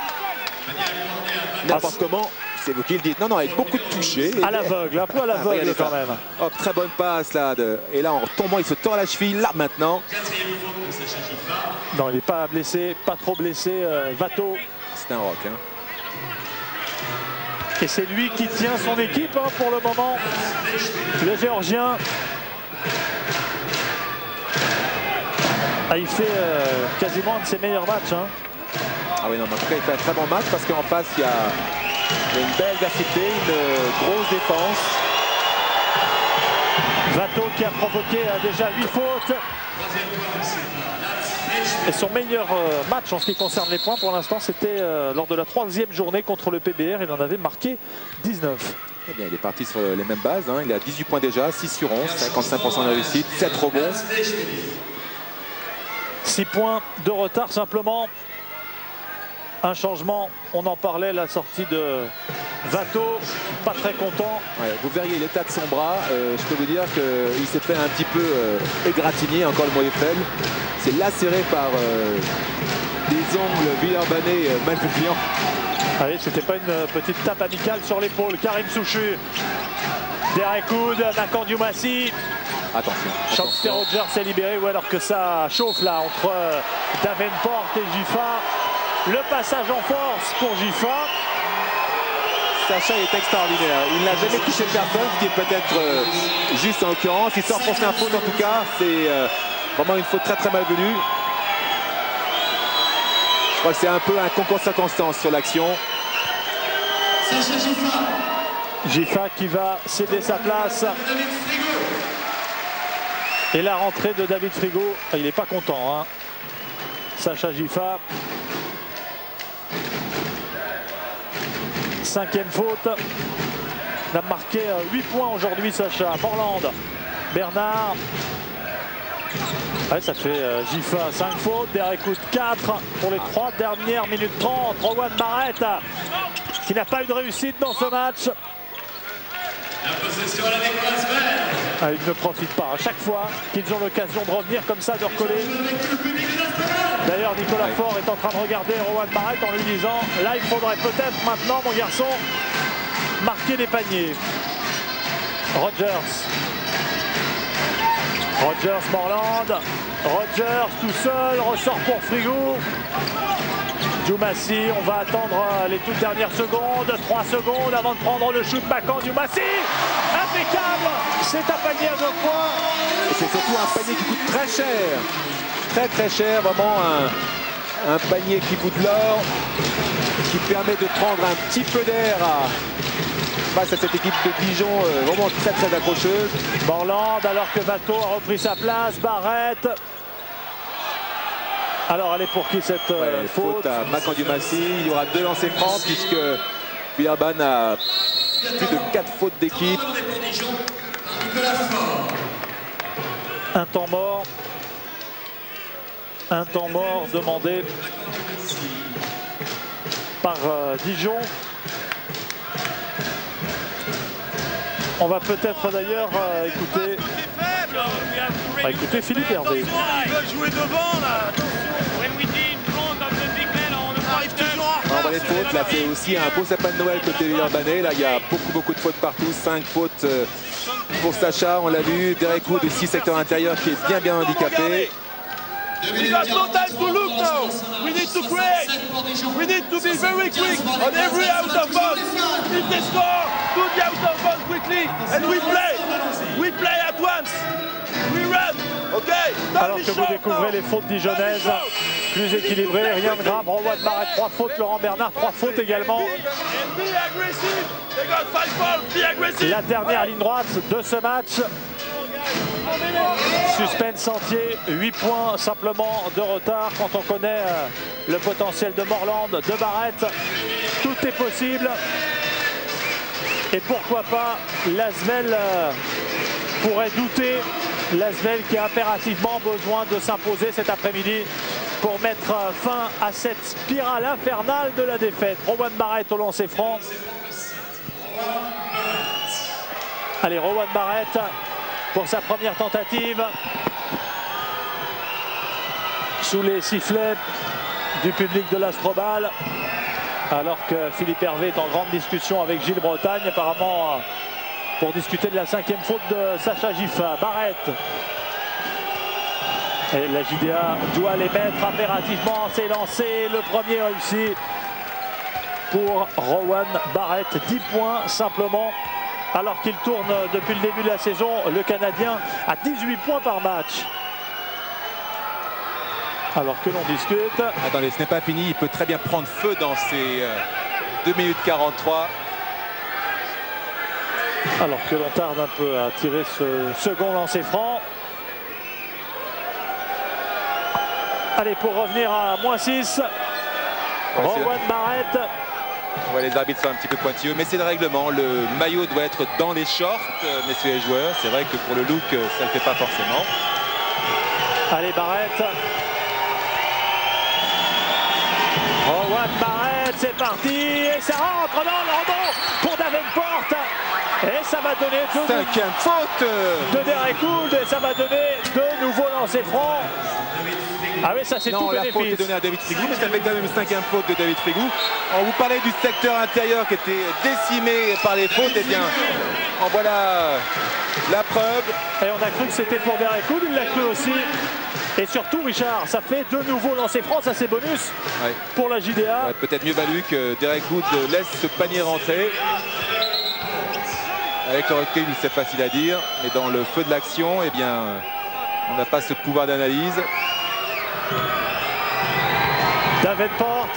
N'importe comment, c'est vous qui le dites. Non, avec beaucoup de touchés. À l'aveugle, un peu à l'aveugle quand même. Hop, très bonne passe là. Et là en retombant, il se tord la cheville. Là maintenant. Non, il n'est pas blessé, pas trop blessé. Vato. C'est un rock. Hein. Et c'est lui qui tient son équipe hein, pour le moment. Le Géorgien. Il fait quasiment un de ses meilleurs matchs. Hein. Ah oui, non, mais en tout cas, il fait un très bon match parce qu'en face, il y a une belle diversité, une grosse défense. Vato qui a provoqué déjà 8 fautes. Et son meilleur match en ce qui concerne les points pour l'instant, c'était lors de la 3e journée contre le PBR. Il en avait marqué 19. Eh bien, il est parti sur les mêmes bases. Hein. Il a 18 points déjà, 6 sur 11, 55% de réussite, 7 rebonds. 6 points de retard simplement. Un changement, on en parlait, la sortie de Vato, pas très content. Ouais, vous verriez l'état de son bras, je peux vous dire qu'il s'est fait un petit peu égratigner, encore le mot est faible. C'est lacéré par des ongles Villeurbanais malveillants. Ah oui, c'était pas une petite tape amicale sur l'épaule. Karim Souchu, Derek Hood, Nakandiou Massi. Attention. Chante Rogers s'est libéré, ou alors que ça chauffe là entre Davenport et Gifa. Le passage en force pour Gifa. Sacha est extraordinaire. Il n'a jamais touché personne, ce qui est peut-être juste en l'occurrence. Il sort pour sa faute en tout cas. C'est vraiment une faute très malvenue. Je crois que c'est un peu un concours de circonstances sur l'action. Gifa qui va céder sa place. Et la rentrée de David Frigo. Il n'est pas content. Hein. Sacha Gifa. 5e faute. Il a marqué 8 points aujourd'hui, Sacha. Morland. Bernard. Ouais, ça fait Gifa 5 fautes. Derek Hood 4 pour les 3 dernières minutes 30. Rowan Barrett qui n'a pas eu de réussite dans ce match. Il ne profite pas à chaque fois qu'ils ont l'occasion de revenir comme ça, de recoller. D'ailleurs, Nicolas Faure est en train de regarder Rowan Barrett en lui disant « Là, il faudrait peut-être maintenant, mon garçon, marquer des paniers. » Rogers. Rogers, Morland. Rogers tout seul, ressort pour Frigo. Djoumassi, on va attendre les toutes dernières secondes, 3 secondes avant de prendre le shoot backant. Djoumassi, impeccable, c'est un panier à 2 points. Et c'est surtout un panier qui coûte très cher. Très très cher, vraiment un panier qui coûte l'or, qui permet de prendre un petit peu d'air face à cette équipe de Dijon, vraiment très très accrocheuse. Morland, alors que Vato a repris sa place, Barrett. Alors elle est pour qui cette faute à Makan Djoumassi. Il y aura 2 lancers francs puisque Villeurbanne a plus de 4 fautes d'équipe. Un temps mort. Un temps mort demandé par Dijon. On va peut-être d'ailleurs écouter Philippe Hervé. Il veut jouer devant là. On va les fautes, là c'est aussi un beau sapin de Noël côté Villeurbanne. Là il y a beaucoup de fautes partout, 5 fautes pour Sacha, on l'a vu. Derek Wood aussi, secteur intérieur qui est bien handicapé. We got no time to look now. We need to create. We need to be very quick on every out of bounds. If they score, do the out of bounds quickly, and we play. We play at once. We run. Okay. Alors que vous découvrez les fautes dijonnaises, plus équilibrées, rien de grave. Rowan Barrett, 3 fautes. Laurent Bernard, 3 fautes également. La dernière ligne droite de ce match. Suspense entier, 8 points simplement de retard quand on connaît le potentiel de Morland, de Barrett. Tout est possible. Et pourquoi pas, l'Asvel pourrait douter. L'Asvel qui a impérativement besoin de s'imposer cet après-midi pour mettre fin à cette spirale infernale de la défaite. Rowan Barrett au lancer franc. Allez, Rowan Barrett pour sa première tentative. Sous les sifflets du public de l'Astrobal. Alors que Philippe Hervé est en grande discussion avec Gilles Bretagne, apparemment pour discuter de la 5e faute de Sacha Giffa. Barrett. Et la JDA doit les mettre impérativement. C'est lancé. Le premier réussi pour Rowan Barrett. 10 points simplement. Alors qu'il tourne depuis le début de la saison, le Canadien à 18 points par match. Alors que l'on discute. Attendez, ce n'est pas fini. Il peut très bien prendre feu dans ces 2 minutes 43. Alors que l'on tarde un peu à tirer ce second lancer franc. Allez, pour revenir à -6. Rowan Barrett. Ouais, les arbitres sont un petit peu pointilleux, mais c'est le règlement. Le maillot doit être dans les shorts, messieurs les joueurs. C'est vrai que pour le look, ça ne le fait pas forcément. Allez, Barrett. Rowan Barrett, c'est parti. Et ça rentre dans le rebond pour Davenport. Et ça va donner 5e faute de Derek Wood. Et ça va donner 2 nouveaux lancers francs. Ah oui, ça c'est tout bénéfice. La faute est donnée à David Frigou, mais ça fait quand même une 5e faute de David Frigou. On vous parlait du secteur intérieur qui était décimé par les fautes. Et bien, en voilà la preuve. Et on a cru que c'était pour Derek Wood, il l'a cru aussi. Et surtout, Richard, ça fait 2 nouveaux lancers francs, ça c'est bonus pour la JDA. Peut-être mieux valu que Derek Wood laisse ce panier rentrer. Avec le recul, c'est facile à dire, mais dans le feu de l'action, eh bien, on n'a pas ce pouvoir d'analyse. Davenport.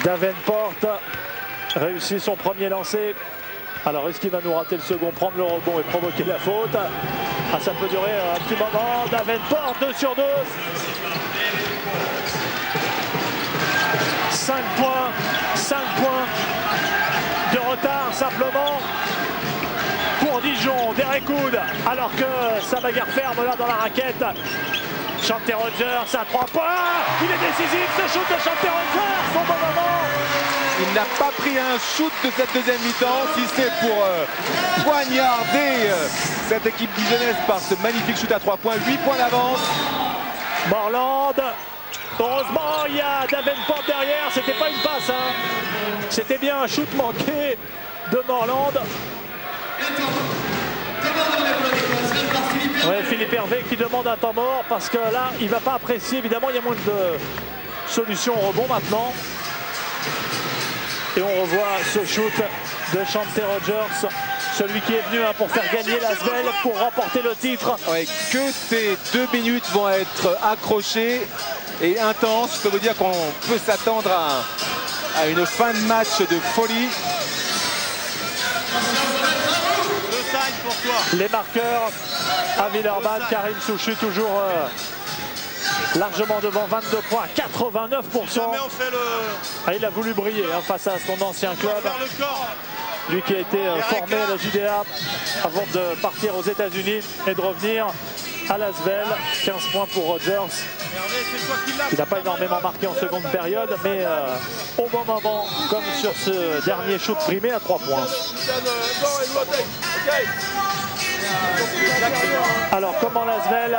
Davenport réussit son premier lancer. Alors est-ce qu'il va nous rater le second, prendre le rebond et provoquer la faute? Ah, ça peut durer un petit moment. Davenport, 2 sur 2. 5 points de retard simplement pour Dijon. Derek Wood, alors que sa bagarre ferme là dans la raquette. Chanté Rogers à 3 points. Il est décisif, ce shoot de Chanté Rogers, son bon moment. Il n'a pas pris un shoot de cette deuxième mi-temps, si c'est pour poignarder cette équipe dijonnaise par ce magnifique shoot à 3 points. 8 points d'avance. Morland. Heureusement, il y a Davenport derrière. C'était pas une passe, hein. C'était bien un shoot manqué de Morland. Philippe Ouais, Philippe Hervé qui demande un temps mort parce que là, il ne va pas apprécier. Évidemment, il y a moins de solutions au rebond maintenant. Et on revoit ce shoot de Chante Rogers, celui qui est venu pour faire gagner l'Asvel, pour remporter le titre. Ouais, que ces 2 minutes vont être accrochées et intenses. Je peux vous dire qu'on peut s'attendre à une fin de match de folie. Les marqueurs à Villeurbanne, Karim Souchy toujours largement devant, 22 points, 89%. Ah, il a voulu briller face à son ancien club. Lui qui a été formé à la JDA avant de partir aux États-Unis et de revenir à l'Asvel. 15 points pour Rogers, qui n'a pas énormément marqué en seconde période, mais au bon moment, comme sur ce dernier shoot primé à 3 points. Alors comment l'Asvel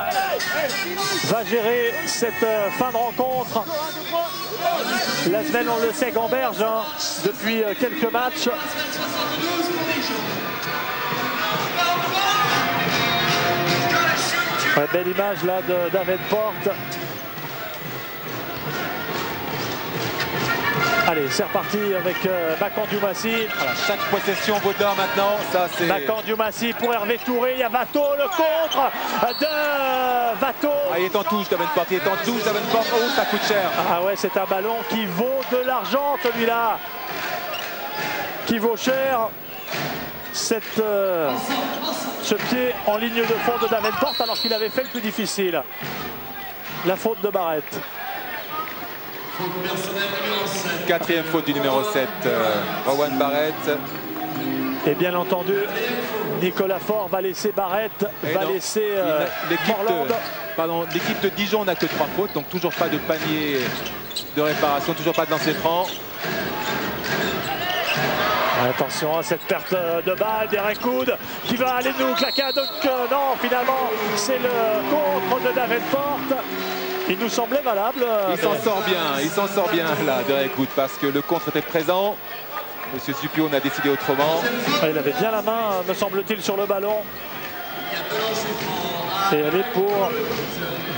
va gérer cette fin de rencontre? L'Asvel, on le sait, gamberge depuis quelques matchs. Belle image là de Davenport. Allez, c'est reparti avec Makan Diomassi. Voilà, chaque possession vaut de l'or maintenant. Makan Diomassi pour Hervé Touré. Il y a Vato, le contre de Vato. Ah, il est en touche, Davenport. Il est en touche, Davenport. Oh, ça coûte cher. Ah ouais, c'est un ballon qui vaut de l'argent, celui-là. Qui vaut cher. Ce pied en ligne de fond de Davenport, alors qu'il avait fait le plus difficile. La faute de Barrett. 4e faute du numéro 7, Rowan Barrett. Et bien entendu, Nicolas Faure va laisser Barrett, laisser Morland. L'équipe de Dijon n'a que 3 fautes, donc toujours pas de panier de réparation, toujours pas de lancer franc. Attention à cette perte de balle, Derek Hood qui va aller nous claquer un dunk. Non, finalement, c'est le contre de Davenport. Il nous semblait valable. Il s'en sort bien là, Derek Hood, parce que le contre était présent. Monsieur Supio a décidé autrement. Il avait bien la main, me semble-t-il, sur le ballon. Et elle est pour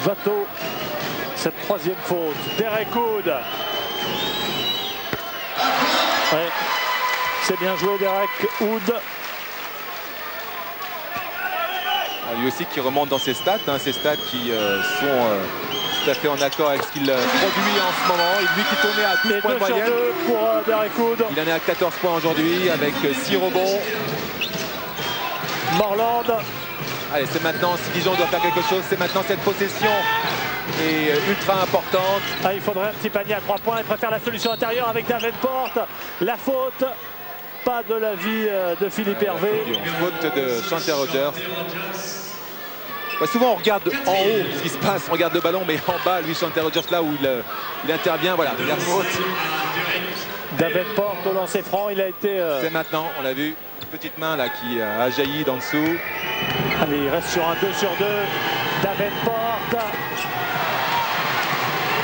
Vato. Cette 3e faute. Derek Hood. Ouais. C'est bien joué, Derek Hood. Lui aussi qui remonte dans ses stats, ces stats qui sont tout à fait en accord avec ce qu'il produit en ce moment. Et lui qui tournait à 12 points de moyenne. Pour Derek Hood. Il en est à 14 points aujourd'hui avec 6 rebonds. Morland. Allez, c'est maintenant, si Dijon doit faire quelque chose, c'est maintenant cette possession est ultra importante. Ah, il faudrait un petit panier à 3 points. Il préfère la solution intérieure avec Davenport. La faute. Pas de l'avis de Philippe Hervé. Faute de Chante Rogers. Souvent on regarde en haut ce qui se passe, on regarde le ballon, mais en bas, lui, Chante Rogers, là où il intervient, voilà, la faute. Davenport au lancer franc, il a été... C'est maintenant, on l'a vu, une petite main là qui a jailli d'en dessous. Allez, il reste sur un 2 sur 2. Davenport.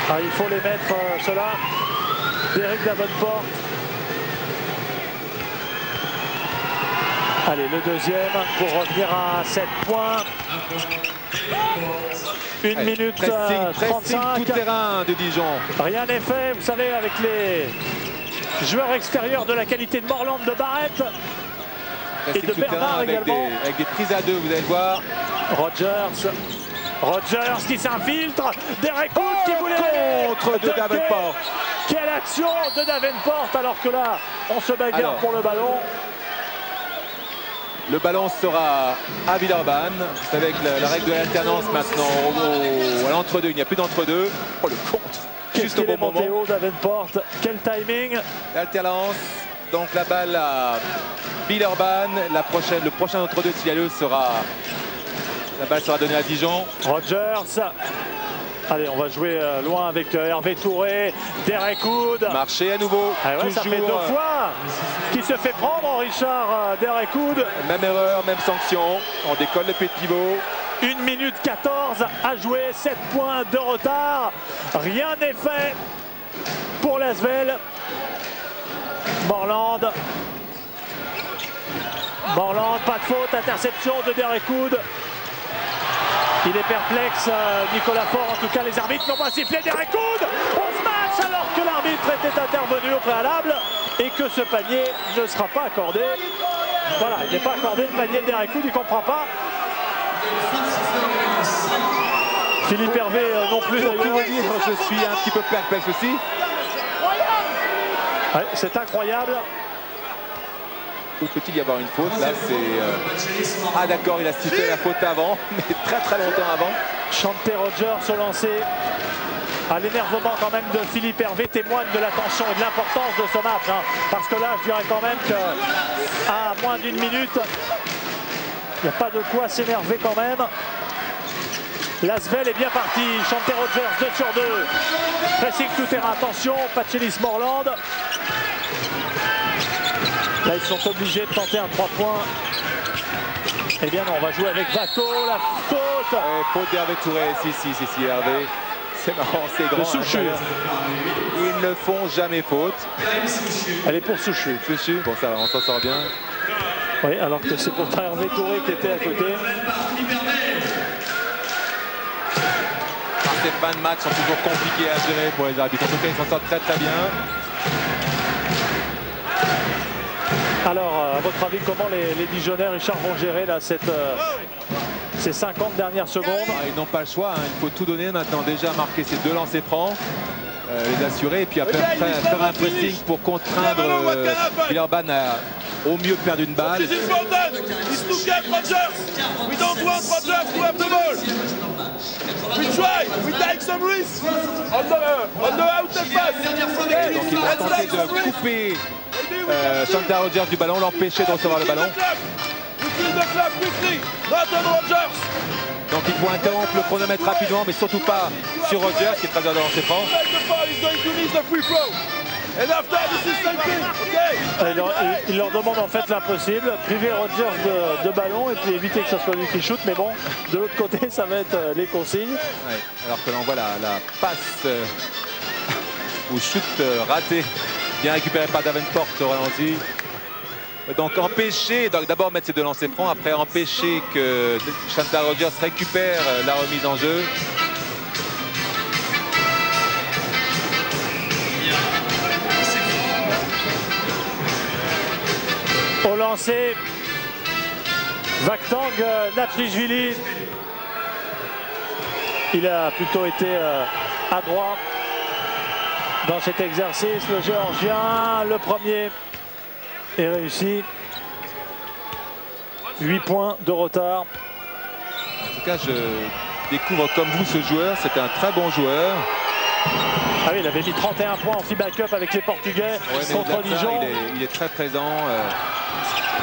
Ah, il faut les mettre, ceux-là. Derek Davenport. Allez, le deuxième pour revenir à 7 points. 1 minute 35. Tout terrain de Dijon. Rien n'est fait, vous savez, avec les joueurs extérieurs de la qualité de Morland, de Barrett et de Bernard également. Avec des prises à 2, vous allez le voir. Rogers qui s'infiltre. Derek Hood qui voulait contre de Davenport. Quelle action de Davenport, alors que là, on se bagarre pour le ballon. Le ballon sera à Villeurbanne. Vous savez, avec la règle de l'alternance maintenant, à l'entre-deux, il n'y a plus d'entre-deux. Oh, le compte. Juste au bon moment. Haut, Davenport. Quel timing. L'alternance. Donc la balle à Villeurbanne. Le prochain entre-deux, s'il y a lieu, la balle sera donnée à Dijon. Rogers. Allez, on va jouer loin avec Hervé Touré, Derek Hood. Marché à nouveau. Ah ouais, ça fait 2 fois qu'il se fait prendre, Richard, Derek Hood. Même erreur, même sanction. On décolle le pied de pivot. 1 minute 14 à jouer, 7 points de retard. Rien n'est fait pour l'Asvel. Morland, pas de faute, interception de Derek Hood. Il est perplexe, Nicolas Faure. En tout cas, les arbitres n'ont pas sifflé des récoudes. On se match alors que l'arbitre était intervenu au préalable et que ce panier ne sera pas accordé. Voilà, il n'est pas accordé le panier des récoudes, il ne comprend pas. Philippe Hervé non plus. Je suis un petit peu perplexe aussi. Ouais, c'est incroyable. Où peut-il y avoir une faute? Là, c'est... Ah d'accord, il a sifflé la faute avant, mais très longtemps avant. Chanté Rogers au lancer. L'énervement quand même de Philippe Hervé témoigne de la tension et de l'importance de ce match. Hein, parce que là, je dirais quand même qu'à moins d'une minute, il n'y a pas de quoi s'énerver quand même. L'Asvel est bien parti. Chanté Rogers 2 sur 2. Pressing tout terrain. Attention, Pachelis Morland. Là, ils sont obligés de tenter un 3 points. Eh bien non, on va jouer avec Vato, la faute. Faute d'Hervé Touré, si, Hervé. C'est marrant, c'est grand. Souchu. Ils ne font jamais faute. Elle est pour Souchu. Bon, ça va, on s'en sort bien. Oui, alors que c'est pourtant Hervé Touré qui était à côté. Ces fins de match sont toujours compliqués à gérer pour les arbitres. En tout cas, ils s'en sortent très bien. Alors, à votre avis, comment les Dijonnais, Richard, vont gérer là, ces 50 dernières secondes? Ils n'ont pas le choix, hein. Il faut tout donner maintenant. Déjà marquer ces 2 lancers francs, les assurer, et puis après faire un pressing pour contraindre Villeurbanne à au mieux perdre une balle. This is well done. It's too good, Rogers. We don't want Rogers to have the ball. We try. We take some risks on the outlet pass. Okay. Donc ils vont tenter de couper Chanté Rogers du ballon, l'empêcher de recevoir le ballon. Donc il faut interrompre le chronomètre rapidement, mais surtout pas sur Rogers qui est très dans ses francs. Il leur demande en fait l'impossible, priver Rogers de ballon et puis éviter que ce soit lui qui shoot, mais bon, de l'autre côté ça va être les consignes. Ouais, alors que l'on voit la passe ou shoot raté, bien récupéré par Davenport au ralenti. Donc empêcher, d'abord mettre ses 2 lancers francs, après empêcher que Chanté Rogers récupère la remise en jeu. Au lancer, Vaktang Nathlishvili. Il a plutôt été adroit dans cet exercice. Le Géorgien, le premier, est réussi. 8 points de retard. En tout cas, je découvre comme vous ce joueur. C'est un très bon joueur. Ah oui, il avait mis 31 points en FIBA Cup avec les Portugais contre Dijon. Il est très présent.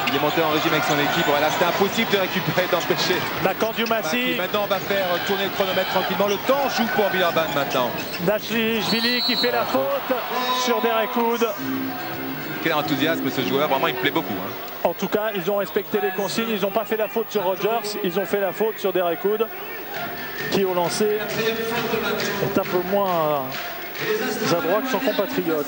Il est monté en régime avec son équipe. Voilà, c'était impossible de récupérer, d'empêcher. Makandioumassi. Maintenant, on va faire tourner le chronomètre tranquillement. Le temps joue pour Villeurbanne maintenant. Nathlishvili qui fait la faute sur Derek Hood. Quel enthousiasme ce joueur, vraiment il me plaît beaucoup. Hein. En tout cas, ils ont respecté les consignes. Ils n'ont pas fait la faute sur Rogers. Ils ont fait la faute sur Derek Hood, qui au lancer est un peu moins adroit que son compatriote.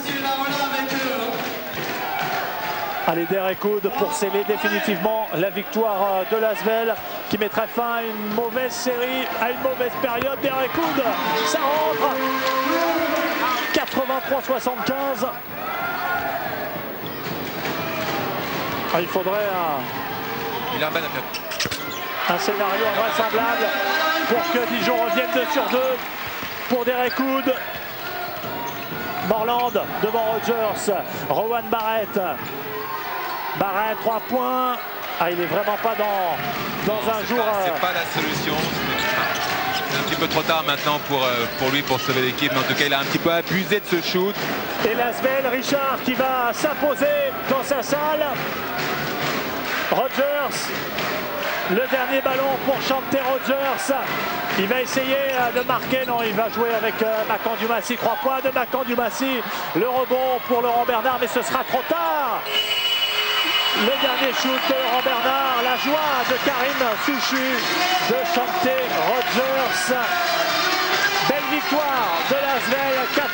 Allez, Derek Hood pour sceller définitivement la victoire de l'Asvel, qui mettrait fin à une mauvaise série, à une mauvaise période. Derek Hood, ça rentre 83-75. Il faudrait un scénario invraisemblable pour que Dijon revienne 2 sur 2 pour Derek Hood. Morland devant Rogers, Rowan Barrett. Barrett, 3 points. Il est vraiment pas dans un jour... C'est pas la solution. C'est un petit peu trop tard maintenant pour lui pour sauver l'équipe. Mais en tout cas, il a un petit peu abusé de ce shoot. Et l'Asvel, Richard, qui va s'imposer dans sa salle. Rogers, le dernier ballon pour Chanté Rogers. Il va essayer de marquer. Non, il va jouer avec Makandioumassi. 3 points de Makandioumassi. Le rebond pour Laurent Bernard, mais ce sera trop tard. Le dernier shoot de Laurent Bernard. La joie de Karim Souchu, de Chanté Rogers. Belle victoire de l'Asvel, 84-75.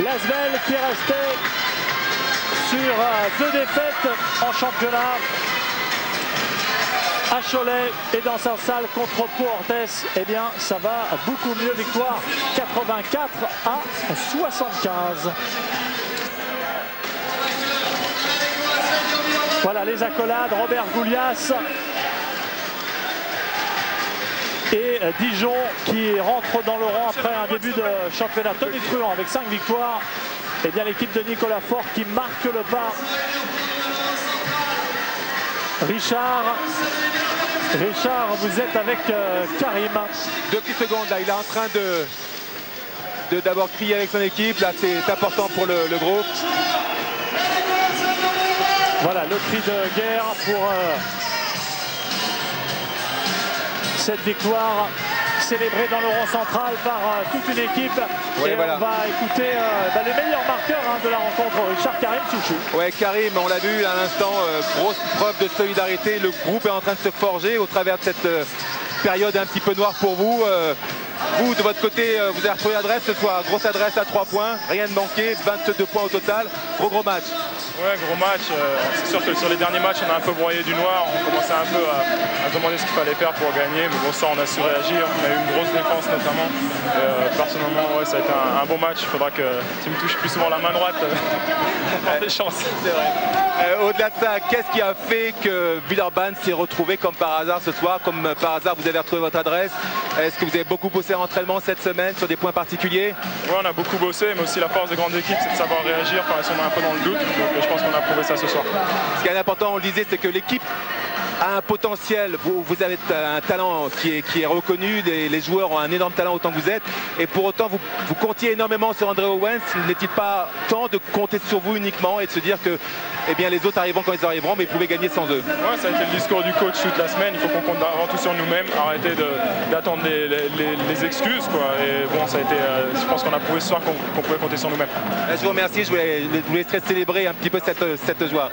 L'Asvel qui est resté sur 2 défaites en championnat. à Cholet et dans sa salle contre Pau-Orthez, eh bien ça va beaucoup mieux. Victoire 84 à 75. Voilà les accolades, Robert Goulias et Dijon qui rentre dans le rang après un début de championnat tonitruant avec 5 victoires. Et bien l'équipe de Nicolas Faure qui marque le pas. Richard, vous êtes avec Karim. 2 petites secondes là, il est en train de d'abord crier avec son équipe. Là c'est important pour le groupe. Voilà le cri de guerre pour cette victoire célébrée dans le rond central par toute une équipe. Ouais, et voilà. on va écouter le meilleur marqueur de la rencontre, Richard Karim Souchou. Ouais, Karim, on l'a vu à l'instant, grosse preuve de solidarité. Le groupe est en train de se forger au travers de cette période un petit peu noire pour vous. Vous, de votre côté, vous avez retrouvé l'adresse ce soir. Grosse adresse à 3 points, rien de manqué, 22 points au total. Gros match. Ouais, gros match. C'est sûr que sur les derniers matchs, on a un peu broyé du noir. On commençait un peu à demander ce qu'il fallait faire pour gagner. Mais bon, ça, on a su réagir. On a eu une grosse défense notamment. Personnellement, ouais, ça a été un bon match. Il faudra que tu me touches plus souvent la main droite pour avoir des chances. C'est vrai. Au-delà de ça, qu'est-ce qui a fait que Villeurbanne s'est retrouvé comme par hasard ce soir? Comme par hasard, vous avez retrouvé votre adresse. Est-ce que vous avez beaucoup bossé en entraînement cette semaine sur des points particuliers? Ouais, on a beaucoup bossé, mais aussi la force des grandes équipes, c'est de savoir réagir quand elles sont un peu dans le doute. Donc je pense qu'on a prouvé ça ce soir. Ce qui est important, on le disait, c'est que l'équipe a un potentiel. Vous avez un talent qui est reconnu. Les joueurs ont un énorme talent autant que vous êtes. Et pour autant, vous comptiez énormément sur André Owens. N'est-il pas temps de compter sur vous uniquement et de se dire que eh bien, les autres arriveront quand ils arriveront, mais vous pouvez gagner sans eux? Ouais, ça a été le discours du coach toute la semaine. Il faut qu'on compte avant tout sur nous-mêmes, arrêter d'attendre les excuses, quoi. Et bon, ça a été, je pense qu'on a prouvé ce soir qu'on pouvait compter sur nous-mêmes. Je vous remercie. Je vous laisserai célébrer un petit peu cette joie.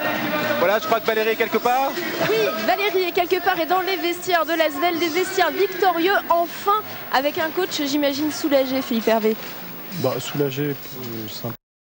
Voilà, je crois que Valérie est quelque part. Oui, Valérie est quelque part et dans les vestiaires de l'Asvel, des vestiaires victorieux, enfin, avec un coach, j'imagine, soulagé, Philippe Hervé. Soulagé,